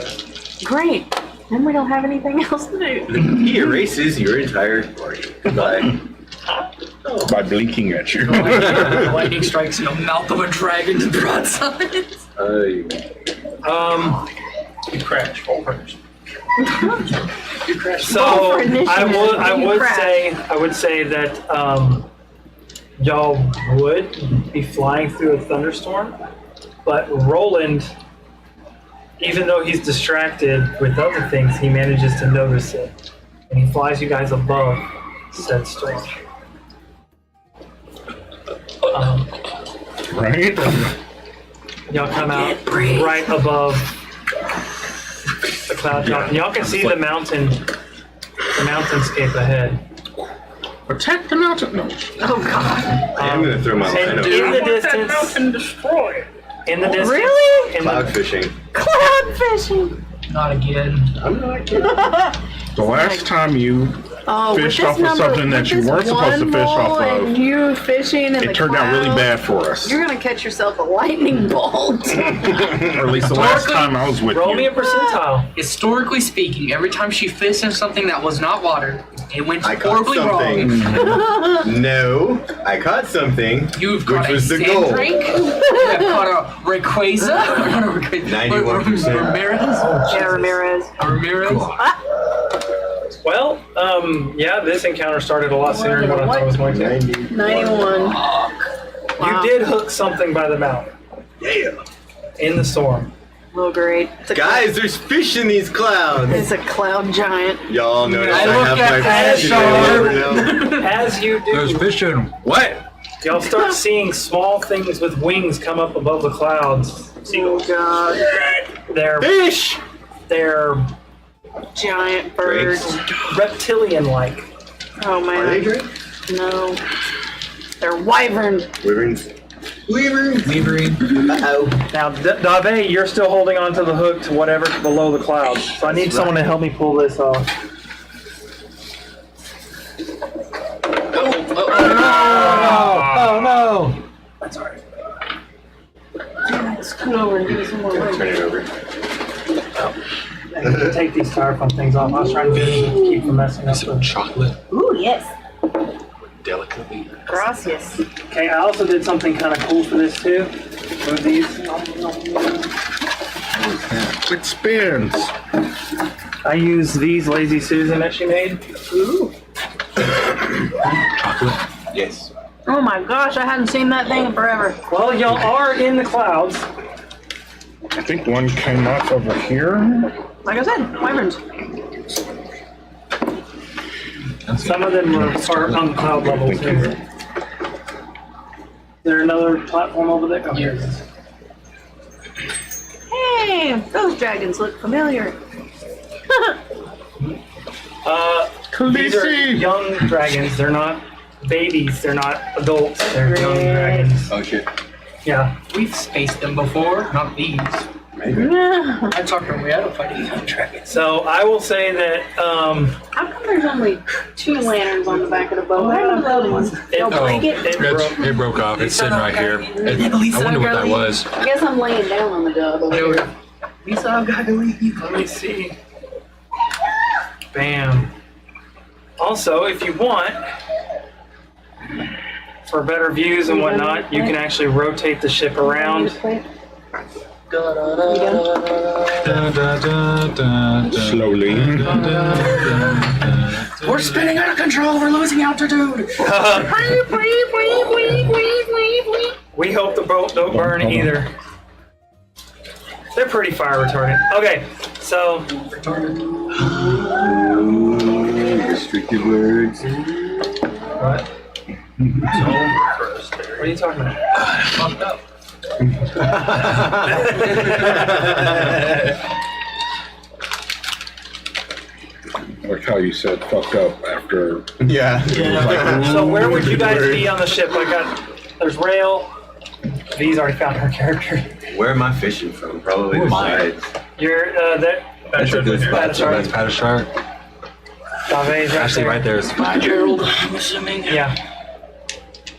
Great. Then we don't have anything else to do. He erases your entire story. Goodbye. By blinking at you. Lightning strikes in the mouth of a dragon to broadsides. You crash. Roll first. So Roll for initiative. I You would say that y'all would be flying through a thunderstorm, but Roland, even though he's distracted with other things, he manages to notice it, and he flies you guys above said storm. Right? Y'all come out right above the cloud top, and y'all can see the mountainscape ahead. Attack the mountain. No. Oh God. I'm gonna throw my line And up. in the distance, destroy. in the distance, Really? Cloud fishing. Cloud fishing. Not again. I'm not kidding. The last time you fished off of something that you weren't supposed to fish off and of, you fishing in the it turned out really clouds, bad for us. You're gonna catch yourself a lightning bolt. Or at least the last time I was with roll me a you. percentile. Historically speaking, every time she fished in something that was not water, it went I caught horribly something. wrong. No, I caught something. You've caught Which a was the sand goal. drink. You've caught a Rayquaza. Not a Rayquaza. 91%. Ramirez. Yeah, Ramirez. Ramirez. Well, yeah, this encounter started a lot sooner than what I thought it was going to. 91. You did hook something by the mouth Yeah. in the storm. Oh, great. It's a Guys, there's fish in these clouds. It's a cloud giant. Y'all notice I I look have at my that fish shark. over now. As you There's do, fish in what? Y'all start seeing small things with wings come up above the clouds. Oh god. They're Fish! they're Giant birds. reptilian-like. Oh Are they man. great? No. They're wyverns. Wyverns. Levering. Uh-oh. Now, Dave, you're still holding on to the hook to whatever's below the clouds. So I need someone to help me pull this off. Oh no! That's alright. Scoot over and give me some more weight. Turn it over. I need to take these styrofoam things off. I was trying to keep from messing up. Some chocolate, Ooh, yes. delicately. Gracias. Okay, I also did something kind of cool for this too. Move these. It spins. I used these Lazy Susan that she made. Ooh. Chocolate. Yes. Oh my gosh, I hadn't seen that thing in forever. Well, y'all are in the clouds. I think one came up over here. Like I said, wyverns. Some of them are on cloud level too. Is there another platform over there? Oh, here it is. Hey, those dragons look familiar. These are young dragons. They're not babies. They're not adults. They're young dragons. Oh shit. Yeah. We've spaced them before, not these. Maybe. I talked her way out of fighting young dragons. So I will say that How come there's only 2 lanterns on the back of the boat? Where are the other ones? They'll break it. It broke off. It's sitting right here. I wonder what that was. I guess I'm laying down on the job over here. Lisa, I've got to leave you. let me see. Bam. Also, if you want, for better views and whatnot, you can actually rotate the ship around. Slowly. We're spinning out of control. We're losing altitude. We hope the boat don't burn either. They're pretty fire retardant. Okay, so Restricted words. what? What are you talking about? Fucked up. Like how you said fucked up after. Yeah. So where would you guys be on the ship? There's Rail. V's already found her character. Where am I fishing from? Probably the sides. You're that. That's a good spot. That's right. That's Patashar. Dave's Actually, right there is mine. Gerald, I'm assuming. Yeah.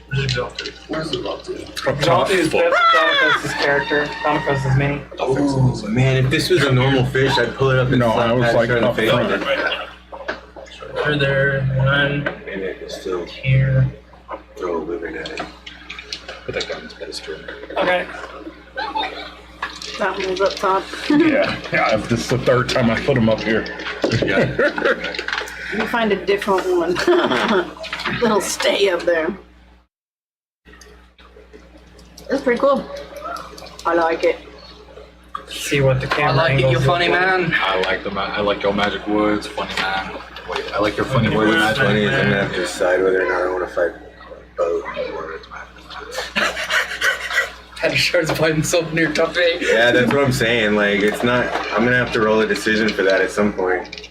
Where's Exalted? Where's Exalted? Exalted is Domicos' character. Domicos is me. Oh man, if this was a normal fish, I'd pull it up and No, slap I was Pat like right in the up face. front. They're there, and And it can still here. throw a living at it. Put that down. It's better spoon. Okay. That one was up top. Yeah. This is the 3rd time I put him up here. Yeah. You find a different one. Little stay up there. That's pretty cool. I like it. See what the I camera like it, you angles funny look like. man. I like your magic words, funny man. Wait, I like your funny words, magic. Funny is I'm gonna have to decide whether or not I want to fight both. Patashard's fighting himself near top 8. Yeah, that's what I'm saying. Like, it's not. I'm gonna have to roll a decision for that at some point.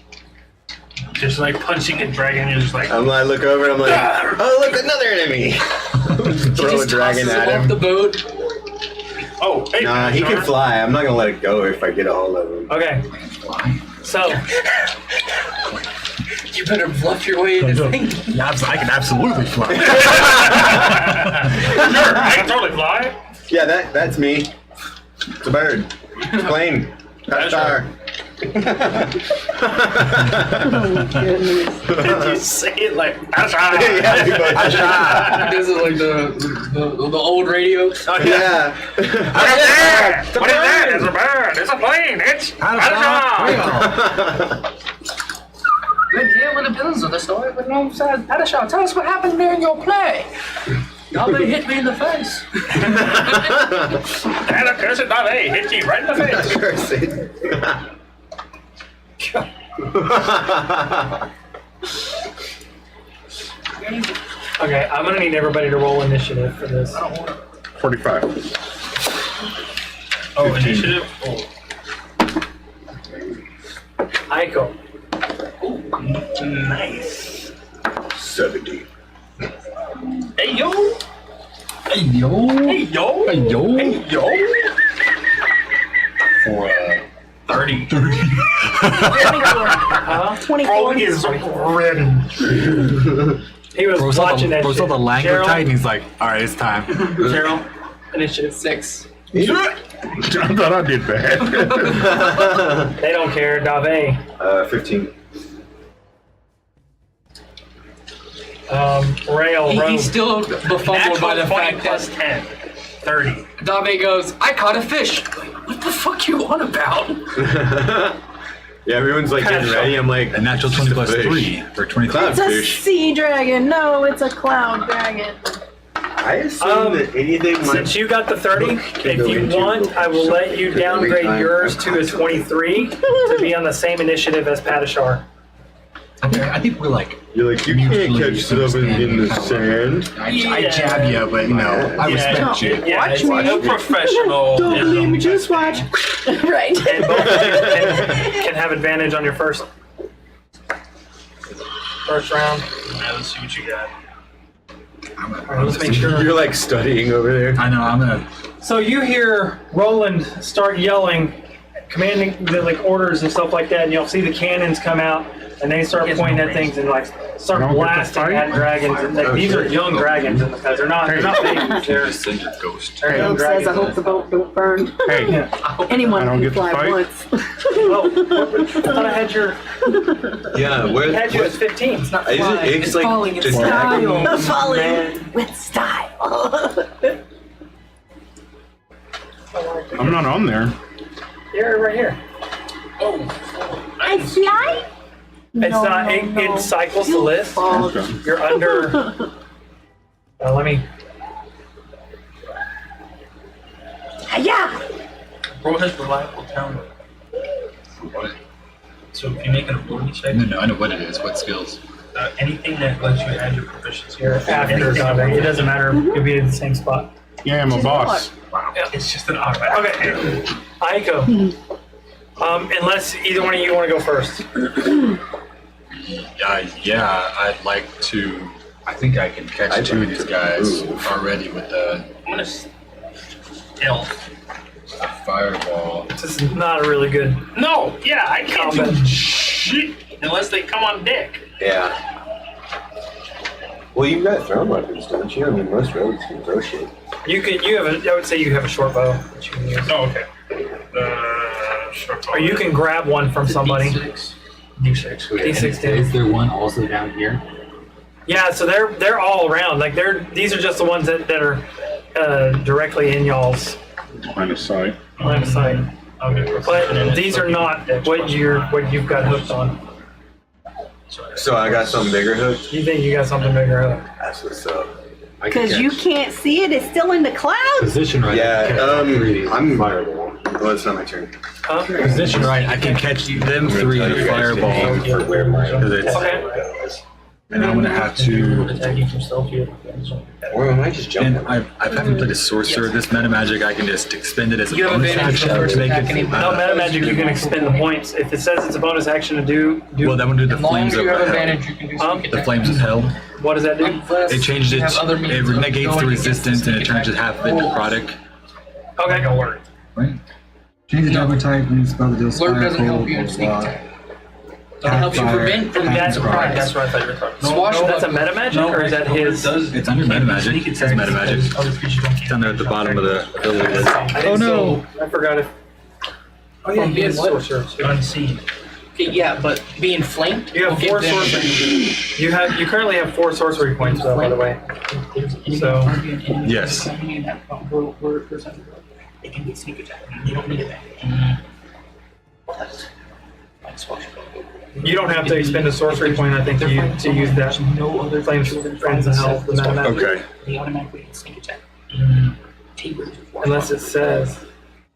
Just like punching a dragon, you're just like, I look over and I'm like, oh look, another enemy. Throw a dragon at off him. the boat. oh, hey. Nah, he can fly. I'm not gonna let it go if I get a hold of him. Okay. So You better bluff your way into thing. I can absolutely fly. Sure, I can totally fly. Yeah, that's me. It's a bird. It's a plane. That's star. Goodness. Did you say it like, that's right. This is like the old radio. Oh, Yeah. What is that? What is that? It's a bird. It's a plane. It's Good deal with the villains of the story, but no says, Patashard, tell us what happened during your play. Y'all they hit me in the face. And a cursed Dave hit you right in the face. Cursing. Okay, I'm gonna need everybody to roll initiative for this. 45. Oh, 15. initiative? Oh, Aiko. nice. 70. Hey, yo! Hey yo! Hey, yo! Hey yo! Hey, yo! For 30. 24. Huh? 24. is ready. He was bro saw watching that the shit. Langer Gerald, tight and he's like, alright, it's time. Gerald, initiative. 6. I thought I did bad. They don't care. Dave. 15. Rail, Rogue. He's still befuddled by the Natural 20 fact plus that 10. 30. Dave goes, I caught a fish. Like, what the fuck you on about? Yeah, everyone's like getting ready. I'm like, A natural 20 plus fish. 3 for 23. It's a Fish. sea dragon. No, it's a cloud dragon. I assume that anything might. Since you got the 30, Can go if you into want, I will let you every downgrade time. yours to a 23 to be on the same initiative as Padishar. Okay, I think we're like, You're like, you can't mutually catch stuff in the sand. I jab you, but you know, I respect you. Yeah, Watch it's me. no professional. Don't believe me, just watch. Right. And both of you can have advantage on your first round. Alright, let's see what you got. I'm Alright, let's make sure. You're like studying over there. I know, I'm gonna. So you hear Roland start yelling, commanding the orders and stuff like that, and you'll see the cannons come out, and they start pointing at things and start I don't get to blasting fight? at dragons. And these are young dragons in the past. They're not babies. They're Send your ghost. young Rogue says, I hope dragons. the boat don't burn. Hey, Anyone I don't can get to fly fight? once. Oh, I thought I had Yeah, where? had you as 15. Is it like falling in the style. dragon? Falling with style. I'm not on there. You're right here. Oh, I fly? It's not. It cycles the list. Fall. Okay. You're under. Let me. Hiya! bro has reliable talent. What? So if you make an ability check, No, I know what it is. What skills? anything that lets you add your proficiency. You're after. It doesn't matter. You'll be in the same spot. Yeah, I'm a She's boss. Wow. It's just an automatic. Okay. Aiko. Unless either one of you want to go first. Yeah, I'd like to. I think I can catch I'd two of like these to guys move. already with the I'm gonna stealth. fireball. This is not a really good. No, yeah, I can't Combat. do shit unless they come on deck. Yeah. Well, you've got thrown weapons, don't you? I mean, most rogues can throw shit. You could. You have. I would say you have a short bow that you can use. Oh, okay. Sure. Or you can grab one from somebody. D6. D6. D6 damage. Is there one also down here? Yeah, so they're all around. Like these are just the ones that are directly in y'all's Line of sight. line of sight. Okay. But these are not what you've got hooked on. So I got something bigger hooked? You think you got something bigger hooked? That's what's up. Because you can't see it, it's still in the clouds. Position right. Yeah, I'm fireball. Well, it's not my turn. Huh? Position right. I can catch them three in a fireball For where my because it's. Okay. And I'm gonna have to. Attacking from stealth here. Or am I just And jumping? I haven't played a sorcerer. This meta magic, I can just expend it as a You have bonus advantage action for to make attacking it. him. No, meta magic, you can expend the points. If it says it's a bonus action to do Well, that one do the As long flames as of you have hell. advantage, you can do sneak The attack. flames of hell. what does that do? Unless It changed you it. have other means It of negates the going against resistance and it sneak turns it attack. half of into product. Okay. Don't worry. Right. Change the dogma type when you spell the deal. Alert doesn't help you in sneak attack. It helps you prevent from being That's surprised. That's what I thought you were talking about. Swashbuckler. That's a meta magic, or is that his? It's under meta magic. It says meta magic. It's down there at the bottom of the ability list. Oh no! I forgot it. Oh yeah, From he being is what? sorcerer. Unseen. Okay, yeah, but being flanked. You have will 4 give them sorcery. You currently have 4 sorcery points, though, by the way. So Yes. They can get sneak attack. You don't need it. you don't have to expend a sorcery point, I think, to use that. No other Flames, friends, and health, the meta magic. Okay. They automatically get sneak attack. Unless it says.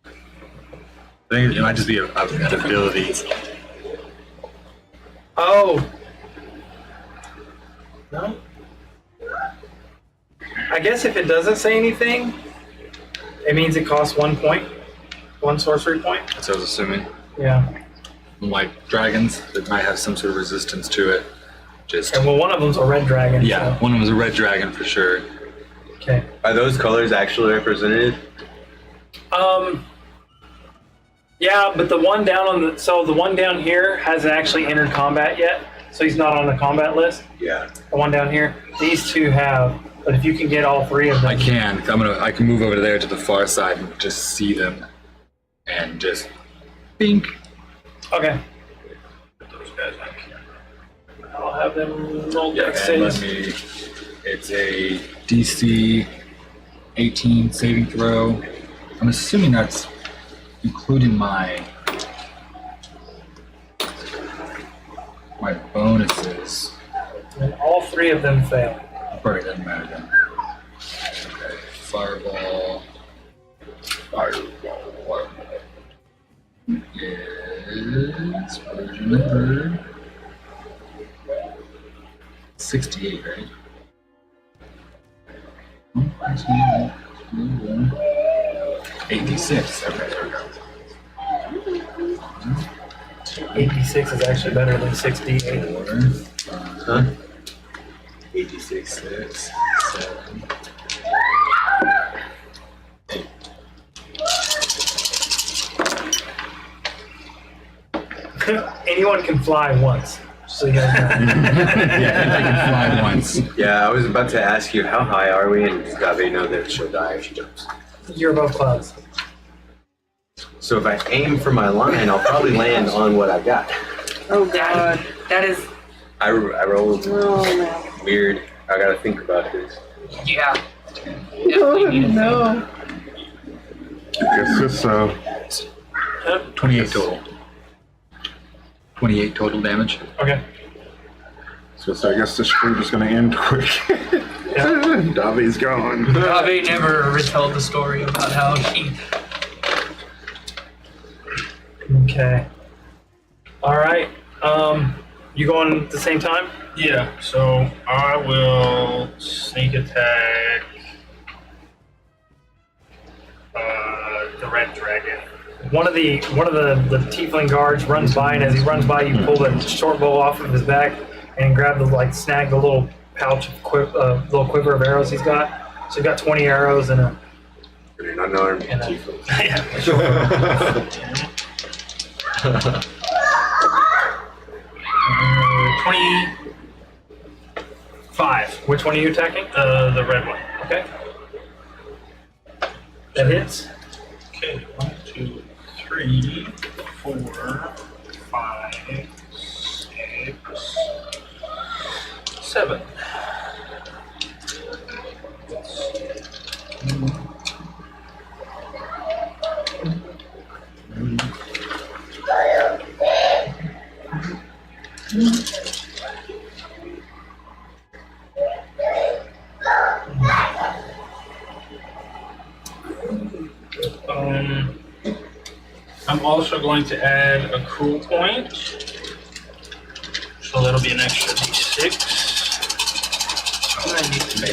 I think it might just be an ability. Oh. No. I guess if it doesn't say anything, it means it costs 1 point, 1 sorcery point. That's what I was assuming. Yeah. Like dragons, that might have some sort of resistance to it. Just And well, one of them's a red dragon. yeah, So. one of them was a red dragon for sure. Okay. Are those colors actually represented? Yeah, but the one down on the one down here hasn't actually entered combat yet, so he's not on the combat list. Yeah. The one down here, these two have. But if you can get all 3 of them, I can. I can move over there to the far side and just see them, and just bink. Okay. Put those guys on camera. I'll have them roll Yeah, dex and let saves. me. It's a DC 18 saving throw. I'm assuming that's including my bonuses. And all 3 of them fail. Probably doesn't matter then. Okay, fireball. Is version number 68, right? 86. Okay, there we go. 86 is actually better than 68. 4, Huh? 86, 6, 7, 8. Anyone can fly once. So you guys know. Yeah, they can fly once. Yeah, I was about to ask you how high are we, and Gabe know that she'll die if she jumps. You're above clouds. So if I aim for my line, I'll probably land on what I got. Oh god. That is, I rolled Oh no. weird. I gotta think about this. yeah. Oh no. I guess this 28 total. 28 total damage. Okay. I guess this stream is going to end quick. Davi's gone. Gabe never retold the story about how he. Okay. All right. You going at the same time? Yeah, so I will sneak attack the red dragon. One of the tiefling guards runs by, and as he runs by, you pull the short bow off of his back and grab snag the little pouch of little quiver of arrows he's got. So he's got 20 arrows and a. An unarmed And a- tiefling. Yeah. 25. Which one are you attacking? The red one. Okay. That hits. Okay, 1, 2, 3, 4, 5, 6, 7. I'm also going to add a cool point, so that'll be an extra d6.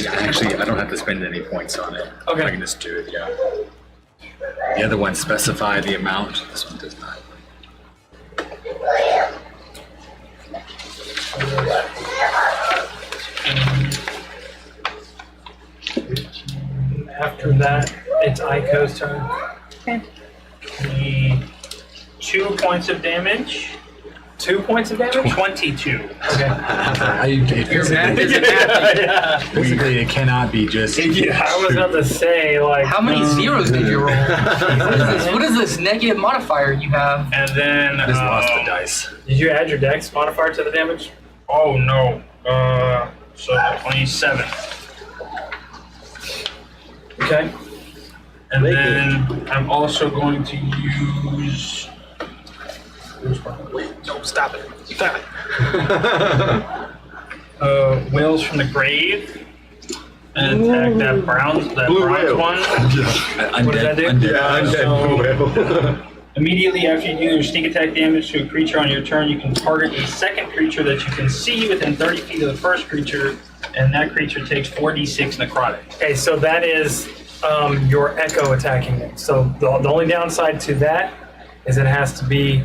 Actually, I don't have to spend any points on it. Okay. I can just do it, yeah. The other ones specify the amount. This one does not. After that, it's Aiko's turn. Okay. 2 points of damage. 2 points of damage? 22. Okay. Basically, it cannot be just. Yeah, I was about to say, How many zeros did you roll? What is this negative modifier you have? And then, Just lost the dice. Did you add your dex modifier to the damage? oh no, so 27. Okay. And then I'm also going to use. Wait, no, stop it. Stop it. Whales from the Grave. And attack that bronze Blue whale. one. What does that do? Undead. Immediately after you do your sneak attack damage to a creature on your turn, you can target a second creature that you can see within 30 feet of the first creature and that creature takes 4d6 necrotic. Okay, so that is your echo attacking it. So the only downside to that is it has to be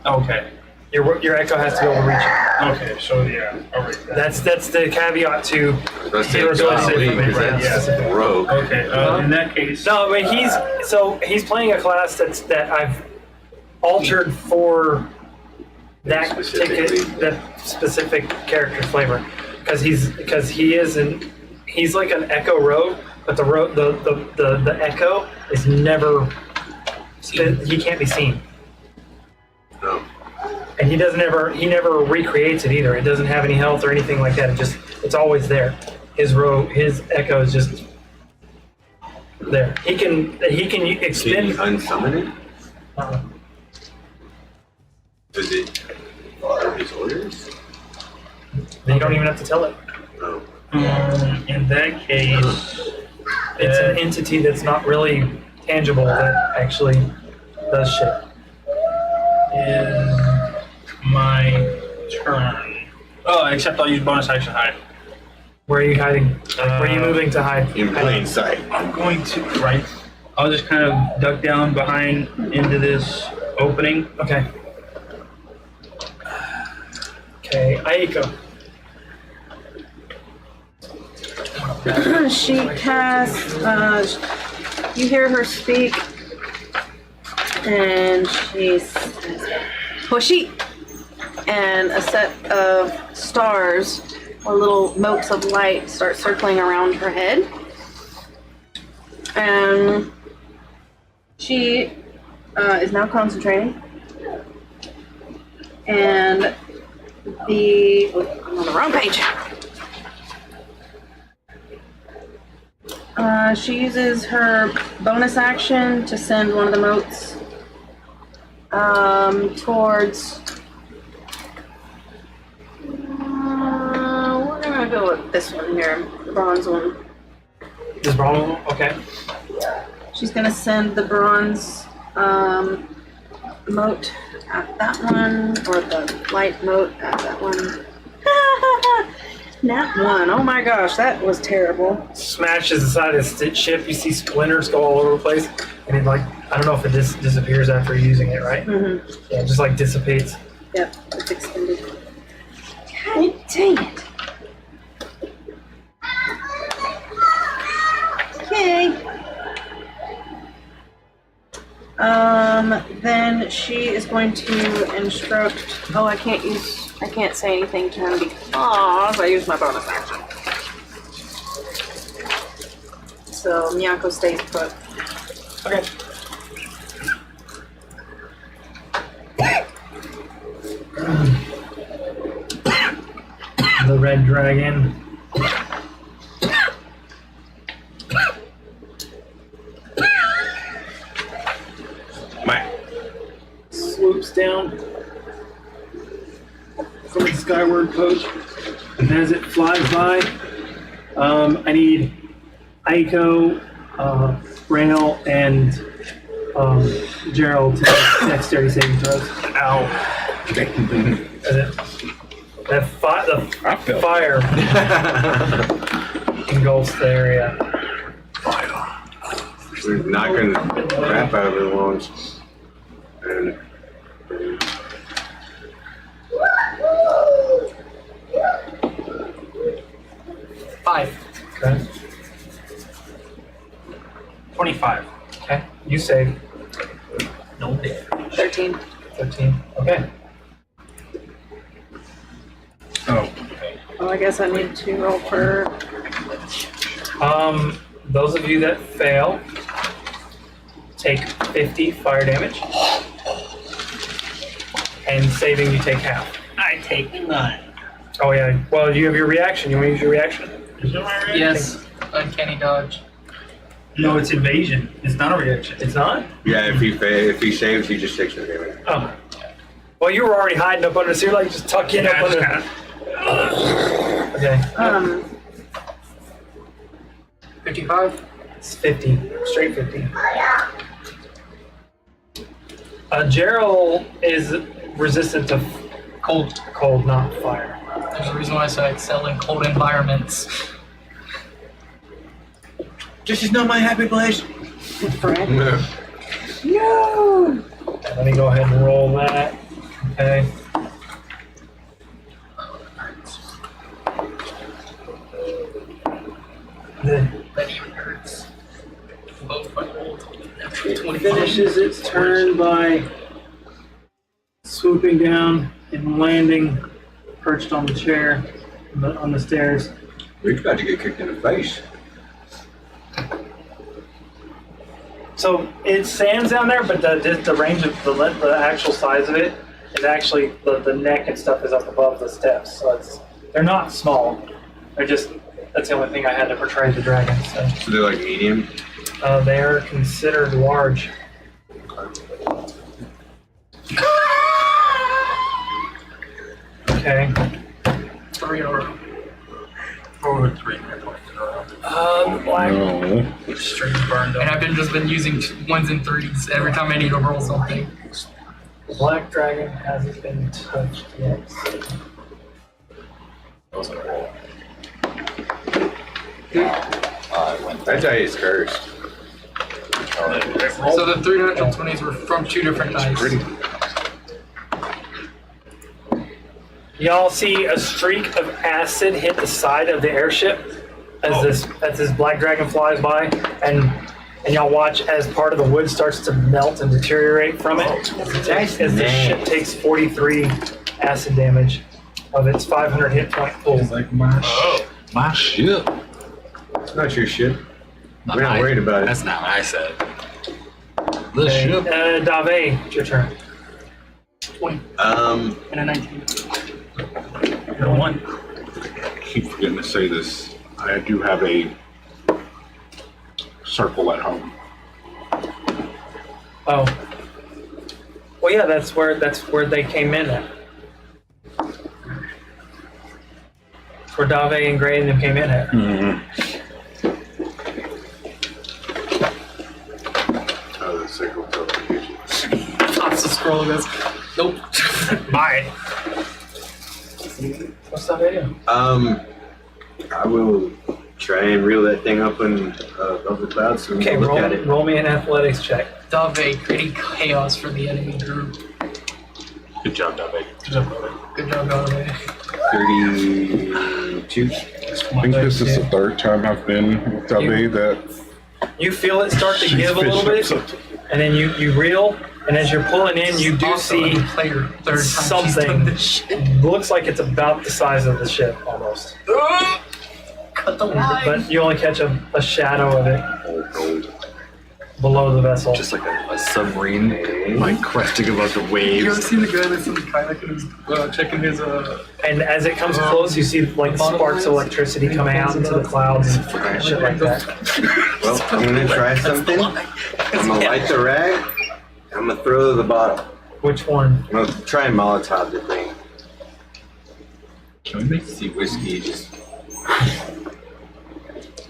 Okay. your echo has to be able to reach it. Okay, so yeah, all right. That's the caveat to Let's say heroes golly, right? because that's Yeah. rogue. Okay, in that case, No, but he's playing a class that I've altered for that Specifically. that specific character flavor because he's like an echo rogue, but the echo is never he can't be seen. No. And he never recreates it either. It doesn't have any health or anything like that. It's always there. His echo is just there. He can Can you expend. unsummon it? Uh, Does it follow his orders? you don't even have to tell it. No. in that case, It's an entity that's not really tangible that actually does shit. is my turn. Oh, except I'll use bonus action hide. Where are you hiding? Where are you moving to hide? In plain sight. I'm going to, right? I'll just kind of duck down behind into this opening. Okay. Okay, Aiko. She casts, you hear her speak, and she says, Hoshi! And a set of stars, or little motes of light, start circling around her head. And she is now concentrating. And I'm on the wrong page. She uses her bonus action to send one of the motes towards. We're gonna go with this one here, the bronze one. Is Ronald okay? She's gonna send the bronze mote at that one, or the light mote at that one. Nat one. Oh my gosh, that was terrible. Smashes the side of the ship. You see splinters go all over the place, and it I don't know if it disappears after using it, right? Mm-hmm. Yeah, it just dissipates. Yep, it's extended. God dang it. Okay. Then she is going to instruct. Oh, I can't say anything to him because I used my bonus action. So Miyako stays put. Okay. The red dragon. Swoops down from the skyward coach, and as it flies by, I need Aiko, Raynell, and Gerald to make dexterity saving throws. Ow. The fire engulfs the area. We're knocking the crap out of the lungs. And 5. Okay. 25. Okay. You save. No damage. 13. 13. Okay. Oh, Oh, I guess I need to roll for. Those of you that fail take 50 fire damage, and saving you take half. I take 9. Oh yeah. Well, you have your reaction. You want to use your reaction? Is that my reaction? Yes, uncanny dodge. No, it's evasion. It's not a reaction. It's not. yeah, if he saves, he just takes the damage. Oh. Well, you were already hiding up under, so you're just tuck in up under. Okay. 55. It's 50. Straight 50. Gerald is resistant to cold, not fire. There's a reason why I say I excel in cold environments. This is not my happy place. No. Let me go ahead and roll that. Okay. That even hurts. Both my old. It finishes its turn by swooping down and landing, perched on the chair, on the stairs. We're about to get kicked in the face. So it stands down there, but the range of the actual size of it is actually the neck and stuff is up above the steps. So they're not small. They're just that's the only thing I had to portray the dragon. So they're like medium? They are considered large. Okay. 3 in a row. Over 3 points in a row. Black. No. Straight burned And up. I've just been using 1s and 3s every time I need to roll something. The black dragon hasn't been touched yet. That die is cursed. So the 3 natural 20s were from 2 different dice. Pretty. Y'all see a streak of acid hit the side of the airship as this black dragon flies by, and y'all watch as part of the wood starts to melt and deteriorate from it. As the ship takes 43 acid damage of its 500 hit point pool. It's like my ship. It's not your shit. We're not worried about it. That's not what I said. The Okay, ship. Dave, it's your turn. 20 Um, and a 19. You're one. I keep forgetting to say this. I do have a circle at home. Oh. Well, yeah, that's where they came in at. That's where Dave and Gray and them came in at. oh, the circle teleportation. Pops the scroll and goes, nope. Bye. What's that video? I will try and reel that thing up above the clouds so we Okay, can look at it. roll me an athletics check. Dave creating chaos for the enemy group. Good job, Dave. Good job, Dave. 32. I think this is the third time I've been with Dave that You feel it start to she's give a little bit, and then you reel, and as you're pulling in, you do Also, see a player, third time she's something. done this shit. Looks like it's about the size of the ship, almost. Cut the line. But you only catch a shadow of it below the vessel. Just like a submarine, like cresting above the You ever waves. seen the guy that's in the kayak and he's checking his And as it comes close, you see like sparks of electricity coming out into the clouds and shit like that. Well, I'm gonna try something. I'm gonna light the rag. I'm gonna throw the bottle. Which one? I'm gonna try and Molotov the thing. Can we make See whiskey just.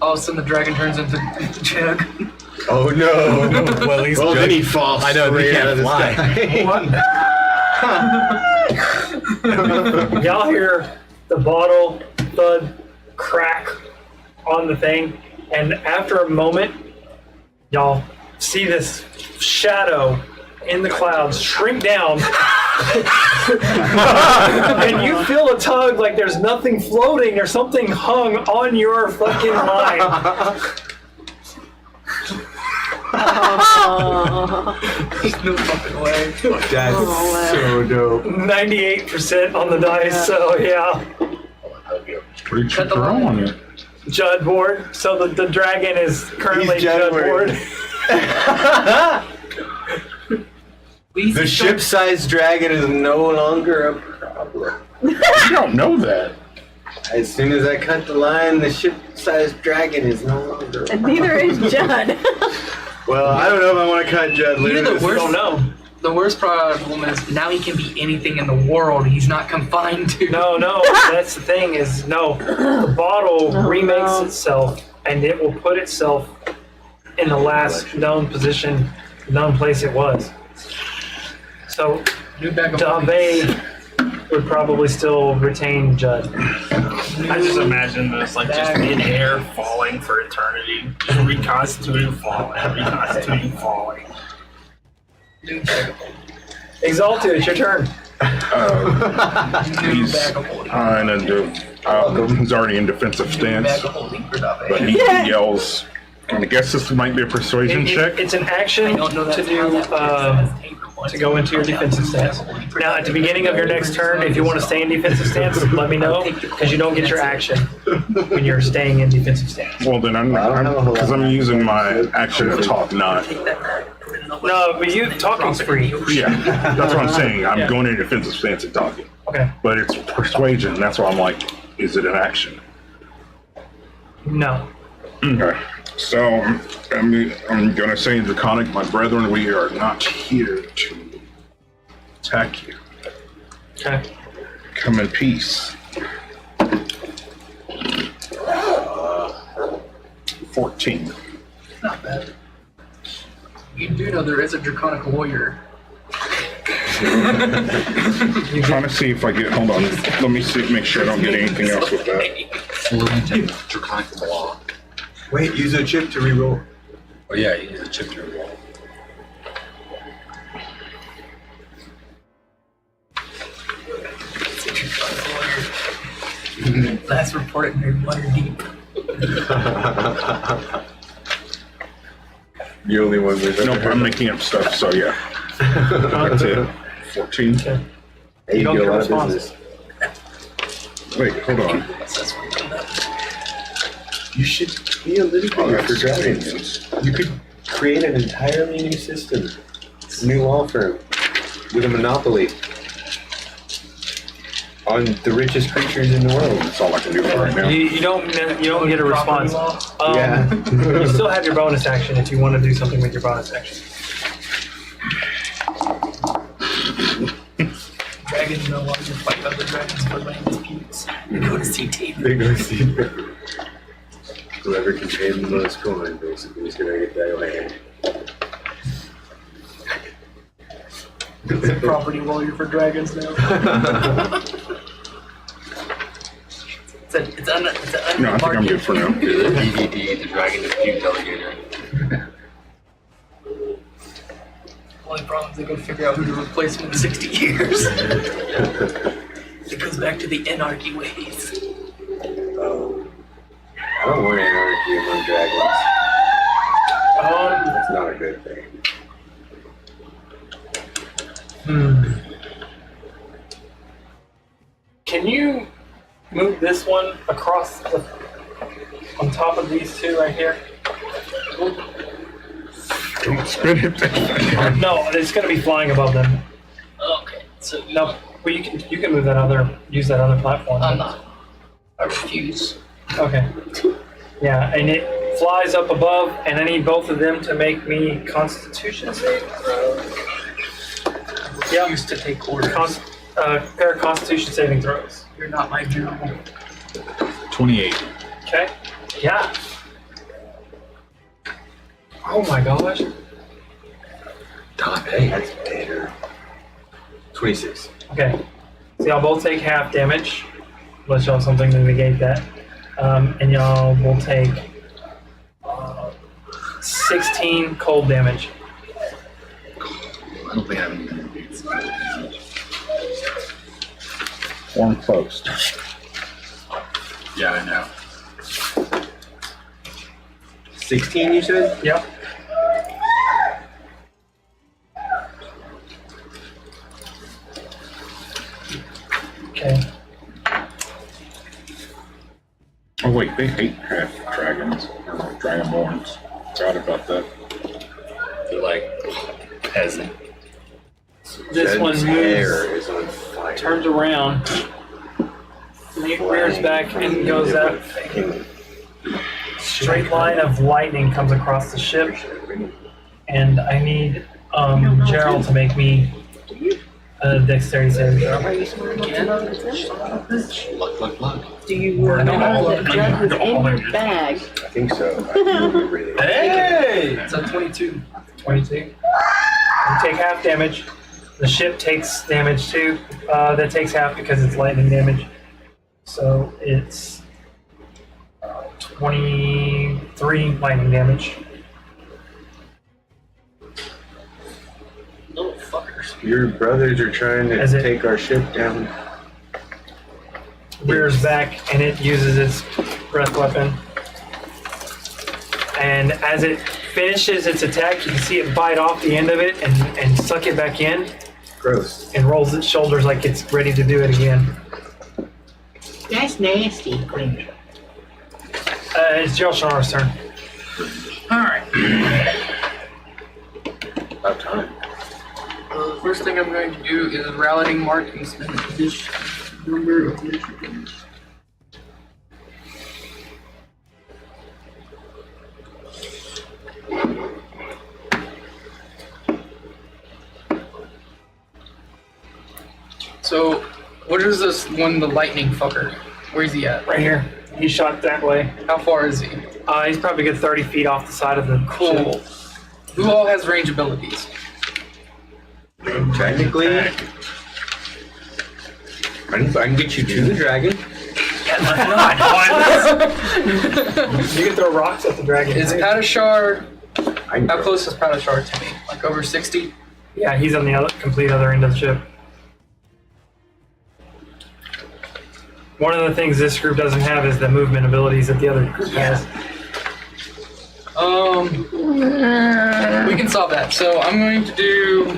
all of a sudden the dragon turns into Chug. Oh no! well, he's Well, then he falls. I know, he straight can't out of the fly. sky. Y'all hear the bottle thud crack on the thing, and after a moment, y'all see this shadow in the clouds shrink down. And you feel a tug like there's nothing floating, there's something hung on your fucking line. There's no fucking way. That's so dope. 98% on the dice, so yeah. pretty Cut the throw line. on it. Judd board. So the dragon is currently He's Judd Judd board. The ship-sized dragon is no longer a problem. You don't know that. As soon as I cut the line, the ship-sized dragon is no longer a And problem. neither is Judd. Well, I don't know if I want to cut Judd You know loose. the worst- Don't know. The worst problem is now he can be anything in the world. He's not confined to. No, that's the thing is, no. The bottle remakes itself, and it will put itself in the last known position, known place it was. So, New bag of Dave would probably still retain Judd. I just imagine this like just in air falling for eternity, just reconstituting, falling. Exalted, it's your turn. He's he's already in defensive stance, but he yells. I guess this might be a persuasion check. It's an action to do to go into your defensive stance. Now, at the beginning of your next turn, if you want to stay in defensive stance, let me know, because you don't get your action when you're staying in defensive stance. Well, then I'm using my action to talk, not. No, but talking's free. Yeah, that's what I'm saying. I'm going into defensive stance and talking. Okay. But it's persuasion. That's why I'm like, is it an action? No. Okay. So I'm gonna say in Draconic, my brethren, we are not here to attack you. Okay. Come in peace. 14. Not bad. You do know there is a draconic warrior. I'm trying to see if I get. Hold on. Let me see. Make sure I don't get anything else with that. Draconic law. Wait, use a chip to reroll. Oh yeah, you use a chip to roll. Last reported in water deep. The only one with Nope, I'm making up stuff. So yeah, that's it. 14. Okay. Hey, you don't get a get lot a of response. business. Wait, hold on. You should be a litigator for dragons. You could create an entirely new system, new law firm, with a monopoly on the richest creatures in the world. That's all I can do for right now. You don't get a response. Yeah. You still have your bonus action if you want to do something with your bonus action. Dragons no longer fight other dragons for land disputes. They go to see Taylor. They go see whoever can pay the most coin, basically, is gonna get that land. It's a property warrior for dragons now. it's an No, I think I'm good for now. DVD, the Dragon Dispute Delegator. Only problem is they gotta figure out who to replace him in 60 years. It goes back to the anarchy ways. I don't want anarchy among dragons. That's not a good thing. Can you move this one across on top of these two right here? Don't spin it. No, it's going to be flying above them. Okay, so No, well you can move use that other platform. I'm not. I refuse. Okay. Yeah, and it flies up above, and I need both of them to make me Constitution saving throws. I refuse to take orders. Pair of Constitution saving throws. You're not my general. 28. Okay. Yeah. Oh my gosh. Hey, that's better. 26. Okay. So y'all both take half damage, unless y'all have something to negate that. And y'all will take 16 cold damage. I don't think I have any. Warm post. Yeah, I know. 16, you said? Yep. Okay. Oh wait, they hate half dragons. Dragonborns. Forgot about that. They're like peasant. This Jed's one moves, hair is on fire. turns around, rears back, and goes up. Straight line of lightning comes across the ship, and I need Gerald to make me a dexterity saving throw. Luck. Do you remember that Judd was in your bag? I think so. I do remember it. Hey! It's a 22. 22. You take half damage. The ship takes damage too. That takes half because it's lightning damage. So it's 23 lightning damage. Little fuckers. Your brothers are trying to As it- take our ship down. Rears back and it uses its breath weapon. And as it finishes its attack, you can see it bite off the end of it and suck it back in Gross. and rolls its shoulders like it's ready to do it again. That's nasty. Cringe. It's Gerald Shar's turn. Alright. About time. The first thing I'm going to do is rallying mark and spend this number of leadership damage. So, what is this one, the lightning fucker? Where's he at? Right here. He shot that way. How far is he? He's probably a good 30 feet off the side of the Cool. ship. Who all has range abilities? Technically, I can get you to the dragon. You can throw rocks at the dragon. Is Padishar, I can how throw- close is Padishar to me? Like over 60? Yeah, he's on the complete other end of the ship. One of the things this group doesn't have is the movement abilities that the other group has. We can solve that. So I'm going to do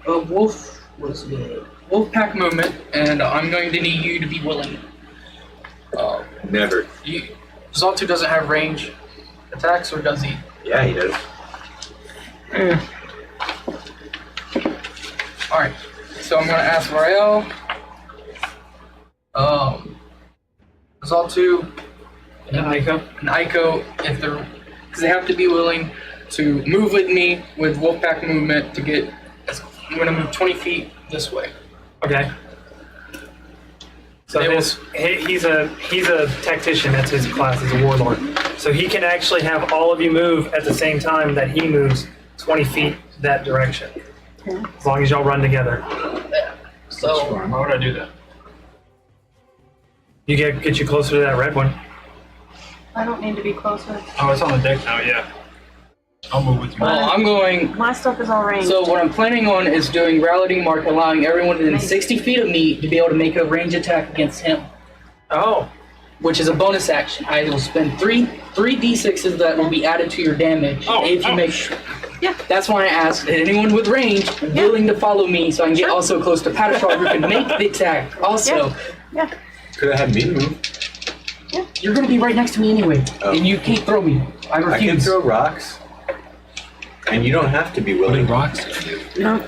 a wolf, what's it? Wolf pack movement, and I'm going to need you to be willing. Never. Zaltu doesn't have range attacks, or does he? Yeah, he does. Alright, so I'm going to ask Rael. Zaltu And Aiko? and Aiko, if they're, because they have to be willing to move with me with Wolfpack movement to get. I'm gonna move 20 feet this way. Okay. So They will- he's a tactician. That's his class as a warlord. So he can actually have all of you move at the same time that he moves 20 feet that direction. As long as y'all run together. So Why would I do that? You get you closer to that red one. I don't need to be closer. Oh, it's on the deck now, yeah. I'll move with you. well, I'm going. My stuff is all ranged. So what I'm planning on is doing rallying mark, allowing everyone within 60 feet of me to be able to make a range attack against him, Oh, which is a bonus action. I will spend three d6s that will be added to your damage Oh, if you ouch. make. Yeah, that's why I asked. Anyone with range willing to follow me, so I can get also close to Padishar who can make the attack. Also, Yeah. Could have had me move. you're gonna be right next to me anyway, Oh. and you can't throw me. I I can refuse. throw rocks. And you don't have to be What willing. did rocks do?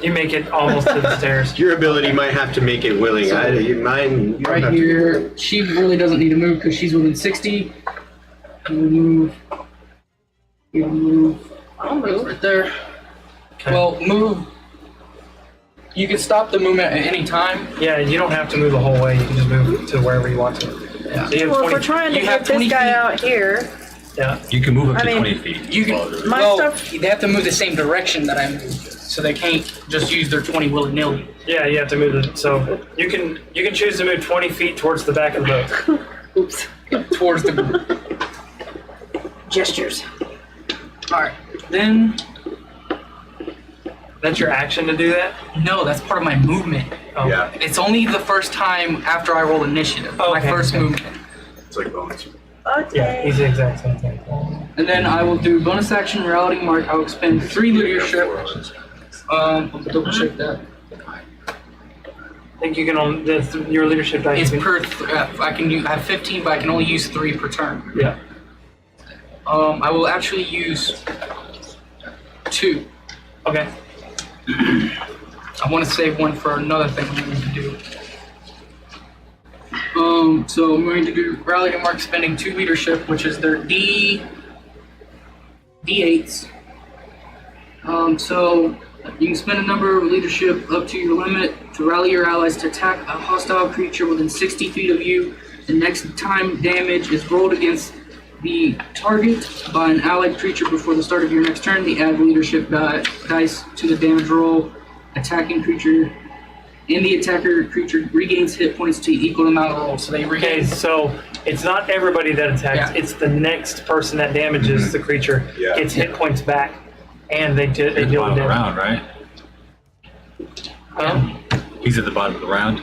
you make it almost to the stairs. Your ability might have to make it willing. Mine, you don't Right have to be here, willing. she really doesn't need to move because she's within 60. I'm gonna move. You'll move. I'll move. Right there. Okay. Well, move. You can stop the movement at any time. Yeah, you don't have to move the whole way. You can just move to wherever you want to. Yeah. So you have Well, if 20. we're trying to you have get this 20 guy feet. out here, Yeah. You can move up I to mean, 20 feet. You can. My well, stuff- they have to move the same direction that I moved, so they can't just use their 20 willy nilly. Yeah, you have to move it. So you can choose to move 20 feet towards the back of the boat. oops, Towards the. gestures. All right. Then That's your action to do that? no, that's part of my movement. Oh. Yeah, It's only the first time after I roll initiative. Oh, my okay, first okay. movement. it's like bonus. Yeah, Okay. he's the exact same thing. And then I will do bonus action rallying mark. I will expend 3 leadership. I'll double check that. I think you can only, your leadership dice. It's you can- I can use. I have 15, but I can only use 3 per turn. Yeah. I will actually use 2. Okay. I want to save 1 for another thing I'm going to do. So I'm going to do rallying mark, spending 2 leadership, which is their D8s. So you can spend a number of leadership up to your limit to rally your allies to attack a hostile creature within 60 feet of you. The next time damage is rolled against the target by an allied creature before the start of your next turn, the add leadership dice to the damage roll attacking creature, and the attacker creature regains hit points to equal amount of rolls. So they Okay, regain. so it's not everybody that attacks. Yeah. It's the next person that damages the creature Yeah. gets hit points back, and they deal At the deal bottom of the damage. round, right? He's at the bottom of the round,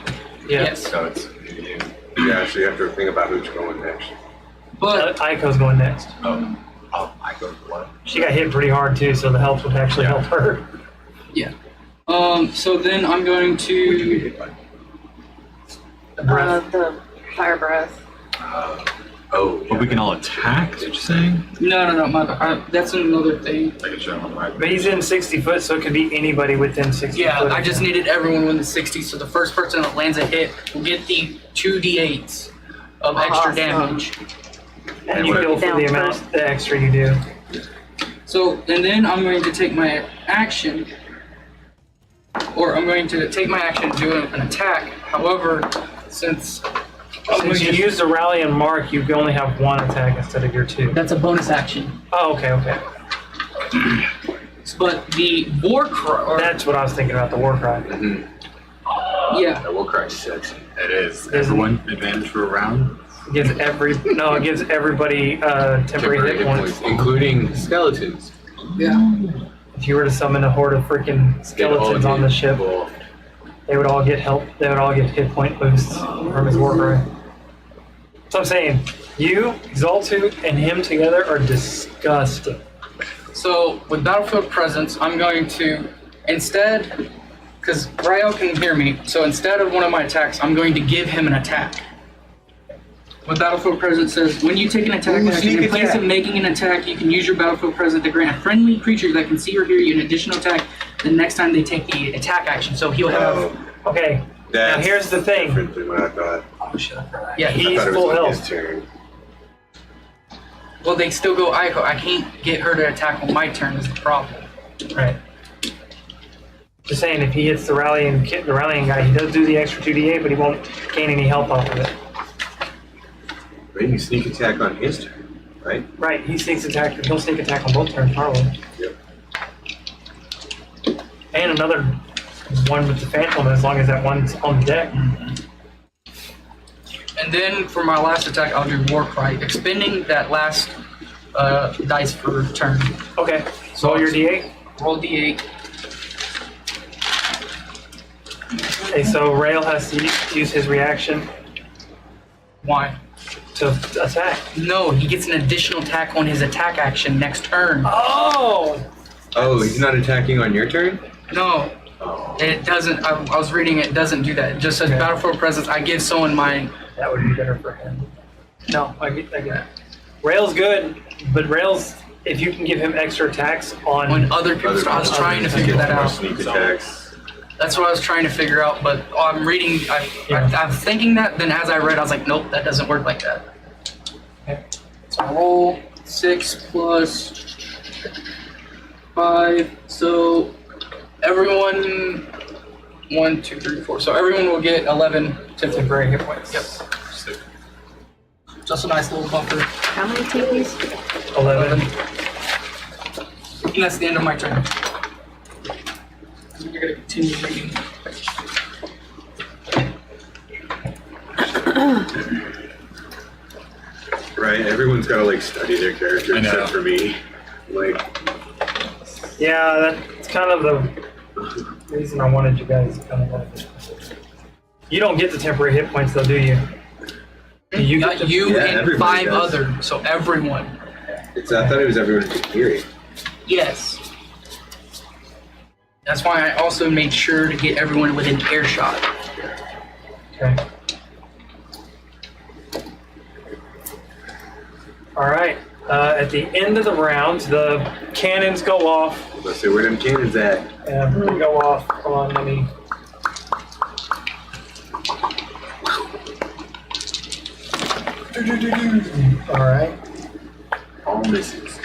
Yeah. Yes. so it's. Yeah, so you have to think about who's going next. But Aiko's going next. Oh, I go what? She got hit pretty hard too, so the health would actually help her. yeah. So then I'm going to. Breath. The fire breath. Oh, But we can all attack. Is what you're saying? No. That's another thing. I can show him on the right. But he's in 60 foot, so it could be anybody within 60 Yeah, foot. I just needed everyone within 60, so the first person that lands a hit will get the 2d8s of extra Awesome. damage. And you heal for Down the amount, first. the extra you do. So, and then I'm going to take my action, or I'm going to take my action to do an attack. However, since Since you use the rally and mark, you can only have one attack instead of your two. that's a bonus action. Oh, okay. But the war cry, or, That's what I was thinking about, the war cry. yeah, that will cry sexy. It is. Everyone advantage for a round. It gives everybody temporary hit points. including skeletons. yeah. If you were to summon a horde of freaking skeletons on the ship, they would all get help. They would all get hit point boosts from his war cry. So I'm saying, you, Exaltu, and him together are disgusting. So with Battlefield Presence, I'm going to, instead, because Rael can hear me, so instead of one of my attacks, I'm going to give him an attack. What Battlefield Presence says, when you take an attack Ooh, action, sneak in place attack. of making an attack, you can use your Battlefield Presence to grant a friendly creature that can see or hear you an additional attack the next time they take the attack action. So he'll have, Oh, Okay, now that's here's the thing. different than what I thought. yeah, I He's thought it full was on health. his turn. well, they still go Aiko. I can't get her to attack on my turn is the problem. Right. Just saying, if he hits the rallying guy, he does do the extra 2d8, but he won't gain any health off of it. Maybe you sneak attack on his turn, right? Right, he sneaks attack. He'll sneak attack on both turns, probably. Yep. And another one with the Phantom, as long as that one's on the deck. And then for my last attack, I'll do War Cry, expending that last dice per turn. Okay, so all your d8. Roll d8. Okay, so Rail has to use his reaction Why? to attack. No, he gets an additional attack on his attack action next turn. Oh! Oh, he's not attacking on your turn? No, Oh. it doesn't. I was reading it. It doesn't do that. It just says Okay. Battlefield Presence. I give someone mine. That would be better for him. No, I get that. Rail's good, but Rail's, if you can give him extra attacks On other people, so I was trying to figure that More out. sneak attacks. That's what I was trying to figure out. But I'm reading. I'm thinking that. Then as I read, I was like, nope, that doesn't work like that. Okay. So I roll 6 plus 5. So everyone 1, 2, 3, 4. So everyone will get 11 temporary hit points. Yep. Just a nice little buffer. How many TPs? 11. And that's the end of my turn. You're gonna continue reading. Right, everyone's gotta like study their character I know. except for me. Like, Yeah, that's kind of the reason I wanted you guys to kind of like it. You don't get the temporary hit points though, do you? Do you get Not the- you Yeah, and everybody 5 does. others, so everyone. I thought it was everyone who could hear it. Yes. That's why I also made sure to get everyone within earshot. Okay. All right. At the end of the round, the cannons go off. Let's see where them cannons at. And they go off. Hold on, let me. All right. All misses.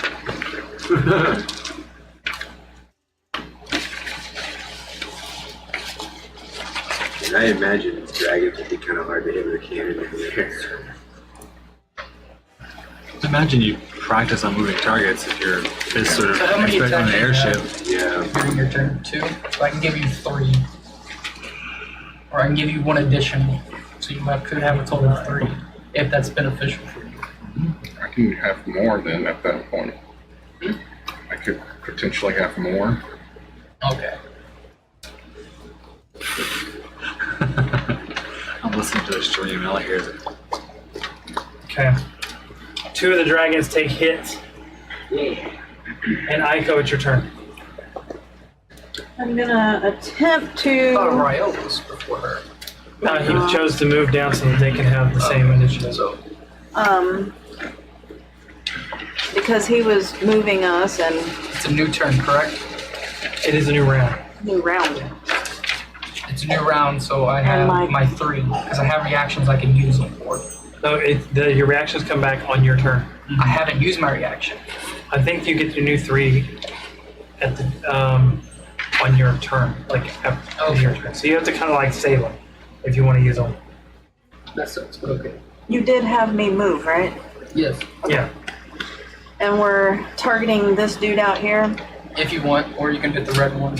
And I imagine these dragons would be kind of hard to hit with a cannon in the air. Imagine you practice on moving targets if you're this sort of So how many especially on an attacks do you airship. Yeah. During your turn, 2. So I can give you 3. Or I can give you 1 additional. So you could have a total of 3, if that's beneficial for you. I can have more then at that point. I could potentially have more. Okay. I'm listening to the stream and all I hear is Okay. 2 of the dragons take hits. And Aiko, it's your turn. I'm gonna attempt to. Rael was before her. He chose to move down so that they can have the same initiative. So, Because he was moving us and it's a new turn, correct? It is a new round. new round. It's a new round, so I have And my 3. Because I have reactions I can use them for. No, your reactions come back on your turn. I haven't used my reaction. I think you get your new 3 at the on your turn, like after your turn. So you have to kind of like save them if you want to use them. That sucks, but okay. You did have me move, right? Yes. Yeah. And we're targeting this dude out here. If you want, or you can hit the red one.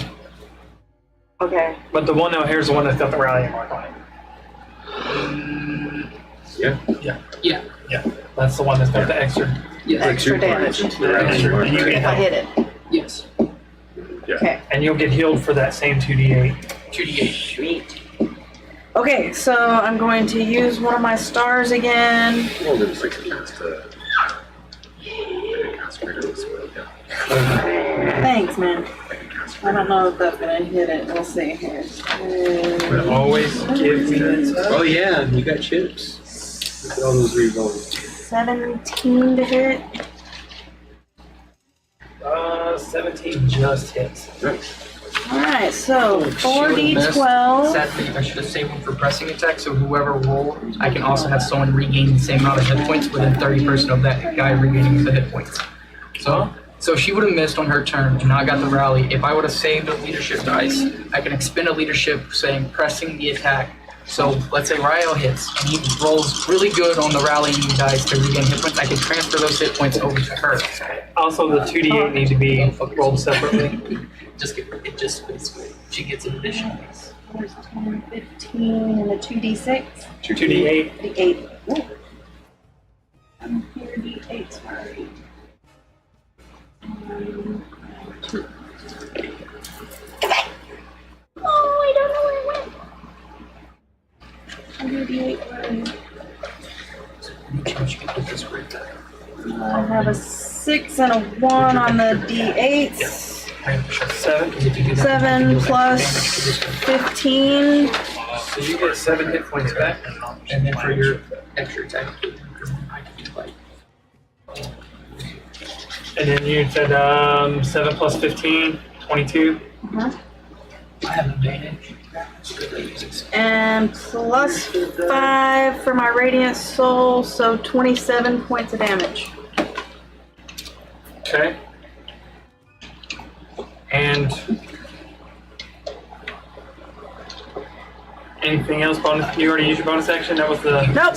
Okay. But the one out here is the one that's got the rallying mark on it. Yeah. Yeah. That's the one that's got the extra. Yes. Extra damage. And you get If I help. hit it. Yes. Okay. And you'll get healed for that same 2d8. 2d8. Sweet. Okay, so I'm going to use one of my stars again. Well, there's like a cast Thanks, man. I don't know if that's gonna hit it. We'll see here. But always give me that. Oh yeah, you got chips. Look at all those rerolls. 17 to hit. 17 just hits. Nice. Alright, so She would've missed. 4d12. Sadly, I should have saved one for pressing attack, so whoever rolled, I can also have someone regain the same amount of hit points within 30% of that guy regaining the hit points. So she would have missed on her turn and not got the rally. If I would have saved a leadership dice, I can expend a leadership saying pressing the attack. So let's say Rael hits and he rolls really good on the rallying dice to regain hit points. I can transfer those hit points over to her. Also, the 2d8 need to be rolled separately. She gets an additional. There's 10, 15, and a 2d6. 2d8. D8. Ooh. I'm here, D8, sorry. 2. Oh, I don't know where it went. I'm here, D8, where are you? I have a 6 and a 1 on the D8s. 7 plus 15. So you get 7 hit points back. And then for your extra attack, I can do like. And then you said 7 plus 15, 22. I have advantage. And plus 5 for my Radiant Soul, so 27 points of damage. Okay. And anything else? Bonus? You already used your bonus action. That was the. Nope.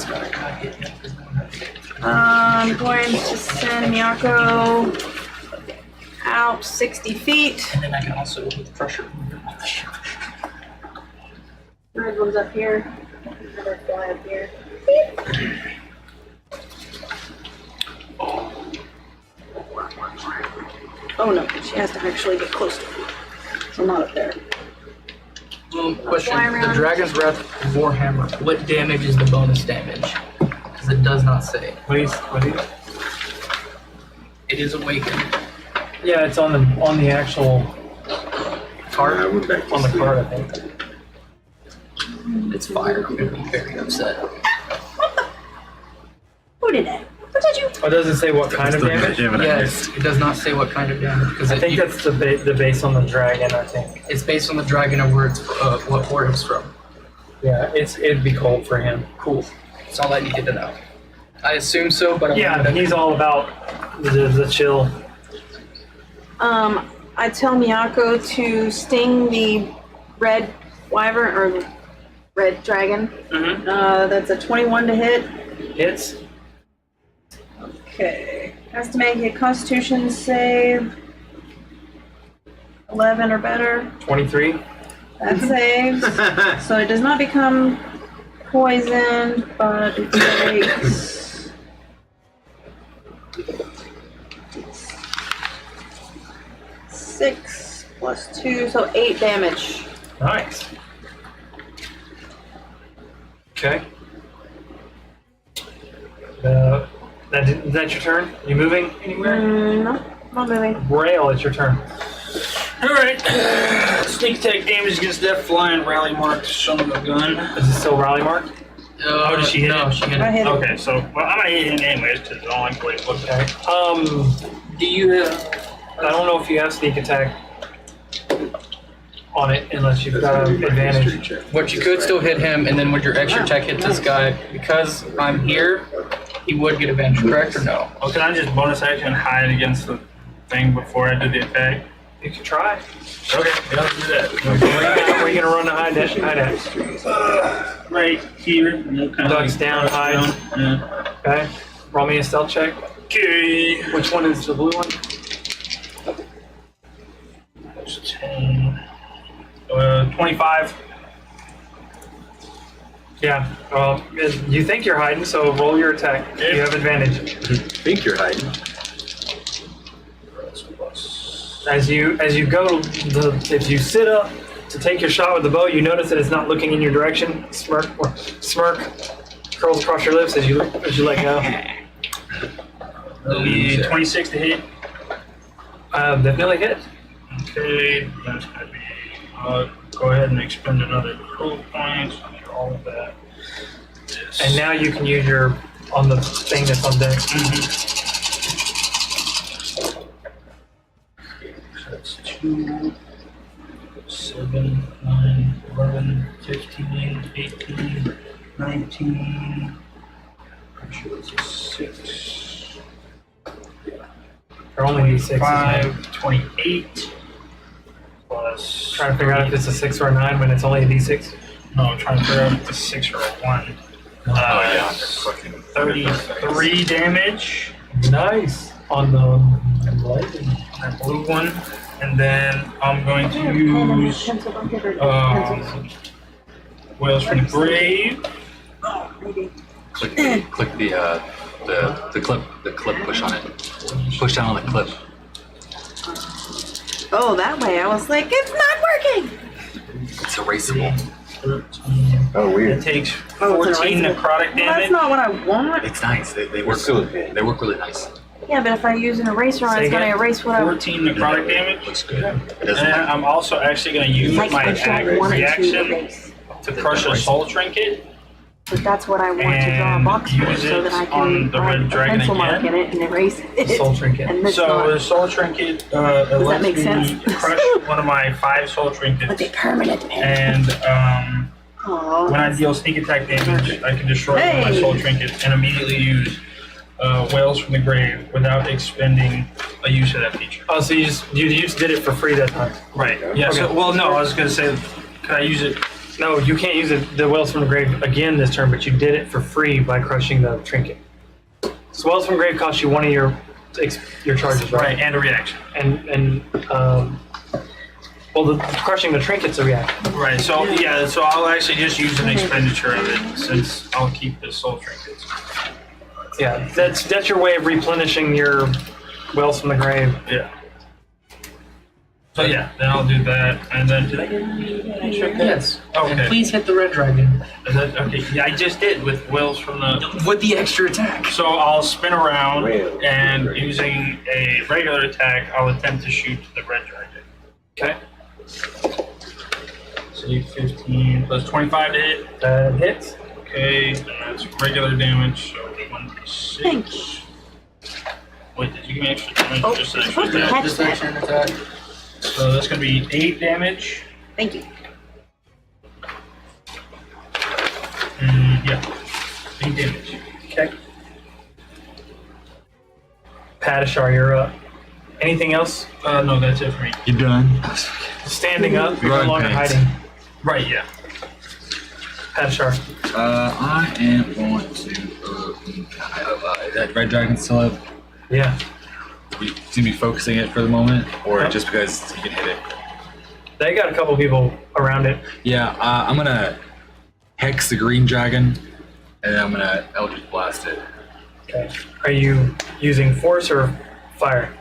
I'm going to send Miyako out 60 feet. And then I can also with pressure. Red one's up here. Another fly up here. Oh no, she has to actually get close to me. So not up there. Question: Fly the around. Dragon's Wrath Warhammer. What damage is the bonus damage? Because it does not say. Please. What is? It is awakened. Yeah, it's on the actual Card. I went back to on the sleep. card, I think. It's fire. I'm gonna be very upset. Who did that? Who did you? Oh, it doesn't say what kind of damage. Yes, it does not say what kind of damage because I think that's the base on the dragon. I think. it's based on the dragon and where it's what war it's from. Yeah, it'd be cold for him. Cool. That's all I needed to know. I assume so, but Yeah, he's all about the chill. I tell Miyako to sting the red wyvern or red dragon. Mm-hmm. That's a 21 to hit. Hits. Okay. Has to make a Constitution save 11 or better. 23. That saves. So it does not become poisoned, but it takes 6 plus 2, so 8 damage. Nice. Okay. Is that your turn? You moving anywhere? No, not moving. Rail, it's your turn. Alright. Sneak attack damage against that flying rally marked son of a gun. Is it still rally mark? Oh, did she hit No, him? she hit I him. hit it. Okay, so, well, I'm gonna hit him anyways, because it's all I'm going to look at. Okay. Do you have... I don't know if you have sneak attack on it unless you've got an advantage. But you could still hit him, and then when your extra attack hits this guy, because I'm here, he would get advantage, correct or no? Oh, can I just bonus action hide against the thing before I do the attack? You can try. Okay, yeah, I'll do that. Where are you gonna run to hide at? Right here. and we'll kinda Ducks down, hides. Yeah. Okay. Roll me a stealth check. Okay. Which one is the blue one? That's 10. 25. Yeah. Well, you think you're hiding, so roll your attack. You have advantage. Think you're hiding. As you go, if you sit up to take your shot with the bow, you notice that it's not looking in your direction. Smirk curls across your lips as you let go. That'll be 26 to hit. Definitely hit. Okay, that's gonna be. Go ahead and expend another cool point. Do all of that. This. And now you can use your on the thing that's on deck. That's 2, 7, 9, 11, 15, 18, 19. I'm sure it's a 6. Or only D6. 5, 28. Plus. Trying to figure out if it's a 6 or a 9 when it's only a D6. No, I'm trying to figure out if it's a 6 or a 1. Fucking 33 damage. Nice. On the lightning. That blue one. And then I'm going to use Whales from the Grave. click the clip push on it. Push down on the clip. Oh, that way. I was like, it's not working. It's erasable. 13. Oh, It weird. takes Oh, it's 14 an necrotic Well, that's damage. not what I want. It's nice. They work. Still a pain. They work really nice. Yeah, but if I use an eraser on it, Say it's going to again? erase what I 14 necrotic damage. Looks good. It And doesn't then like. I'm also actually going to use like my I don't want it to reaction erase. to crush a soul trinket. But that's what I want to draw a And box for, use so it that I on can the red write a dragon pencil mark again. in it and erase it. Soul trinket. And this So the not. soul trinket that lets make me sense? crush one of my 5 soul But trinkets. they permanent. And Oh. when I deal sneak attack damage, I can destroy one of my Hey. soul trinkets and immediately use Whales from the Grave without expending a use of that feature. Oh, so you just did it for free that time. Right. Yeah. Okay. So, well, no, I was gonna say, can I use it? No, you can't use the Wells from the Grave again this turn, but you did it for free by crushing the trinket. So Wells from the Grave costs you one of your charges, right? Right, and a reaction. Well, the crushing the trinket's a reaction. Right. So yeah. So I'll actually just use an expenditure of it since I'll keep the soul trinkets. Yeah, that's your way of replenishing your Wells from the Grave. Yeah. So yeah, then I'll do that, and then did I get extra? Yes. Okay. And please hit the red dragon Okay. Yeah, I just did with Whales from the. with the extra attack. So I'll spin around Whale. and using a regular attack, I'll attempt to shoot the red dragon. Okay, So 15 plus 25 to hit. that hits. Okay, and that's regular damage, so 1d6. Thank you. Wait, did you give me extra damage? Oh, Just you're extra supposed to damage. catch Just that. extra attack. So that's going to be 8 damage. Thank you. Yeah, 8 damage. Okay. Padishar, you're up. Anything else? No, that's it for me. You done? Standing up, you're no Run, longer Pants. hiding. Right, yeah. Padishar. I am going to. That red dragon still up. Yeah. You see me focusing it for the moment, or Yep. just because you can hit it? They got a couple people around it. Yeah, I'm gonna hex the green dragon, and then I'm gonna Eldritch Blast it. Okay. Are you using force or fire?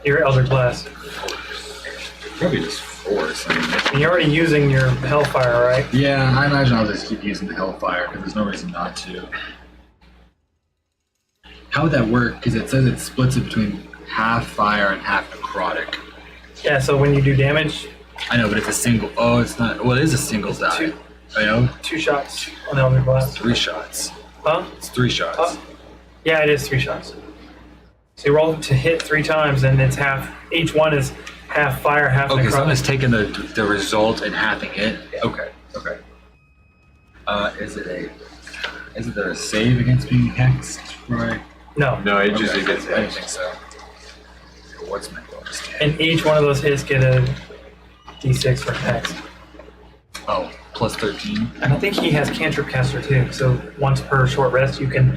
Your Elder Blast. Probably just force. I mean, And you're already using your Hellfire, right? yeah, I imagine I'll just keep using the Hellfire because there's no reason not to. How would that work? Because it says it splits it between half fire and half necrotic. Yeah, so when you do damage, I know, but it's a single. Oh, it's not. Well, it is a single die. Two. I know. 2 shots on the Elder Blast. 3 shots. Huh? It's 3 shots. Yeah, it is 3 shots. So you roll to hit 3 times, and it's half. Each one is half fire, half Okay, so I'm necrotic. just taking the result and halving it. Okay. Okay. Is it there a save against being hexed, Roy? No. No, it just Okay, gets I didn't hexed. think so. What's my bonus? And each one of those hits get a d6 for hex. Oh, plus 13. And I think he has Cantrip Caster too, so once per short rest, you can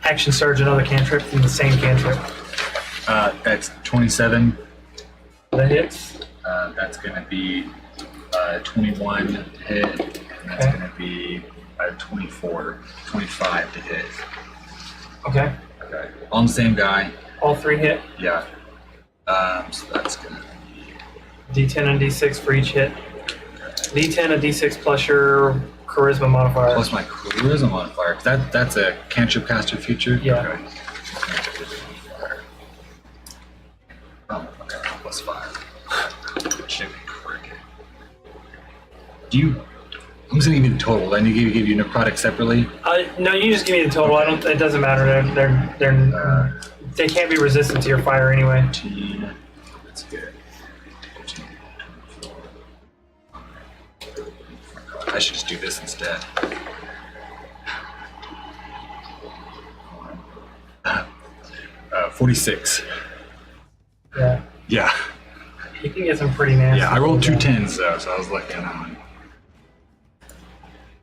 action surge another cantrip from the same cantrip. That's 27. That hits. That's going to be 21 to hit, and that's Okay. going to be 25 to hit. Okay. Okay. On the same guy. All 3 hit. Yeah. So that's going to D10 and D6 for each hit. D10 and D6 plus your charisma modifier. plus my charisma modifier. 'Cause that's a cantrip caster feature. Yeah. Okay. Oh, okay. Plus 5. Jimmy Cricket. Do you? I'm just gonna give you the total. Then you give you necrotic separately. No, you just give me the total. I don't. It doesn't matter. They can't be resistant to your fire anyway. 15. That's good. 15, 24. I should just do this instead. 46. Yeah. Yeah. You can get some pretty nasty. Yeah, I rolled 2 10s though, so I was lucky on that one.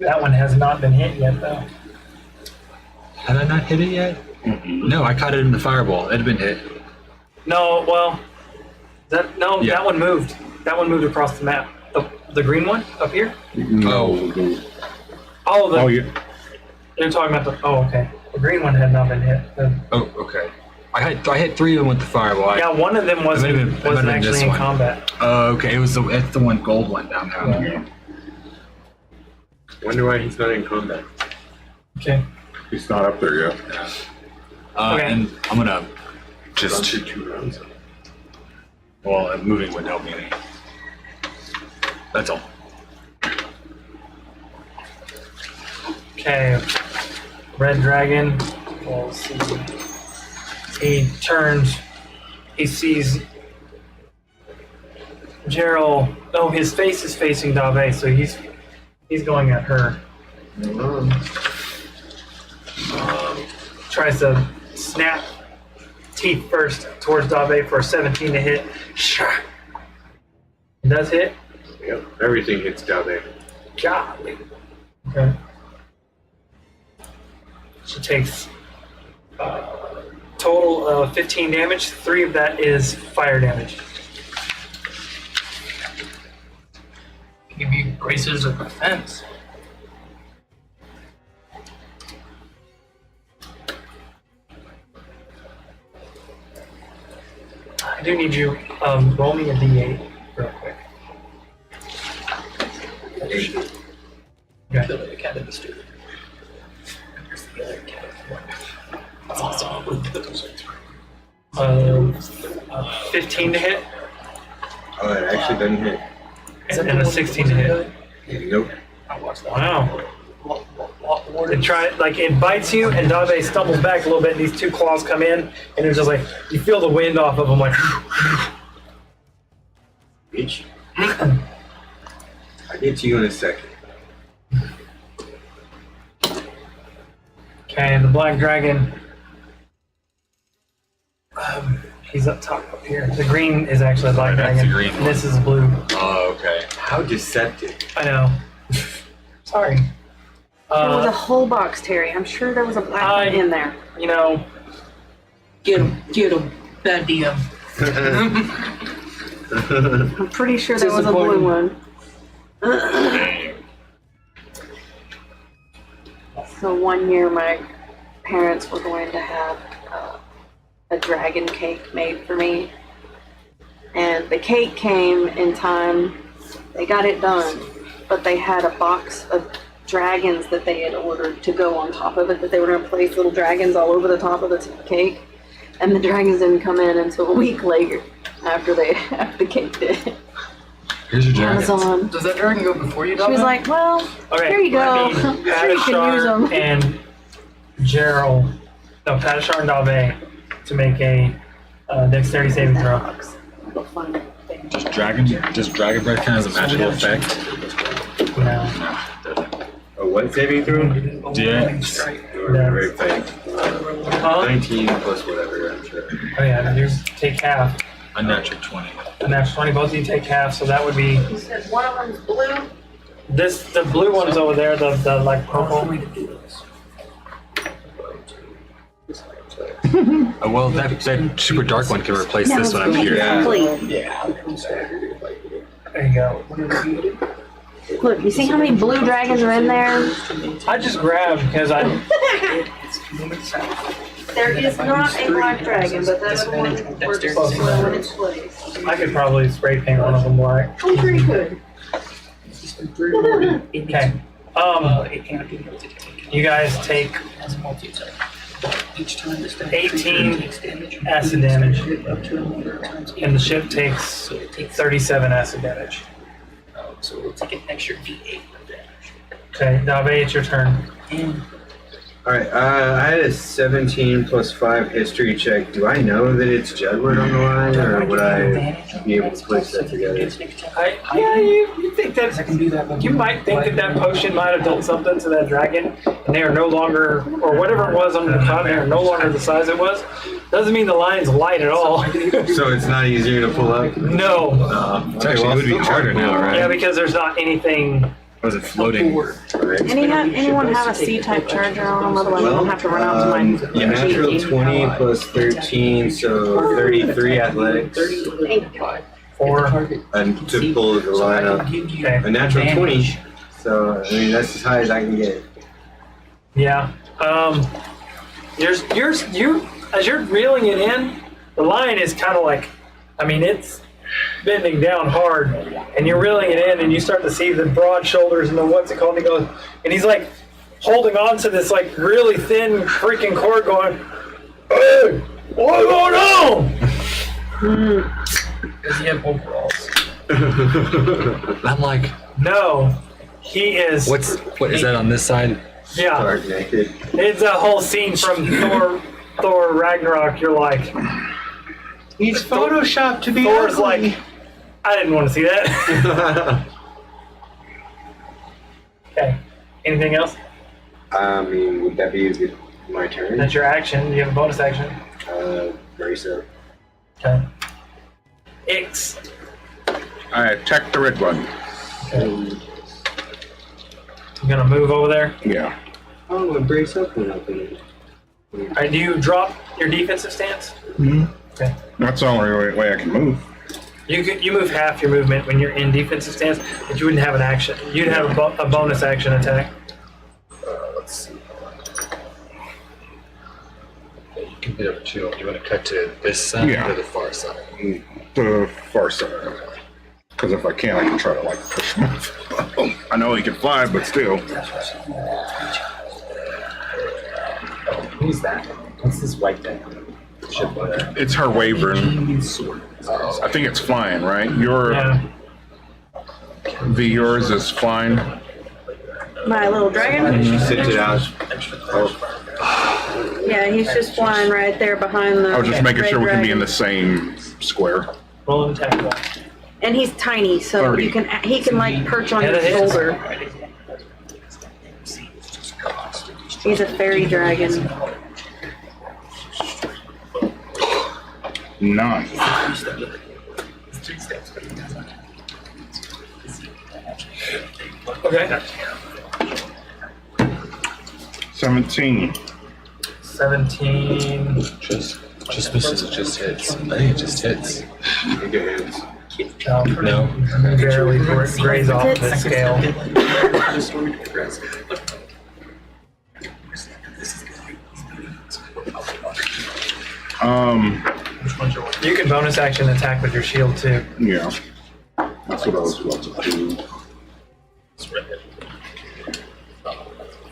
That one has not been hit yet, though. Had I not hit it yet? No, I caught it in the fireball. It had been hit. No, well, Yeah. that one moved. That one moved across the map. The green one up here. No. Oh, Oh, yeah. You're talking about the. Oh, okay. The green one had not been hit. Oh, okay. I hit 3 of them with the fireball. Yeah, one of them wasn't It might have been actually this in one. combat. Oh, okay. It's the one gold one down there. Yeah. Wonder why he's not in combat. Okay. He's not up there yet. Okay. And I'm gonna just. Just 2 rounds. Well, moving would help me. That's all. Okay. Red dragon. We'll see. He turns. He sees Gerald. Oh, his face is facing Dave, so he's going at her. Tries to snap teeth first towards Dave for a 17 to hit. It does hit. Yep, everything hits down there. Golly. Okay. She takes total of 15 damage. 3 of that is fire damage. Give you braces of defense. I do need you roll me a d8 real quick. Okay. Um, 15 to hit Oh, it actually doesn't hit. and a 16 to hit. Nope. Wow. It bites you, and Dave stumbles back a little bit, and these 2 claws come in, and it's just like, you feel the wind off of them, like, Bitch. I'll get to you in a second. okay, the black dragon, he's up top up here. The green is actually a black That's dragon. the green and this is blue. Oh, okay. How deceptive. I know. Sorry. There was a whole box, Terry. I'm sure there was a black one in there. You know, Get him. Bad DM. I'm pretty sure there was a blue one. So one year my parents were going to have a dragon cake made for me. And the cake came in time. They got it done. But they had a box of dragons that they had ordered to go on top of it, that they were going to place little dragons all over the top of the cake. And the dragons didn't come in until a week later after the cake did. Here's your dragon. Amazon. Does that dragon go before you, She was like, well, Okay, here you go. I need I'm sure you can use them. and Gerald, no, Padishar and Dave to make a dexterity saving throw. Does dragon breath count as a magical effect? No. A what saving throw? Yeah. Very faint. 19 plus whatever, I'm sure. Oh yeah, you take half. A natural 20. A natural 20, both of you take half, so that would be You said one of them's blue. the blue one's over there, the like purple. Well, that super dark one can replace this one up here. Yeah. There you go. Look, you see how many blue dragons are in there? I just grabbed because I There is not a black dragon, but that other one works well in its place. could probably spray paint one of them black. I'm sure you could. Okay. You guys take 18 acid damage, and the ship takes 37 acid damage. So we'll take an extra D8 of damage. Okay, Dave, it's your turn. Alright, I had a 17 plus 5 history check. Do I know that it's Judward on the line, or would I be able to place that together? You think that you might think that potion might have done something to that dragon, and they are no longer, or whatever it was under the top, they are no longer the size it was. Doesn't mean the line's light at all. So it's not easier to pull up? No. It's actually, it would be harder now, right? Yeah, because there's not anything. Was it floating? Anyone have a C-type charger on them? Otherwise, I don't have to run out to mine. Natural 20 plus 13, so 33 athletics. 4. And to pull the line up. Okay. A natural 20, so I mean that's as high as I can get. Yeah. You as you're reeling it in, the line is kind of like, I mean, it's bending down hard, and you're reeling it in, and you start to see the broad shoulders and the what's it called? And he goes, and he's like holding on to this like really thin freaking cord, going, "Hey, what's going on?" Does he have overalls? I'm like, No, he is. what is that on this side? Yeah, Stark naked. it's a whole scene from Thor Ragnarok. You're like, He's photoshopped to be Thor's ugly. like, I didn't want to see that. Okay. Anything else? I mean, would that be my turn? That's your action. You have a bonus action. Brace up. Okay. X. I attacked the red one. You gonna move over there? Yeah. Oh, a brace up went up in it. Alright, do you drop your defensive stance? Okay. That's the only way I can move. You move half your movement when you're in defensive stance, but you wouldn't have an action. You'd have a bonus action attack. Let's see. You can hit up 2. Do you want to cut to this side Yeah. or the far side? The far side. Because if I can, I can try to like push him off. I know he can fly, but still. Who's that? What's this white thing? It's her wavering. I think it's flying, right? Yeah. Yours is flying. My little dragon? She sits it out. Yeah, he's just flying right there behind the I was just making red sure we can be in dragon. the same square. Roll an attack roll. And he's tiny, so 30. he can like perch on Yeah, your that hits. shoulder. He's a fairy dragon. 9. Okay. 17. 17. Just misses, it just hits. I think it just hits. You get hits. No. Barely graze off the scale. You can bonus action attack with your shield too. Yeah. That's what I was about to do.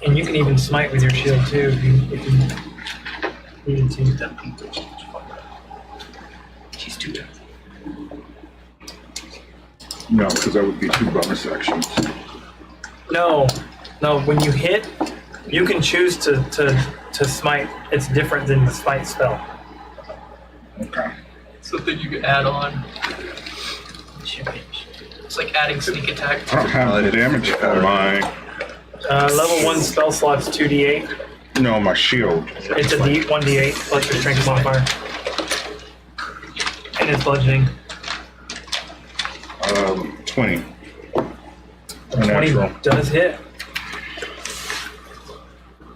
And you can even smite with your shield too if you needed to. She's too tough. No, because that would be 2 bonus actions. No, when you hit, you can choose to smite. It's different than the smite spell. Okay. Something you can add on. It's like adding sneak attack. I don't have the damage for my. Level 1 spell slot's 2d8. No, my shield. It's a 1d8 plus your strength modifier. And it's bludgeoning. 20. 20 Natural. does hit.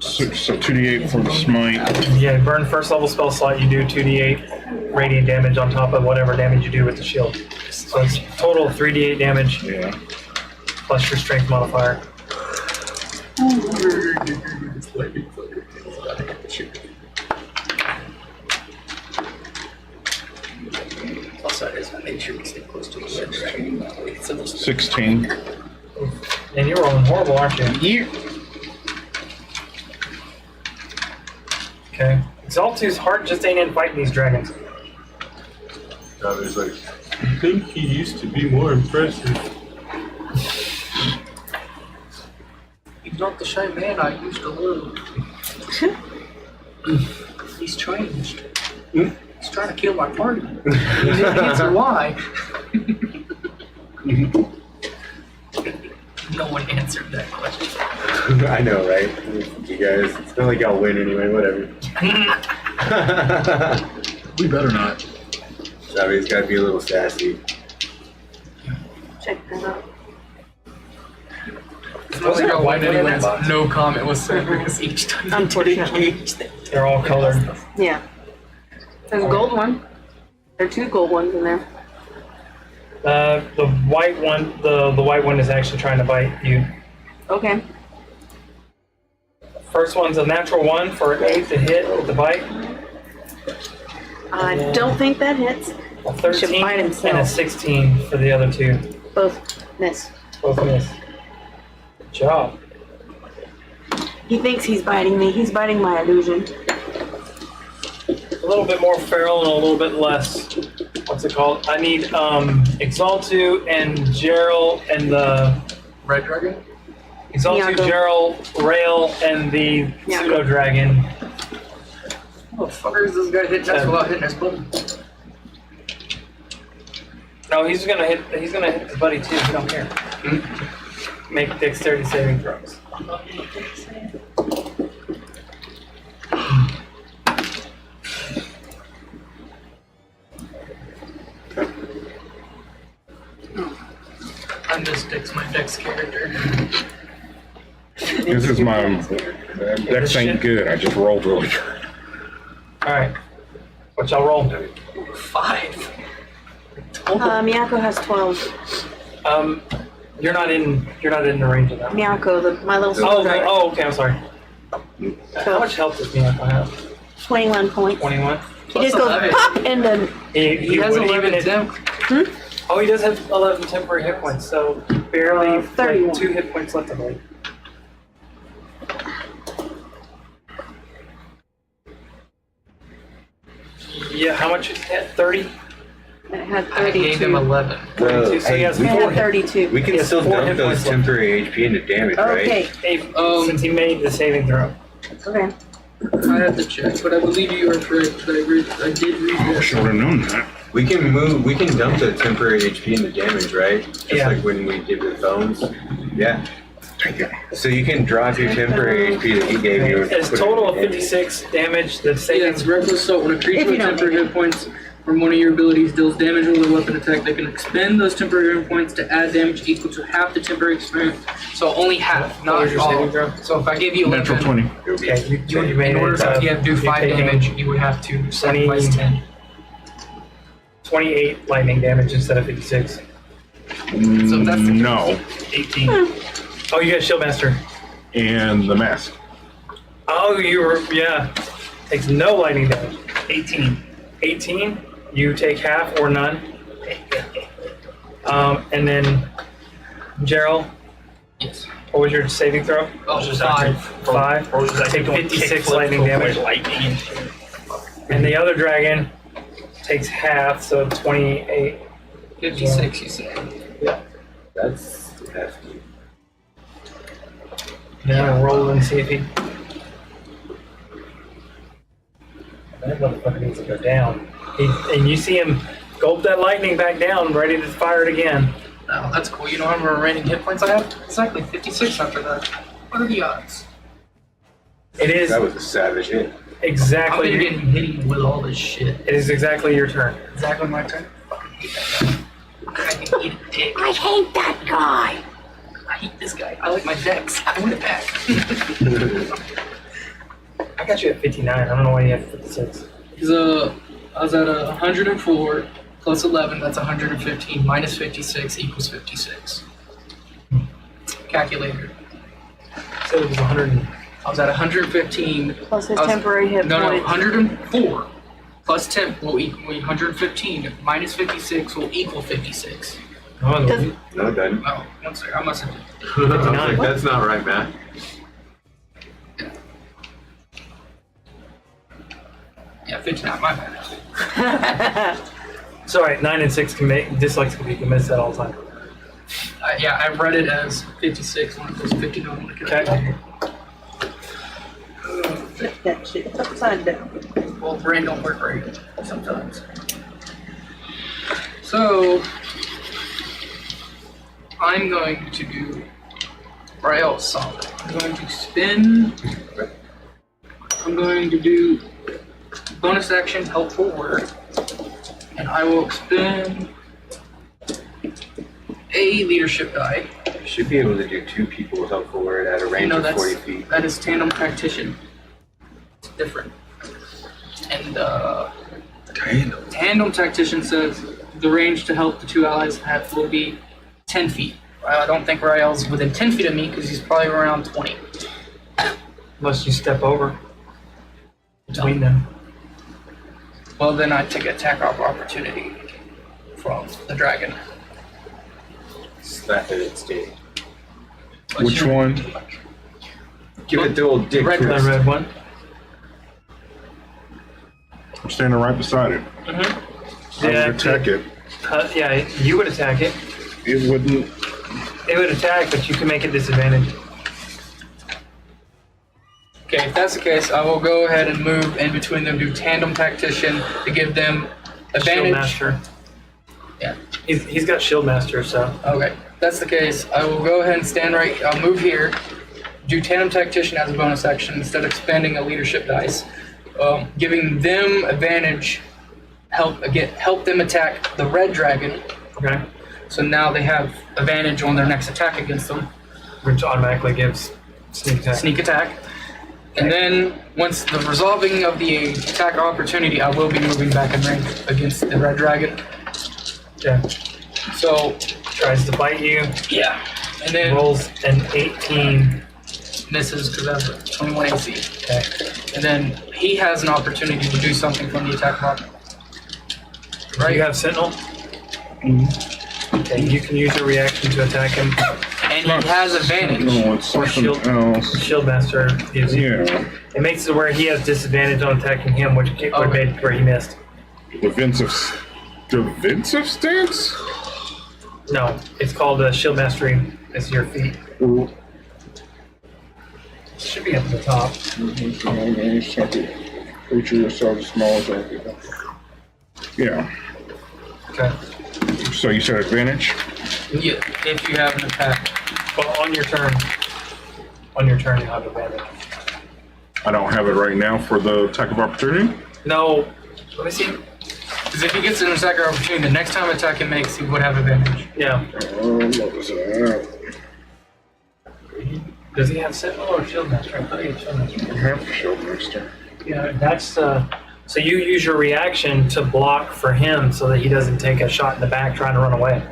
So 2d8 for the smite. Yeah, burn first level spell slot, you do 2d8 radiant damage on top of whatever damage you do with the shield. So it's total of 3d8 damage Yeah. plus your strength modifier. Also, it is make sure we stay close to each other. Right? So those 16. And you're rolling horrible, aren't you? Yeah. Okay. Exaltu's heart just ain't in fighting these dragons. I was like, I think he used to be more impressive. He's not the same man I used to love. he's changed. He's trying to kill my party. You didn't answer why. No one answered that question. I know, right? You guys, it's not like y'all win anyway, whatever. We better not. Somebody's gotta be a little sassy. Check that out. Was there a white anyway? No comment was said because each time you did Unfortunately. engage, They're all colored. Yeah. There's a gold one. There are 2 gold ones in there. The white one, the white one is actually trying to bite you. Okay. First one's a natural 1 for an 8 to hit with the bite. I don't think that hits. A He should 13 bite and a himself. 16 for the other 2. Both miss. Both miss. Good job. He thinks he's biting me. He's biting my illusion. A little bit more feral and a little bit less. What's it called? I need Exaltu and Gerald and the Red Dragon? Exaltu, Nyako. Gerald, Rail, and the Nyako. pseudo dragon. What the fucker is this guy hit just without hitting his button? No, he's gonna hit his buddy too. He don't care. Make dexterity saving throws. I'm just Dex, my Dex character. This is my. Dex ain't good. I just rolled really good. All right. What y'all roll? 5. Miyako has 12. You're not in the range of that. Miyako, my little Oh, dragon. okay. I'm sorry. How much health does Miyako have? 21 points. 21. He just goes pop and then He has would 11 even temp. Oh, he does have 11 temporary hit points, so barely 31. like 2 hit points left of him. Yeah, how much is that? 30? it had I gave him 32. 11. 42, so he has It had 4 hit 32. We can Yes, still 4 dump hit those points left. temporary HP into damage, Okay. right? since he made the saving throw. Okay. I have to check, but I believe you are correct. I did read I this. should have known that. We can dump the temporary HP into damage, right? Just Yeah. like when we did with bones. Yeah. So you can drop your temporary HP that he gave you. and It's put it total of in damage. 56 damage. The Yeah, saving it's reckless assault when a creature If you with don't temporary make hit points From one of your abilities deals damage with a weapon attack, they can expend those temporary hit points to add damage equal to half the temporary experience. So only half, What not was your all. saving throw? So if I give you Natural 11, 20. Okay, you made in order it. to do 5 taking damage, you would have to sacrifice 10. 28 lightning damage instead of 56. So that's the No. 18. Oh, you got Shield Master. And the mask. Oh, you were, yeah. Takes no lightning damage. 18. 18, you take half or none. And then, Gerald, Yes. what was your saving throw? Oh, Just 5. 5. Or was that Take doing 56 kickflip lightning to damage. avoid lightning and shit? And the other dragon takes half, so 28. 56, you say. That's hefty. Now I roll and see if he. That motherfucker needs to go down. And you see him gulp that lightning back down, ready to fire it again. Oh, that's cool. You know how many remaining hit points I have? Exactly 56 after that. What are the odds? It is That was a savage hit. I'm exactly. gonna get hitting with all this shit. It is exactly your turn. Exactly my turn. I can eat a dick. I hate that guy. I hate this guy. I like my decks. I want it back. I got you at 59. I don't know why you have 56. I was at 104 plus 11. That's 115 minus 56 equals 56. Calculator. So it was 100. I was at 115. Plus his I was- temporary hit No, points. 104 plus 10 will equal 115 minus 56 will equal 56. Oh, Does- No, it doesn't. Oh, one second. I must have. I was like, that's not right, Matt. Yeah, 59. My bad. it's alright. 9 and 6 can make dyslexic. You can miss that all the time. Yeah, I read it as 56 when it was 59 when I could. Okay. Flip that shit upside down. Well, brain don't work right sometimes. So, I'm going to do Rael solid. I'm going to spin. I'm going to do bonus action helpful word. And I will expend a leadership die. You should be able to do 2 people with helpful word at a range No, of 40 feet. that is tandem tactician. It's different. And tandem tactician says the range to help the 2 allies have will be 10 feet. I don't think Rael's within 10 feet of me because he's probably around 20. Unless you step over between them. Well, then I take attack of opportunity from the dragon. Slap it at its tail. Which one? Give it the old dick Red twist. The red one. I'm standing right beside it. Mm-hmm. I would attack it. Yeah, you would attack it. It wouldn't. It would attack, but you can make it disadvantage. Okay, if that's the case, I will go ahead and move in between them, do tandem tactician to give them Shield advantage. Master. Yeah. He's got Shield Master, so. Okay, if that's the case. I will go ahead and stand right. I'll move here, do tandem tactician as a bonus action instead of expending a leadership dice, giving them advantage. Help them attack the red dragon. Okay. So now they have advantage on their next attack against them. Which automatically gives sneak attack. Sneak attack. And then once the resolving of the attack opportunity, I will be moving back in range against the red dragon. Okay. So Tries to bite you. yeah, and then Rolls an 18. misses because I have a 21 AC. Okay. And then he has an opportunity to do something from the attack mark. Right. You have Sentinel? Okay, you can use your reaction to attack him. And he has advantage. No, it's Or something shield. else. Shield Master gives you. Yeah. It makes it where he has disadvantage on attacking him, which would make where he missed. Defensive stance? No, it's called Shield Mastery. It's your feet. Ooh. Should be up at the top. Creature yourself as small as that. Yeah. Okay. So you said advantage? Yeah, if you have an attack. Well, on your turn. On your turn, you have advantage. I don't have it right now for the attack of opportunity. No. Let me see. Because if he gets an attack opportunity, the next time attack he makes, he would have advantage. Yeah. What was that? Does he have Sentinel or Shield Master? I thought he had Shield Master. I have Shield Master. Yeah, that's so you use your reaction to block for him so that he doesn't take a shot in the back trying to run away.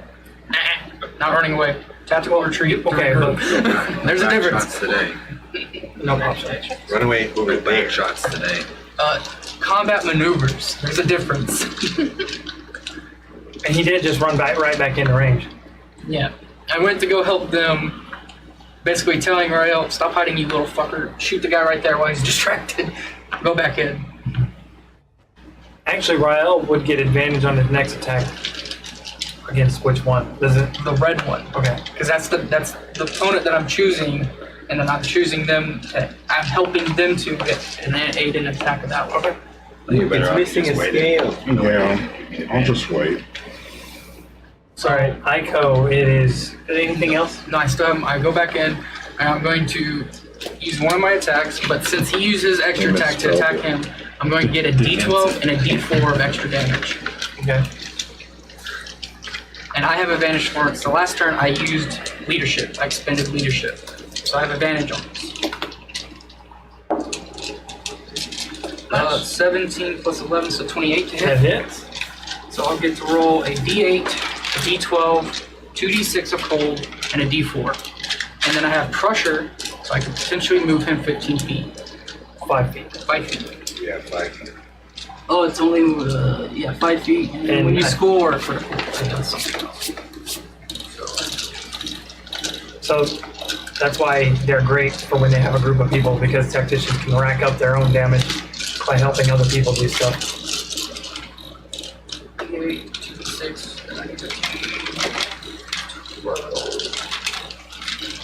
Not running away. Tactical retreat. Okay, but There's a Back difference. shots today. no pop shots. Run away over Back there. shots today. Combat maneuvers. There's a difference. And he did just run right back into range. Yeah. I went to go help them, basically telling Rael, stop hiding, you little fucker. Shoot the guy right there while he's distracted. Go back in. Actually, Rael would get advantage on his next attack. Against which one? Does it? The red one. Okay. Because that's the opponent that I'm choosing, and then I'm choosing them. I'm helping them to get an aid and attack of that one. Okay. You better It's off missing a just waiting. scale. Yeah, I'll just wait. Sorry, Ico, it is. Anything else? No, I go back in, and I'm going to use one of my attacks, but since he uses extra attack to attack him, I'm going to get a D12 and a D4 of extra damage. Okay. And I have advantage for it. So last turn I used leadership. I expended leadership. So I have advantage on this. 17 plus 11, so 28 to That hit. hits. So I'll get to roll a D8, a D12, 2D6 of cold, and a D4. And then I have pressure, so I can potentially move him 15 feet. 5 feet. 5 feet. Yeah, 5. Oh, it's only 5 feet. And then when you And- score a critical, it does something else. So that's why they're great for when they have a group of people, because tacticians can rack up their own damage by helping other people do stuff. D8, 2D6, and I get to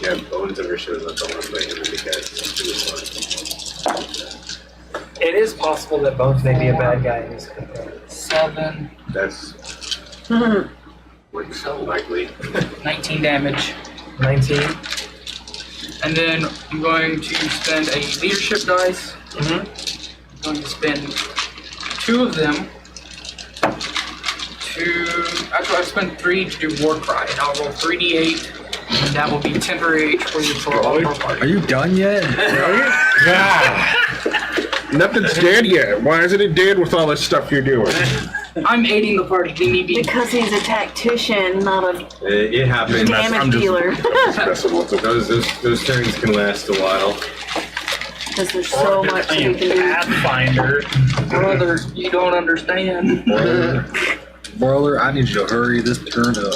Yeah, Bones ever shows up, I want to play him with the guys. It is possible that Bones may be a bad guy in this campaign. 7, That's what's likely. 19 damage. 19. And then I'm going to spend a leadership dice. Mm-hmm. I'm going to spend 2 of them actually I'll spend 3 to do War Cry, and I'll roll 3d8, and that will be temporary HP for all of our Are party. you done yet? Yeah. Nothing's dead yet. Why isn't it dead with all this stuff you're doing? I'm aiding the party. Give me be. Because he's a tactician, not a It happens. damage dealer. Messing with it. Those turns can last a while. Because there's so much that you can do. Pathfinder. Brother, you don't understand. Broiler, I need you to hurry this turn up.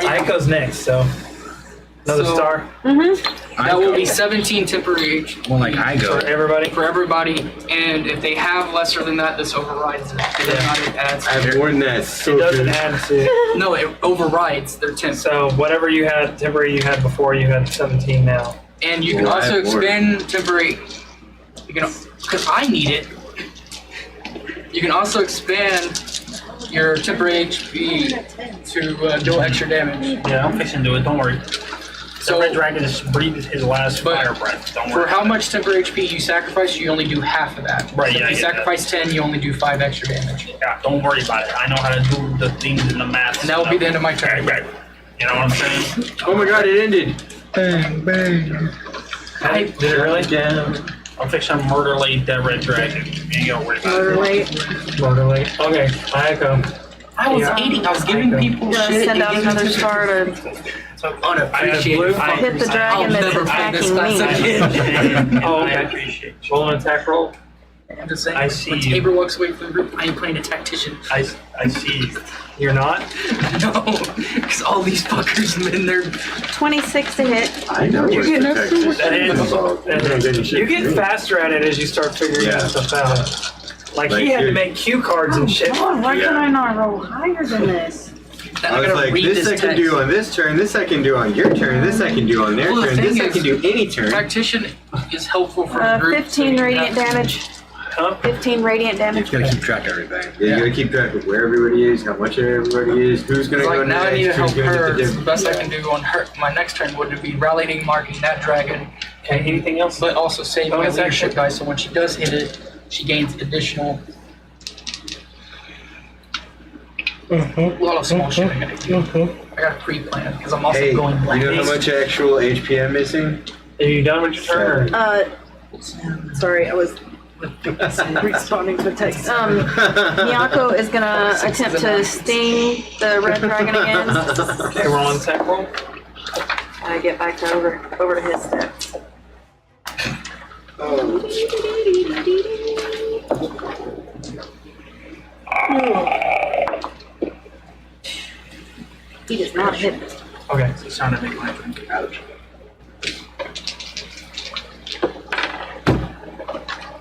Ico's next, so another So- star That will be 17 temporary HP One like I go. for everybody. for everybody, and if they have lesser than that, this overrides it. It does not add. I have more than that. It So doesn't good. add to. No, it overrides their temp. So whatever you had temporary you had before, you had 17 now. And you can Well, I also have more. expend temporary. You can, because I need it. You can also expand your temporary HP to deal extra damage. Yeah, I'm fixing to do it. Don't worry. So- The red dragon just breathed his last But fire breath. Don't For worry. how much temporary HP you sacrifice, you only do half of that. Right, So yeah, if I you get that. sacrifice 10, you only do 5 extra damage. Yeah, don't worry about it. I know how to do the things in the math. And that will be the end of my turn. Right. You know what I'm saying? Oh my god, it ended. Bang, bang. Did it really? I'm fixing to murder late that red dragon. You ain't gotta worry about Murder it. late. Murder late. Okay, Ico. I was Yeah. aiding. I was giving people Gonna shit. send and out giving another them star to So, unappreciated. I- hit the dragon I'll that's never play attacking this class me. again. Oh, I okay. appreciate you. Roll an attack roll. I'm just saying. I when see you. Tabor walks away from the group, I ain't playing a tactician. I see. You're not? No, because all these fuckers have been there. 26 to hit. I know You what's get- protected. That is. You get Yeah. faster at it as you start figuring Yeah. stuff out. Like he Like, had to you're- make cue cards and shit. God, why can Yeah. I not roll higher than this? I'm I was gonna like, read this I can text. do on this turn, this I can do on your turn, this I can do on their Well, the turn, thing this I is- can do any turn. Tactician is helpful for the group. 15 so you radiant have- damage. Huh? 15 radiant You damage. gotta keep track of everything. Yeah, you gotta keep track of where everybody is, how much everybody is, who's gonna It's go like now I next, need to help who's gonna her. get the It's the diff- best I can do on her. My next turn would be rallying, marking that dragon, Okay, anything else? but also save my Bonus leadership action. dice. So when she does hit it, she gains additional. A lot of small shit I gotta do. I got a pre-plan because I'm also Hey, going you black. know how much actual HP I'm missing? Are you done with your turn? Sorry, I was responding to a text. Miyako is gonna attempt to sting the red dragon again. Okay, roll on tech roll. I get back to over to his steps. He does not hit me. Okay. It's the sound I make when I drink. Ouch.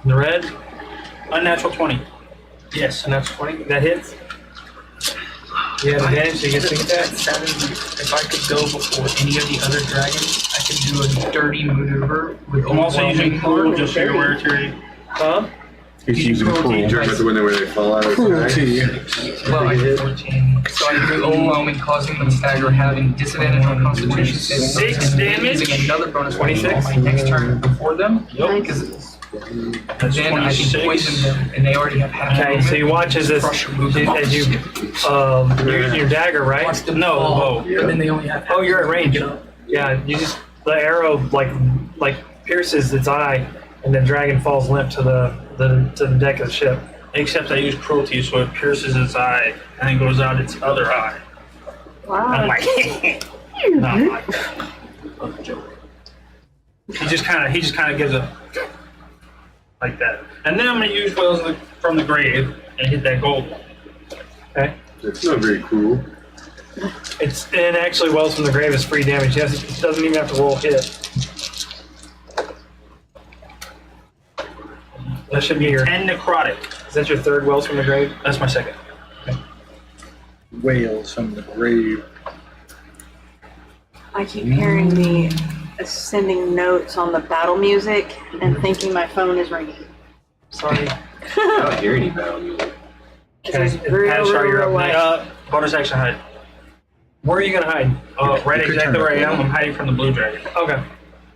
The red, Unnatural 20. yes, and that's 20. That hits. You have advantage, so you get sneak attack. 7. If I could go before any of the other dragons, I could do a dirty maneuver with I'm also using overwhelming cool, just so you're aware, Terry. Huh? He's using Cruelty. cruel. You talking about the one where they fall out of the sky? Well, I did 14. So I do overwhelming, causing them stagger, having disadvantage on Constitution saving throws, 6 and then damage. using another bonus 26? on my next turn before them. Nice. That's Then I can 26. poison them, and they already have half. Okay, so you watch as this, as you, use your dagger, right? Watch them No, fall, whoa. and then they only have half. Oh, you're at range. Yeah, you just, the arrow like pierces its eye, and the dragon falls limp to the deck of the ship. Except I use cruelty, so it pierces its eye and then goes out its other eye. I'm Wow. like, no, I'm like, that's a joke. He just kind of gives a like that, and then I'm gonna use Wells from the grave and hit that gold one. Okay. That's not very cool. And actually, Wells from the Grave is free damage. Yes, it doesn't even have to roll a hit. That should be your. 10 necrotic. Is that your third Wells from the Grave? That's my second. Whales from the grave. I keep hearing the ascending notes on the battle music and thinking my phone is ringing. Sorry. I don't hear any battle music. Okay. It's real, Padishar, real, you're up real next. light. Bonus action hide. Where are you gonna hide? Right You could exactly turn where I it am. on. I'm hiding from the blue dragon. Okay.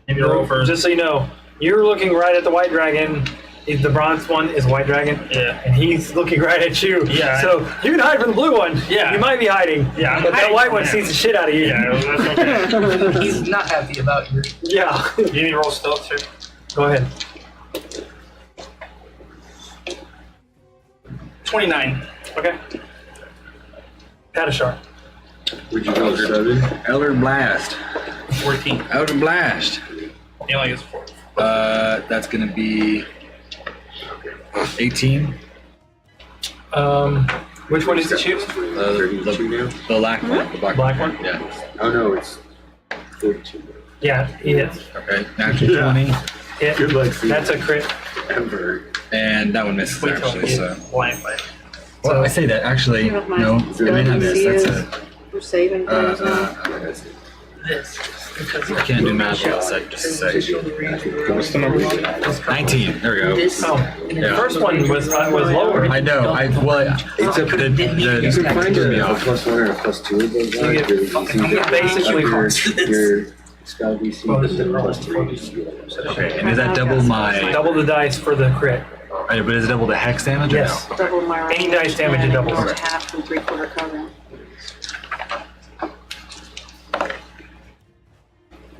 Maybe roll first. Just so you know, you're looking right at the white dragon. The bronze one is white dragon. Yeah. And he's looking right at you. Yeah. So you can hide from the blue one. Yeah. You might be hiding. Yeah, I'm But that hiding white from one him. sees the shit out of you. Yeah, that's okay. He's not happy about your. Yeah. You need to roll stealth too. Go ahead. 29. Okay. Padishar. Would you go 7? Elder Blast. 14. Elder Blast. He only gets 4. That's gonna be 18. Which one is to choose? 32 now? The black one. The Black one? Yeah. Oh no, it's 42. Yeah, he hits. Okay. Natural 20. Hit. Good luck, Steve. That's a crit. Ever. And that one misses Wait till actually, he so. blind bite. Well, I say that actually. You know what my No, I may not miss. That's a. We're saving things now. This. I can't do math yet, so just a sec. What's the number? 19. There we go. Oh, the Yeah. first one was lower. I know. It's a You can find threw me a off. +1 or a +2 of those guys really easy. Basically, Your spell DC is a +3. Okay, and does that double my? double the dice for the crit. But is it double the hex damage? or Yes. no? Double my range. Any dice damage, it and doubles. almost half and 3/4 cover.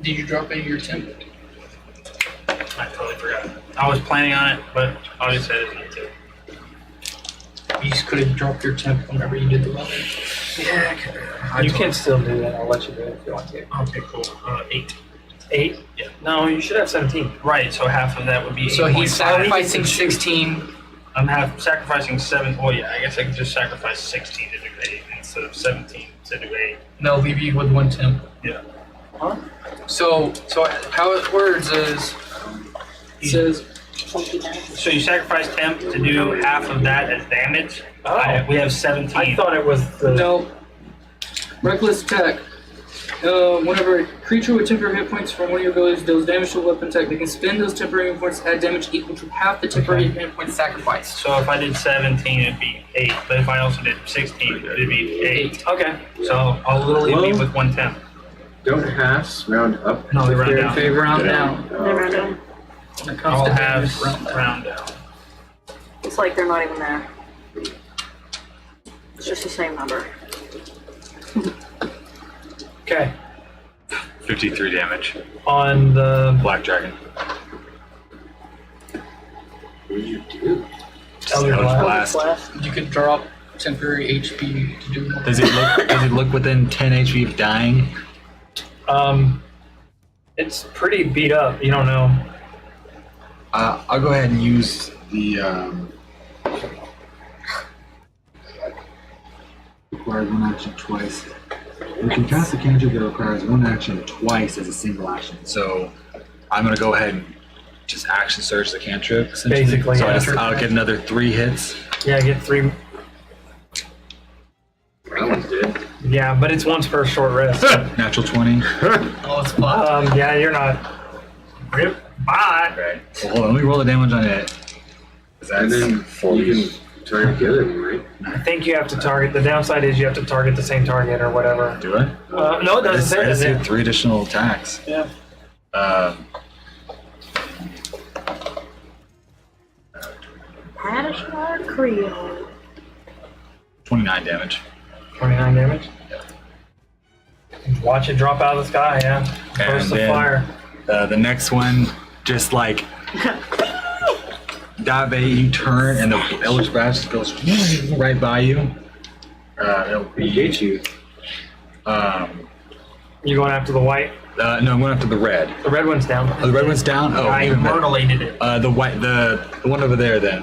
Did you drop any of your temp? I totally forgot. I was planning on it, but obviously I didn't need to. You just could have dropped your temp whenever you did the weapon. You can still do that. I'll let you do it if you want to. Okay, cool. 8. 8? Yeah. No, you should have 17. Right, so half of that would be So 8.5. he's sacrificing 16. I'm sacrificing 7. Well, yeah, I guess I could just sacrifice 16 to do 8 instead of 17 to do 8. And they'll leave you with 1 temp. Yeah. So how it works is, it says, So you sacrifice temp to do half of that as damage. Oh. We have 17. I thought it was the. no, reckless attack. Whenever a creature with temporary hit points from one of your abilities deals damage to a weapon attack, they can spend those temporary hit points to add damage equal to half the temporary hit points sacrificed. So if I did 17, it'd be 8. But if I also did 16, it'd be 8. Okay. So I'll literally leave with 1 temp. Don't halves round up? No, they round down. Favor? Round down. Oh, Never okay. mind. When it comes All to damage, halves round down. It's like they're not even there. It's just the same number. Okay. 53 damage. On the Black dragon. What do you do? Elder Blast. You could drop temporary HP to do more. Does it look within 10 HP of dying? It's pretty beat up. You don't know. I'll go ahead and use the requires one action twice. You can cast a cantrip that requires one action twice as a single action. So I'm gonna go ahead and just action surge the cantrip. Essentially. Basically, so yeah. I'll get another 3 hits. Yeah, get 3. That one's dead. Yeah, but it's once per short rest. Natural 20. Oh, it's flat. Yeah, you're not. Rip. Bye. Right. So hold on, let me roll the damage on it. 'Cause And that's then you can target the other one, right? I think you have to target. The downside is you have to target the same target or whatever. do it. No, it doesn't say I just that. did 3 additional attacks. Yeah. Hadishar Creole. 29 damage. 29 damage. Watch it drop out of the sky. Yeah. Burst of then- fire. The next one, just like Dave, you turn and the Eldritch Blast goes right by you. It'll be you. You going after the white? No, I'm going after the red. The red one's down. Oh, the red one's down. Oh, I even better. mutilated it. The white, the one over there, then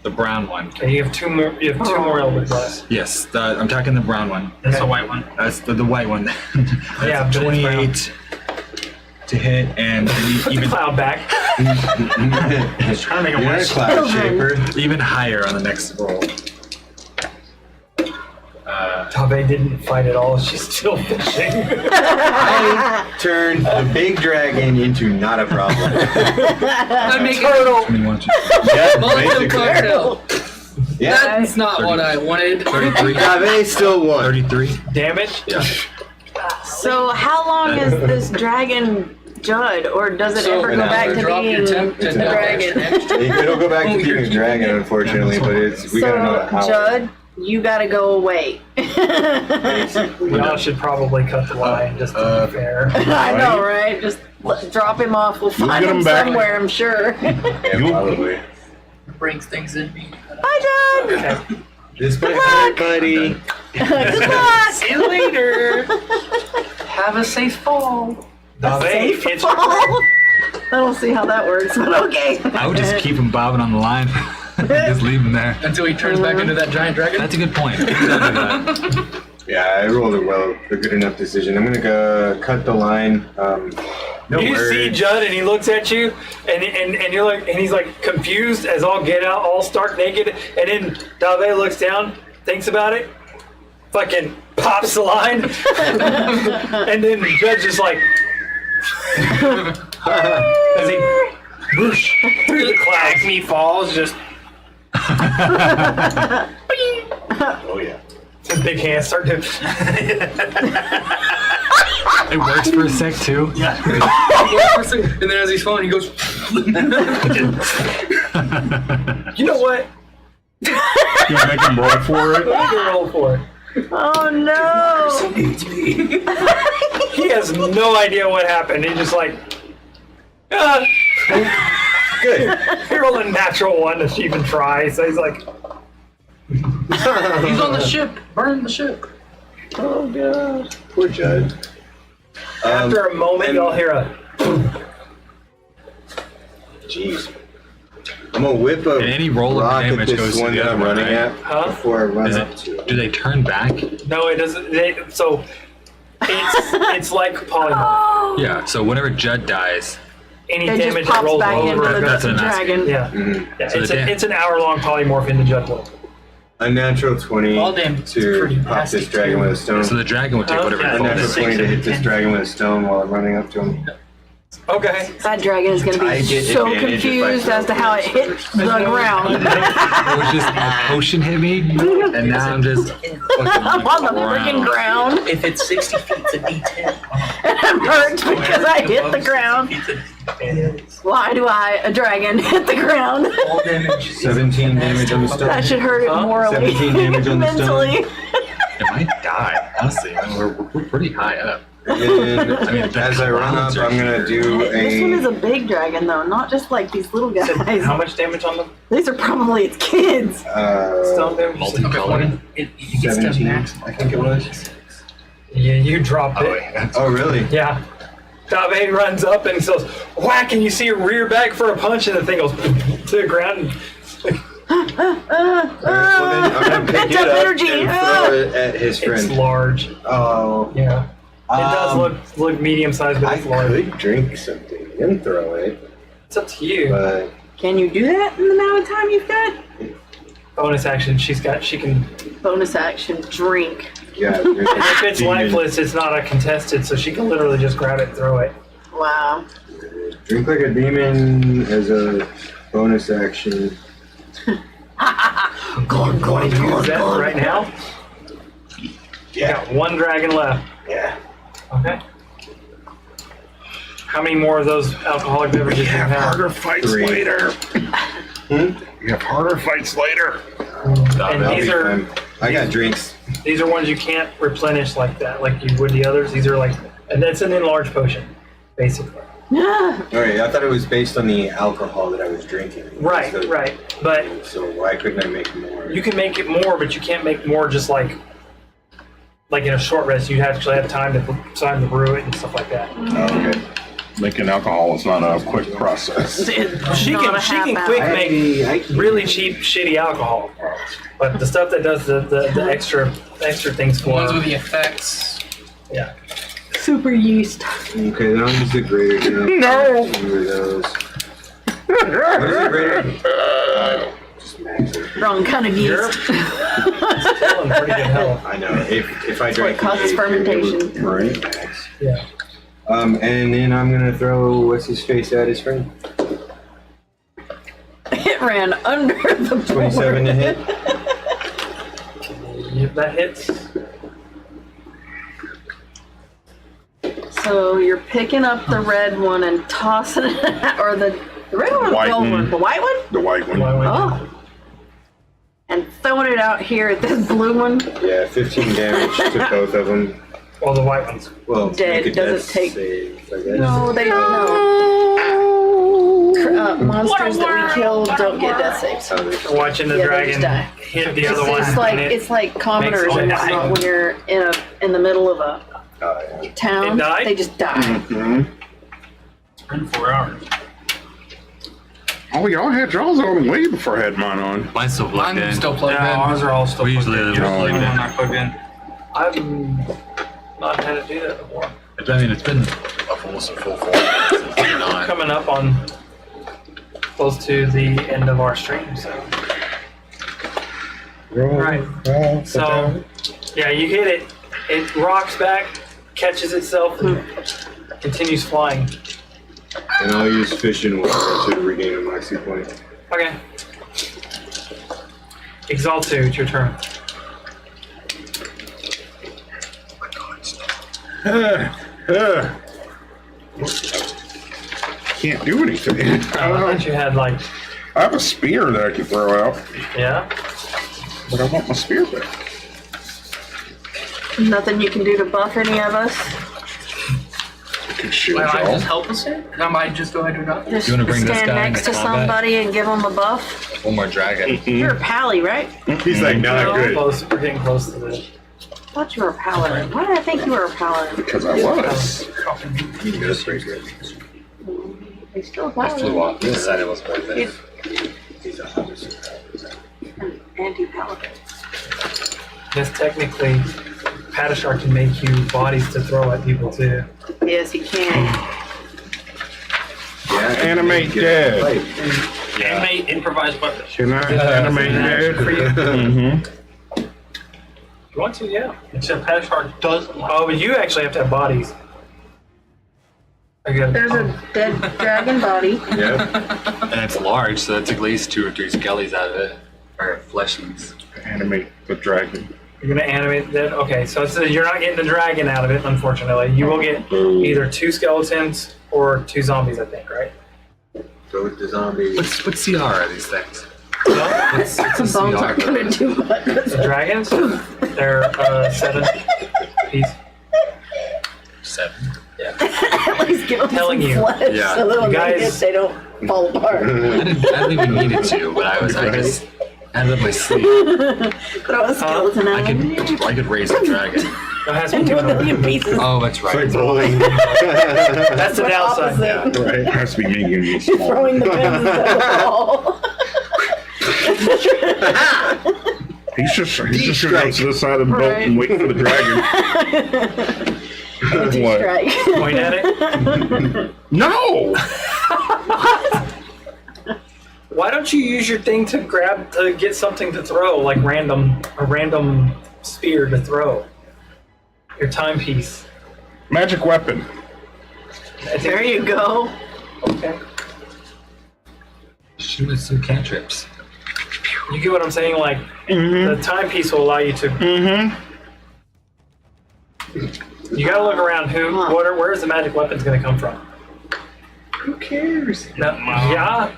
the brown one. Okay, you have 2 more. You have 2 more Eldritch Blasts. Yes, I'm attacking the brown one. That's the white one. That's the white one. Yeah, but it's 28 to hit, and Put the even cloud back. Just trying to make it You're a worse. cloud shaper. even higher on the next roll. Tabe didn't fight at all. She's still fishing. I turned the big dragon into not a problem. I make it. 21 to Yeah, Molotov basically. cocktail. Yeah. That's not what I wanted. 33. Dave still won. 33. Damage? Yeah. So how long is this dragon Judd, or does it So ever go back to drop your being temp the to no dragon? It'll go back to being a dragon, unfortunately, but we gotta know So how. Judd, you gotta go away. We all should probably cut the line just to be fair. I know, right? Just drop him off. We'll find get him him back. somewhere, I'm sure. Yeah, probably. Brings things in me. Bye, Judd. Okay. This might luck. hurt, buddy. Good luck. See you later. Have a safe fall. Dave, it's Fall. I don't see how that works, but okay. I would just keep him bobbing on the line. Just leave him there. Until he turns back into that giant dragon. That's a good point. Don't do that. Yeah, I rolled it well, a good enough decision. I'm gonna go cut the line. No you worries. see Judd and he looks at you and you're like, and he's like confused as all get out, all stark naked, and then Dave looks down, thinks about it, fucking pops the line, and then Judd's just like as he whoosh through the clouds. Acme Falls just Oh yeah. His big hands start to It works for a sec too. And then as he's falling, he goes. you know what? You make him roll for it. Let me roll for it. Oh no. He has no idea what happened. He's just like, Good. he rolled a natural 1 to even try. So he's like, He's on the ship. Burn the ship. Oh god. Poor Judd. after a moment, and- y'all hear a. Jeez. I'm gonna whip a And any roll of rock at damage this goes to one the that other I'm one, running right? at Huh? before I run Is up it, to it. do they turn back? No, it doesn't. So it's like polymorph. Yeah, so whenever Judd dies, Any It damage just that pops rolls back into over. That's the what I'm asking. dragon. Yeah, Mhm. yeah So the it's an hour-long polymorph into Judd world. A natural 20 All damage is to pretty pop nasty, this dragon too. with a stone. so the dragon would take whatever Yeah. A it natural falls. 20 to hit this 10. dragon with a stone while I'm running up to him. Okay. That dragon is going to I be get so advantage if I confused throw as to how it hit first. the ground. It was just a potion hit me, and now I'm just fucking I'm on the freaking ground. If it's 60 feet, it's a D10. And I'm hurt because I hit the ground. It's a Why do a dragon hit the ground? All damage. 17 damage on the stone. That should hurt it Huh? morally, 17 damage on the stone. mentally. It might die, honestly. I mean, we're pretty high up. And I mean, as I run up, I'm gonna do This one is a. a big dragon, though, not just like these little guys. How much damage on the These are probably its kids. stone damage? Multicolored. You get stuff 17, max. I think it was. Yeah, you drop Oh, it. yeah. Oh, really? Yeah. Dabe runs up and goes whack, and you see her rear back for a punch, and the thing goes to the ground. Alright, well then I'm gonna pick it Pent-up up energy. and throw it at his It's friend. large. Oh. Yeah. It does look medium sized, but I it's large. could drink something and throw it, It's up to you. but Can you do that in the amount of time you've got? Bonus action. She can. Bonus action, drink. yeah. If it's lifeless, it's not a contested, so she can literally just grab it and throw it. Wow. Drink like a demon as a bonus action. Gone, Want to use that right now? You got one dragon left. Yeah. Okay. How many more of those alcoholic beverages do you have have? harder fights 3. later. Hmm? You have harder fights later. And That'll these be are fun. I got drinks. these are ones you can't replenish like that, like you would the others. These are like, and that's an enlarged potion, basically. Alright, I thought it was based on the alcohol that I was drinking. Right, So- right. But So why couldn't I make more? you can make it more, but you can't make more just like in a short rest. You actually have time to brew it and stuff like that. Okay. Making alcohol is not a quick process. She can quick make really cheap, shitty alcohol, but the stuff that does the extra things The for ones her, with the effects. yeah. Super yeast. Okay, then I'll use the greater. No. Two of those. What is the greater? Just max it. Wrong kind of You're yeast. still in pretty good health. I know. If I what drank causes the eight, it would fermentation. burn max. Yeah. And then I'm gonna throw what's his face at his friend. It ran under the board. 27 to hit. That hits. So you're picking up the red one and tossing it at, or the red one or the White gold one. one? The white one? The white one. Oh. And throwing it out here at this blue one. Yeah, 15 damage to both of them. Well, the white ones. Well, Dead, make a doesn't death take- save, I guess. No, they don't know. Monsters that we kill don't get death saves. Oh, they- Watching the Yeah, they dragon just die. hit the other one. It's like commoners all and die. whatnot when you're in the middle of a Oh, yeah. town. They die? They just die. It's been 4 hours. Oh, y'all had y'all's on way before I had mine on. Mine's still plugged I'm in. still plugged Yeah, in. ours are all still We plugged usually in. leave Yours them is the plugged only in. one not plugged in. I've not had to do that before. I mean, it's been almost a full 4 hours since you're not. Coming up on close to the end of our stream, so. Right. So, yeah, you hit it. It rocks back, catches itself, and continues flying. And I'll use fish and water to regain a maxi point. Okay. Exaltu, it's your turn. Can't do anything. I thought you had like, I have a spear that I can throw out, yeah? but I want my spear back. Nothing you can do to buff any of us. I can shield Might I y'all. just help us in? I might just go ahead and do that. Just You wanna bring this stand guy next to into combat? somebody and give them a buff. One more dragon. You're a pally, right? He's like, nah, We're good. close, we're getting close to the. I thought you were a paladin. Why did I think you were a paladin? Because I was. You can go straight good. You're still a I flew paladin. off. We decided it was worth it. He's a officer. An anti-paladin. Yes, technically, Padishar can make you bodies to throw at people too. Yes, he can. Yeah, Animate get dead. fight. Animate improvised weapons. Can I animate dead? Mm-hmm. If you want to, yeah. Except Padishar doesn't like Oh, but you actually have to have bodies. I got There's a dead dragon body. Yeah. And it's large, so that took at least 2 or 3 skellies out of it. Or fleshings. Animate the dragon. You're gonna animate that. Okay, so you're not getting the dragon out of it, unfortunately. You will get either 2 skeletons or 2 zombies, I think, right? Go with the zombie. What CR are these things? No? Some bones aren't gonna do much. The dragons, they're 7 piece. 7. At least give them Telling some you. flesh Yeah. so that when You they guys- hit, they don't fall apart. I don't even need it to, but I just had it up my sleeve. Throw a skeleton at them. I could raise a dragon. It has to be And 2 do in a order. million pieces. Oh, that's It's like right. bowling. That's the downside. Opposite. Right. It has to be medium and small. Throwing the pins instead of the ball. He's just gonna go to the side of the boat and wait for the dragon. What? Strike. Point at it. No! Why don't you use your thing to get something to throw, like a random spear to throw? Your timepiece. Magic weapon. There you go. Okay. Shoot with some cantrips. You get what I'm saying? Like, the timepiece will allow you to. You gotta look around. Where's the magic weapons gonna come from? Who cares? No, yeah.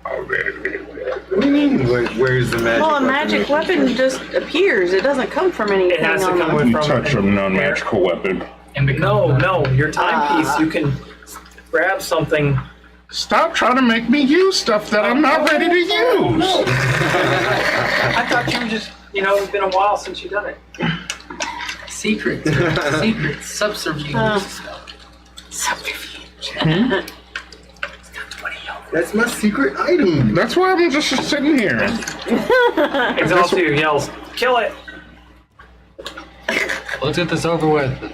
What do you mean? Where's the magic? Well, a magic weapon just appears. It doesn't come from anything. It has to on come the- with You from. touch a non-magical weapon. And become No, your timepiece. You can grab something. Stop trying to make me use stuff that I'm not ready to use. I thought you were just. It's been a while since you've done it. secrets. Secrets. Subterfuge. Subterfuge. That's my secret item. That's why I'm just sitting here. Exhaustive yells, "Kill it!" Let's get this over with.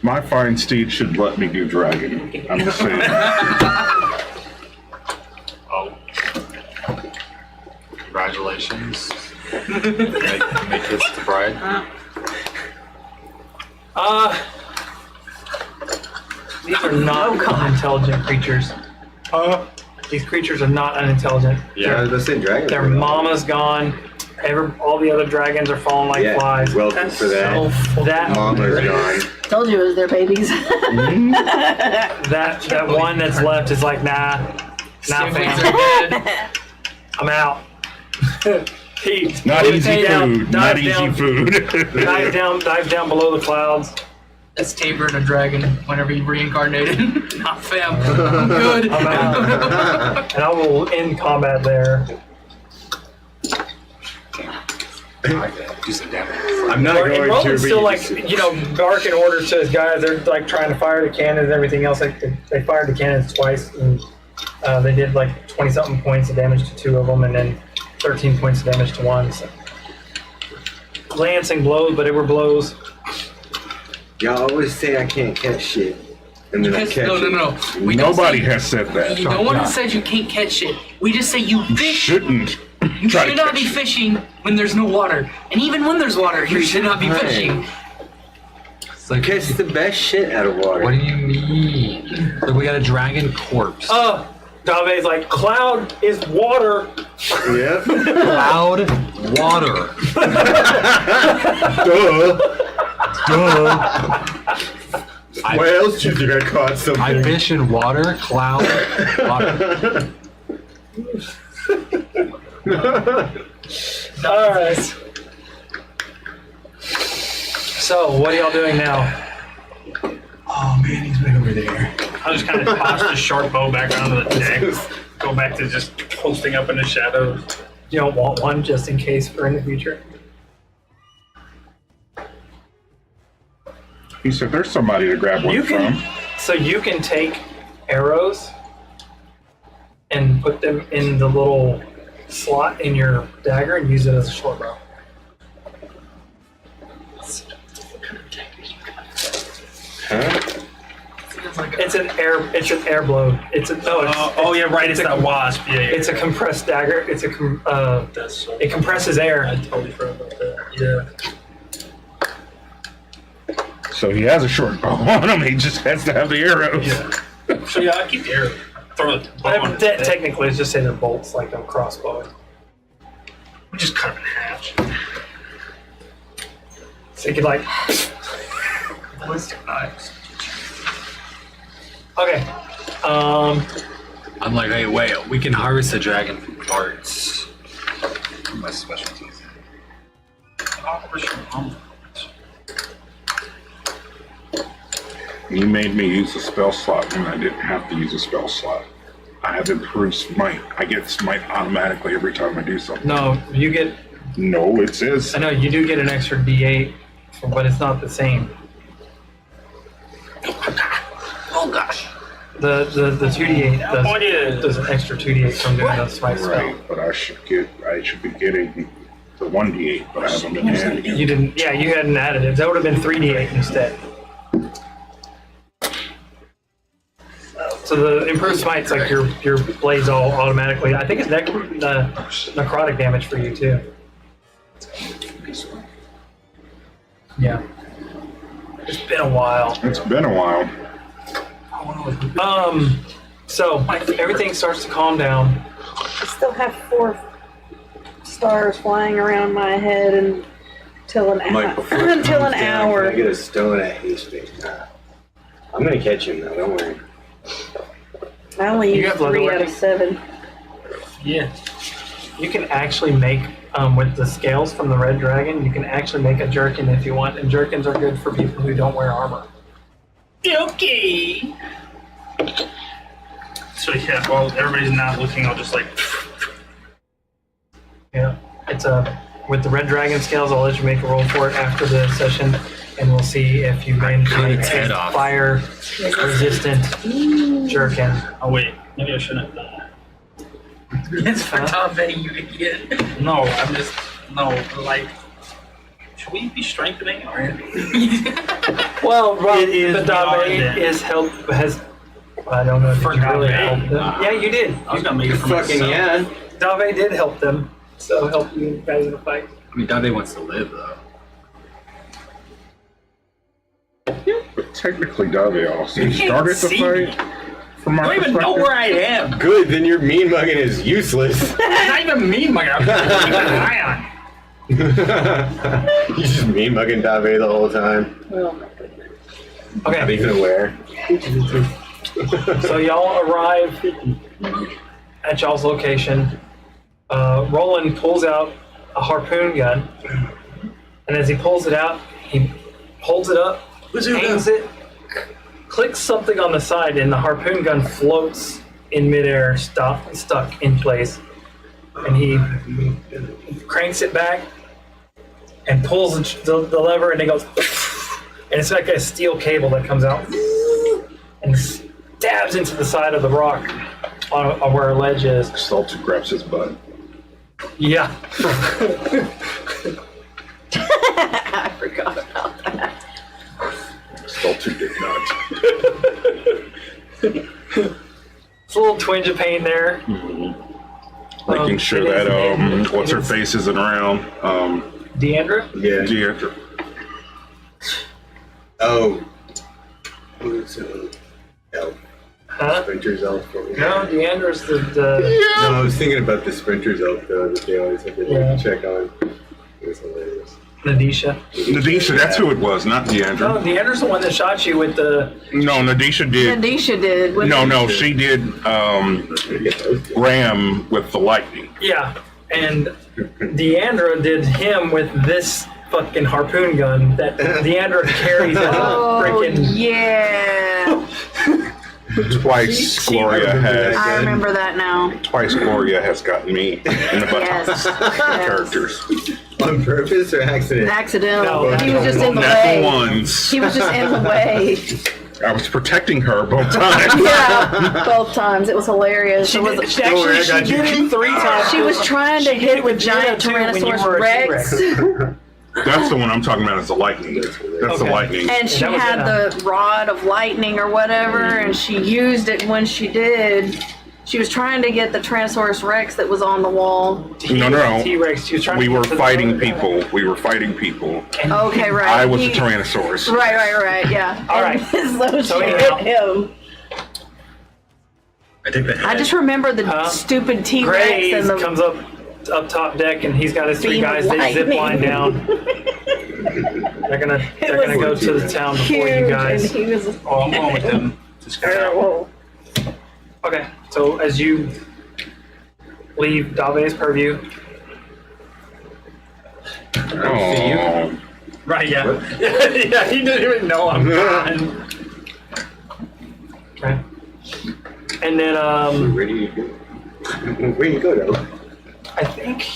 My fine steed should let me do dragon. I'm just saying. Oh. Congratulations. make this the bride. These are not unintelligent creatures. These creatures are not unintelligent. Yeah, I was gonna say dragon. Their mama's gone. All the other dragons are falling like Yeah, flies. welcome for that. That Mama's gone. Told you it was their babies. that one that's left is like, nah, Siblings fam. are dead. I'm out. Not Dives easy down- food. Not dives easy down- food. Dives down below the clouds. That's Tabor and a dragon whenever he reincarnated. Not fam. I'm good. I'm out. And I will end combat there. Do some damage. I'm not And going to. Roland's but still you like, just- barking orders to his guys. They're like trying to fire the cannons and everything else. Like they fired the cannons twice, and they did like 20-something points of damage to 2 of them, and then 13 points of damage to 1. So. Lancing blows, but they were blows. Y'all always say I can't catch shit, and then I Because, catch it. no. We don't Nobody say- has said that. No one has said you can't catch shit. We just say you fish. Shouldn't. You try to should not catch be it. fishing when there's no water. And even when there's water, you should not be Right. fishing. It's like, Catch the best shit out of water. what do you mean? Like, we got a dragon corpse. Dave's like, cloud is water. Yeah. Cloud water. Duh. Where else do you think I caught something? I fish in water, cloud, water. All right. So, what are y'all doing now? Oh man, he's right over there. I'll just kind of toss the short bow back onto the deck. Go back to just posting up in the shadows. You don't want one just in case for in the future? He said there's somebody to grab one You can, from. so you can take arrows and put them in the little slot in your dagger and use it as a short bow. Huh? It's an air blow. It's a no. It's, Oh yeah, right. It's that wasp. Yeah. it's a compressed dagger. It's a That's so. it compresses air. I totally forgot about that. Yeah. So he has a short bow on him. He just has to have the arrows. Yeah. So yeah, I keep the arrow. Throw the bow on his head. Technically, it's just say they're bolts, like a crossbow. We just cut them in half. So you could like. Ballistic knives. Okay. I'm like, hey, wait, we can harvest the dragon from parts. My specialties. Operation Humble. You made me use a spell slot when I didn't have to use a spell slot. I have improved smite. I get smite automatically every time I do something. No, you get. No, it says. I know you do get an extra D8, but it's not the same. Oh gosh. The 2D8 does an extra 2D8 from doing the smite spell. Right, but I should be getting the 1d8, but I haven't been adding it. You didn't. Yeah, you hadn't added it. That would have been 3D8 instead. So the improved smite's like your blades all automatically. I think it's necrotic damage for you too. Yeah. It's been a while. It's been a while. So everything starts to calm down. I still have 4 stars flying around my head until an Mike, before it until comes an down, hour. Can I get a stone at haste bait? I'm gonna catch him though, don't worry. I only You used got leather 3 out working? of 7. Yeah. You can actually make with the scales from the red dragon. You can actually make a jerkin if you want, and jerkins are good for people who don't wear armor. Okay. So yeah, while everybody's not looking, I'll just like. Yeah, it's with the red dragon scales. I'll let you make a roll for it after the session, and we'll see if you manage to cut make its head a off. fire resistant jerkin. Oh wait, maybe I shouldn't have done that. It's for Tave, you idiot. No, I'm just like. Should we be strengthening or? Well, It is the beyond Dave that. is help has. I don't know if For you really Dave? helped them. Yeah, you did. I was gonna make it for Fucking myself. yeah. Dave did help them, so help you guys in the fight. I mean, Dave wants to live, though. But technically, Davy also started the see fight. From my I don't even know perspective. where I am. Good, then your mean mugging is useless. It's not even mean, my God. I'm keeping an eye on. You just mean mugging Dave the whole time. Not Okay, even aware. so y'all arrive at y'all's location. Roland pulls out a harpoon gun, and as he pulls it out, he holds it up, aims it, clicks something on the side, and the harpoon gun floats in midair, stuck in place. And he cranks it back and pulls the lever, and it goes, and it's like a steel cable that comes out and stabs into the side of the rock on where a ledge is. Salted grabs his butt. Yeah. I forgot about that. Salted did not. It's a little twinge of pain there. Making sure it is- that it what's her is- face isn't around. Deandra? Yeah. Deandra. Oh. Who's elf? Huh? Sprinter's elf? No, Deandra's the No, I was thinking about the Sprinter's elf though that they always have to Yeah. check on. It was hilarious. Nadisha. Nadisha, that's who it was, not No, Deandra. Deandra's the one that shot you with the. No, Nadisha did. Nadisha did. No, she did Ram with the lightning. Yeah. And Deandra did him with this fucking harpoon gun that Deandra carries as a Oh, freaking. yeah. Twice She Gloria remembered has. I remember that now. Twice Gloria has gotten me in the butt Yes. characters. On purpose or accident? Accidental. No, He was just in the Natural way. ones. He was just in the way. I was protecting her both times. Yeah, both times. It was hilarious. She It was, did, she actually she did it 3 times. she was trying to She did hit it with with giant Gina, too, when you Tyrannosaurus were a Rex. T-Rex. That's the one I'm talking about. Is the lightning. That's the Okay. lightning. And she That was had it, the rod of lightning or whatever, and she used it when she did. She was trying to get the Tyrannosaurus Rex that was on the wall. No. T-Rex. She was trying We to were get to the fighting other guy. people. We were fighting people. Okay, right. I was the He- Tyrannosaurus. Right, yeah. All And right. so So she anyhow- hit him. I think the head. I just remember the Huh? stupid T-Rex Gray and the comes up top deck, and he's got his 3 beam of guys. They zip line lightning. down. They're gonna go to the town before you guys. And he was. Oh, I'm going with them to scout out. Whoa. Okay, so as you leave Dave's purview, Oh, Right, yeah. Yeah, he didn't even know I'm gone. okay, and then Where do you go? Where do you go, though? I think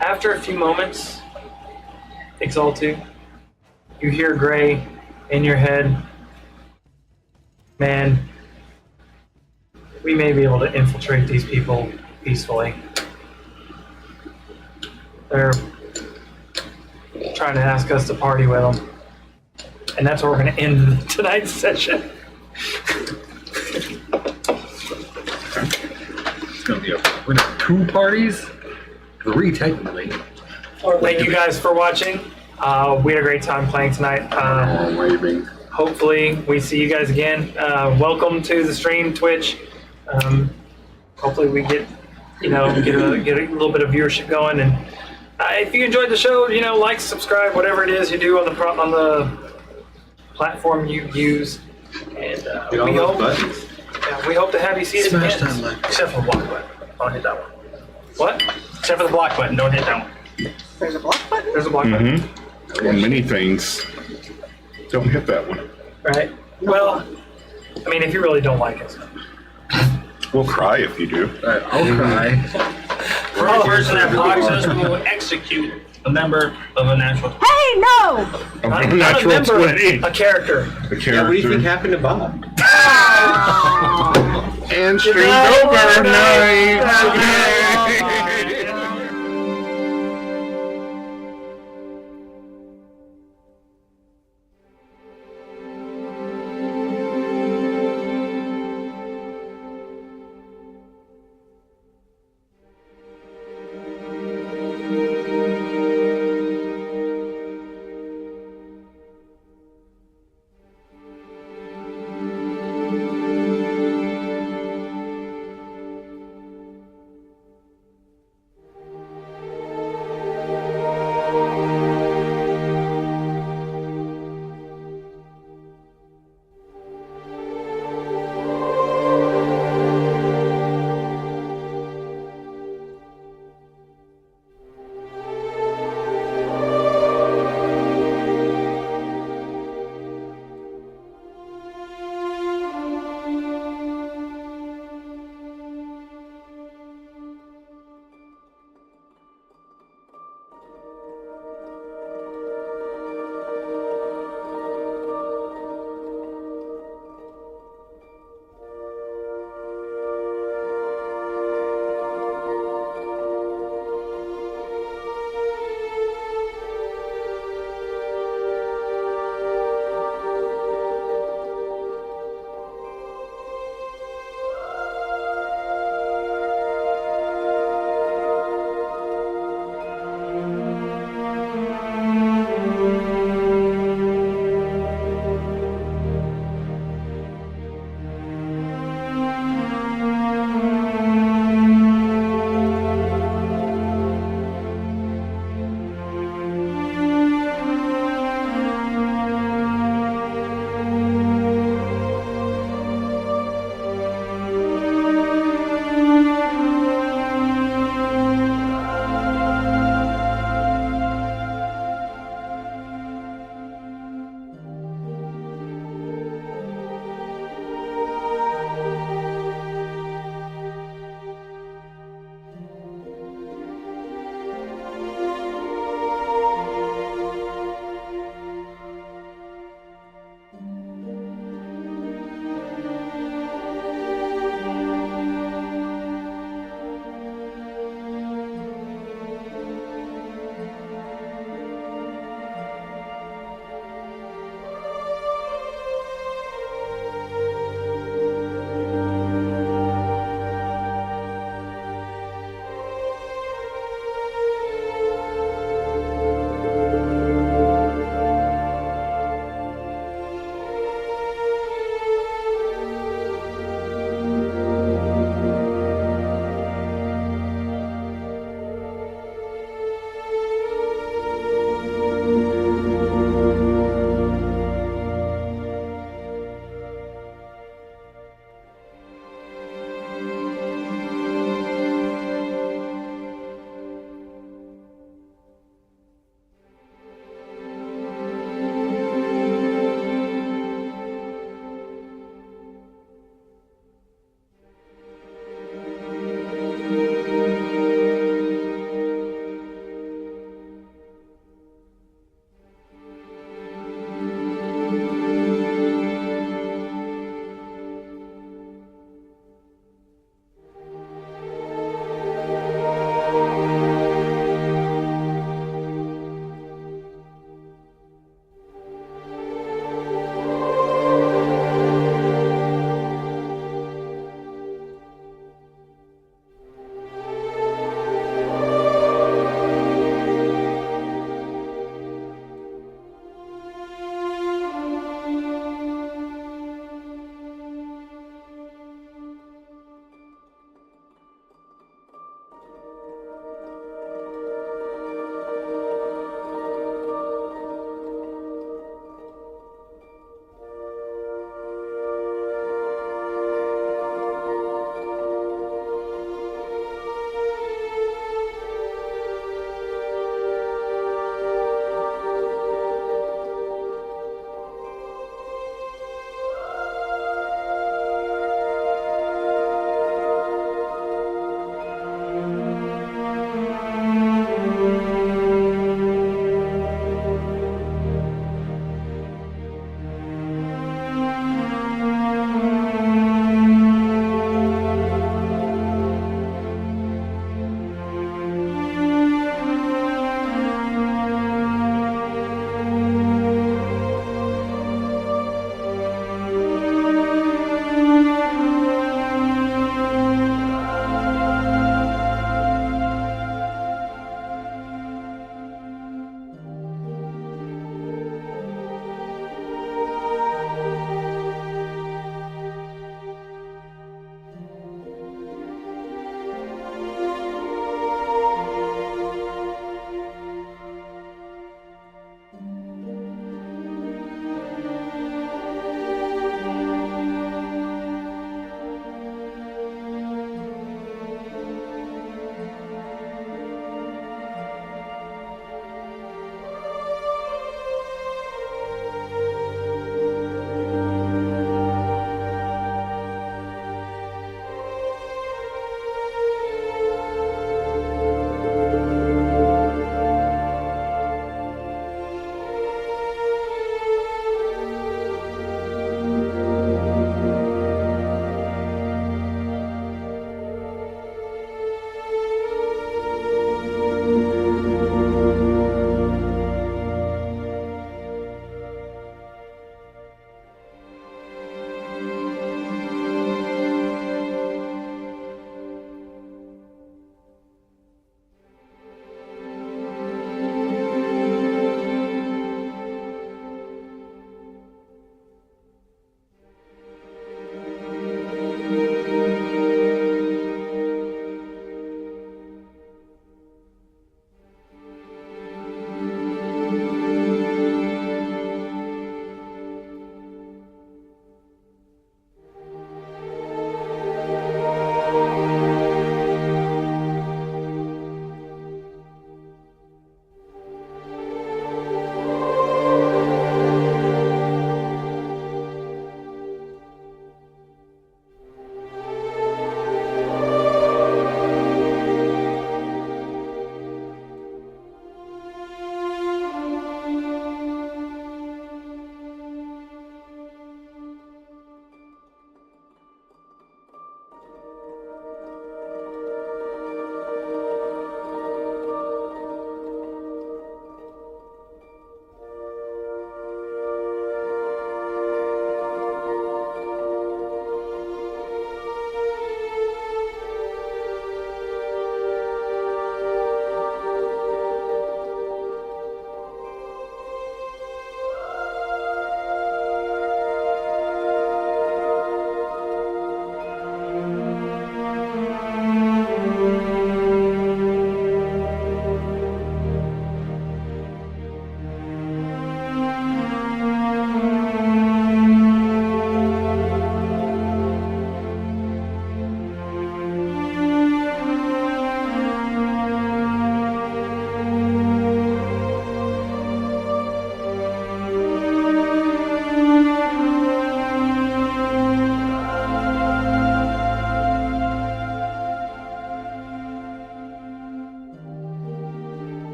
after a few moments, Exaltu, you hear Gray in your head, man, we may be able to infiltrate these people peacefully. They're trying to ask us to party with them. And that's where we're going to end tonight's session. It's gonna be we're gonna have 2 parties, 3 technically. Thank you guys for watching. We had a great time playing tonight. Waving. Hopefully we see you guys again. Welcome to the stream, Twitch. Hopefully we get a little bit of viewership going. And if you enjoyed the show, like, subscribe, whatever it is you do on the platform you use. And Hit all those buttons. we hope to have you see us again. Smash that like. Except for the block button. Don't hit that one. What? Except for the block button. Don't hit that one. There's a block button? There's a block button. on many things. Don't hit that one. Right. Well, I mean, if you really don't like us. We'll cry if you do. I'll cry. First person that blocks us will execute a member of a natural. Hey, no! Not a Natural member, 20. a character. The Yeah, what do you think character. happened to Bob? And streamed night. over. Good night. Night.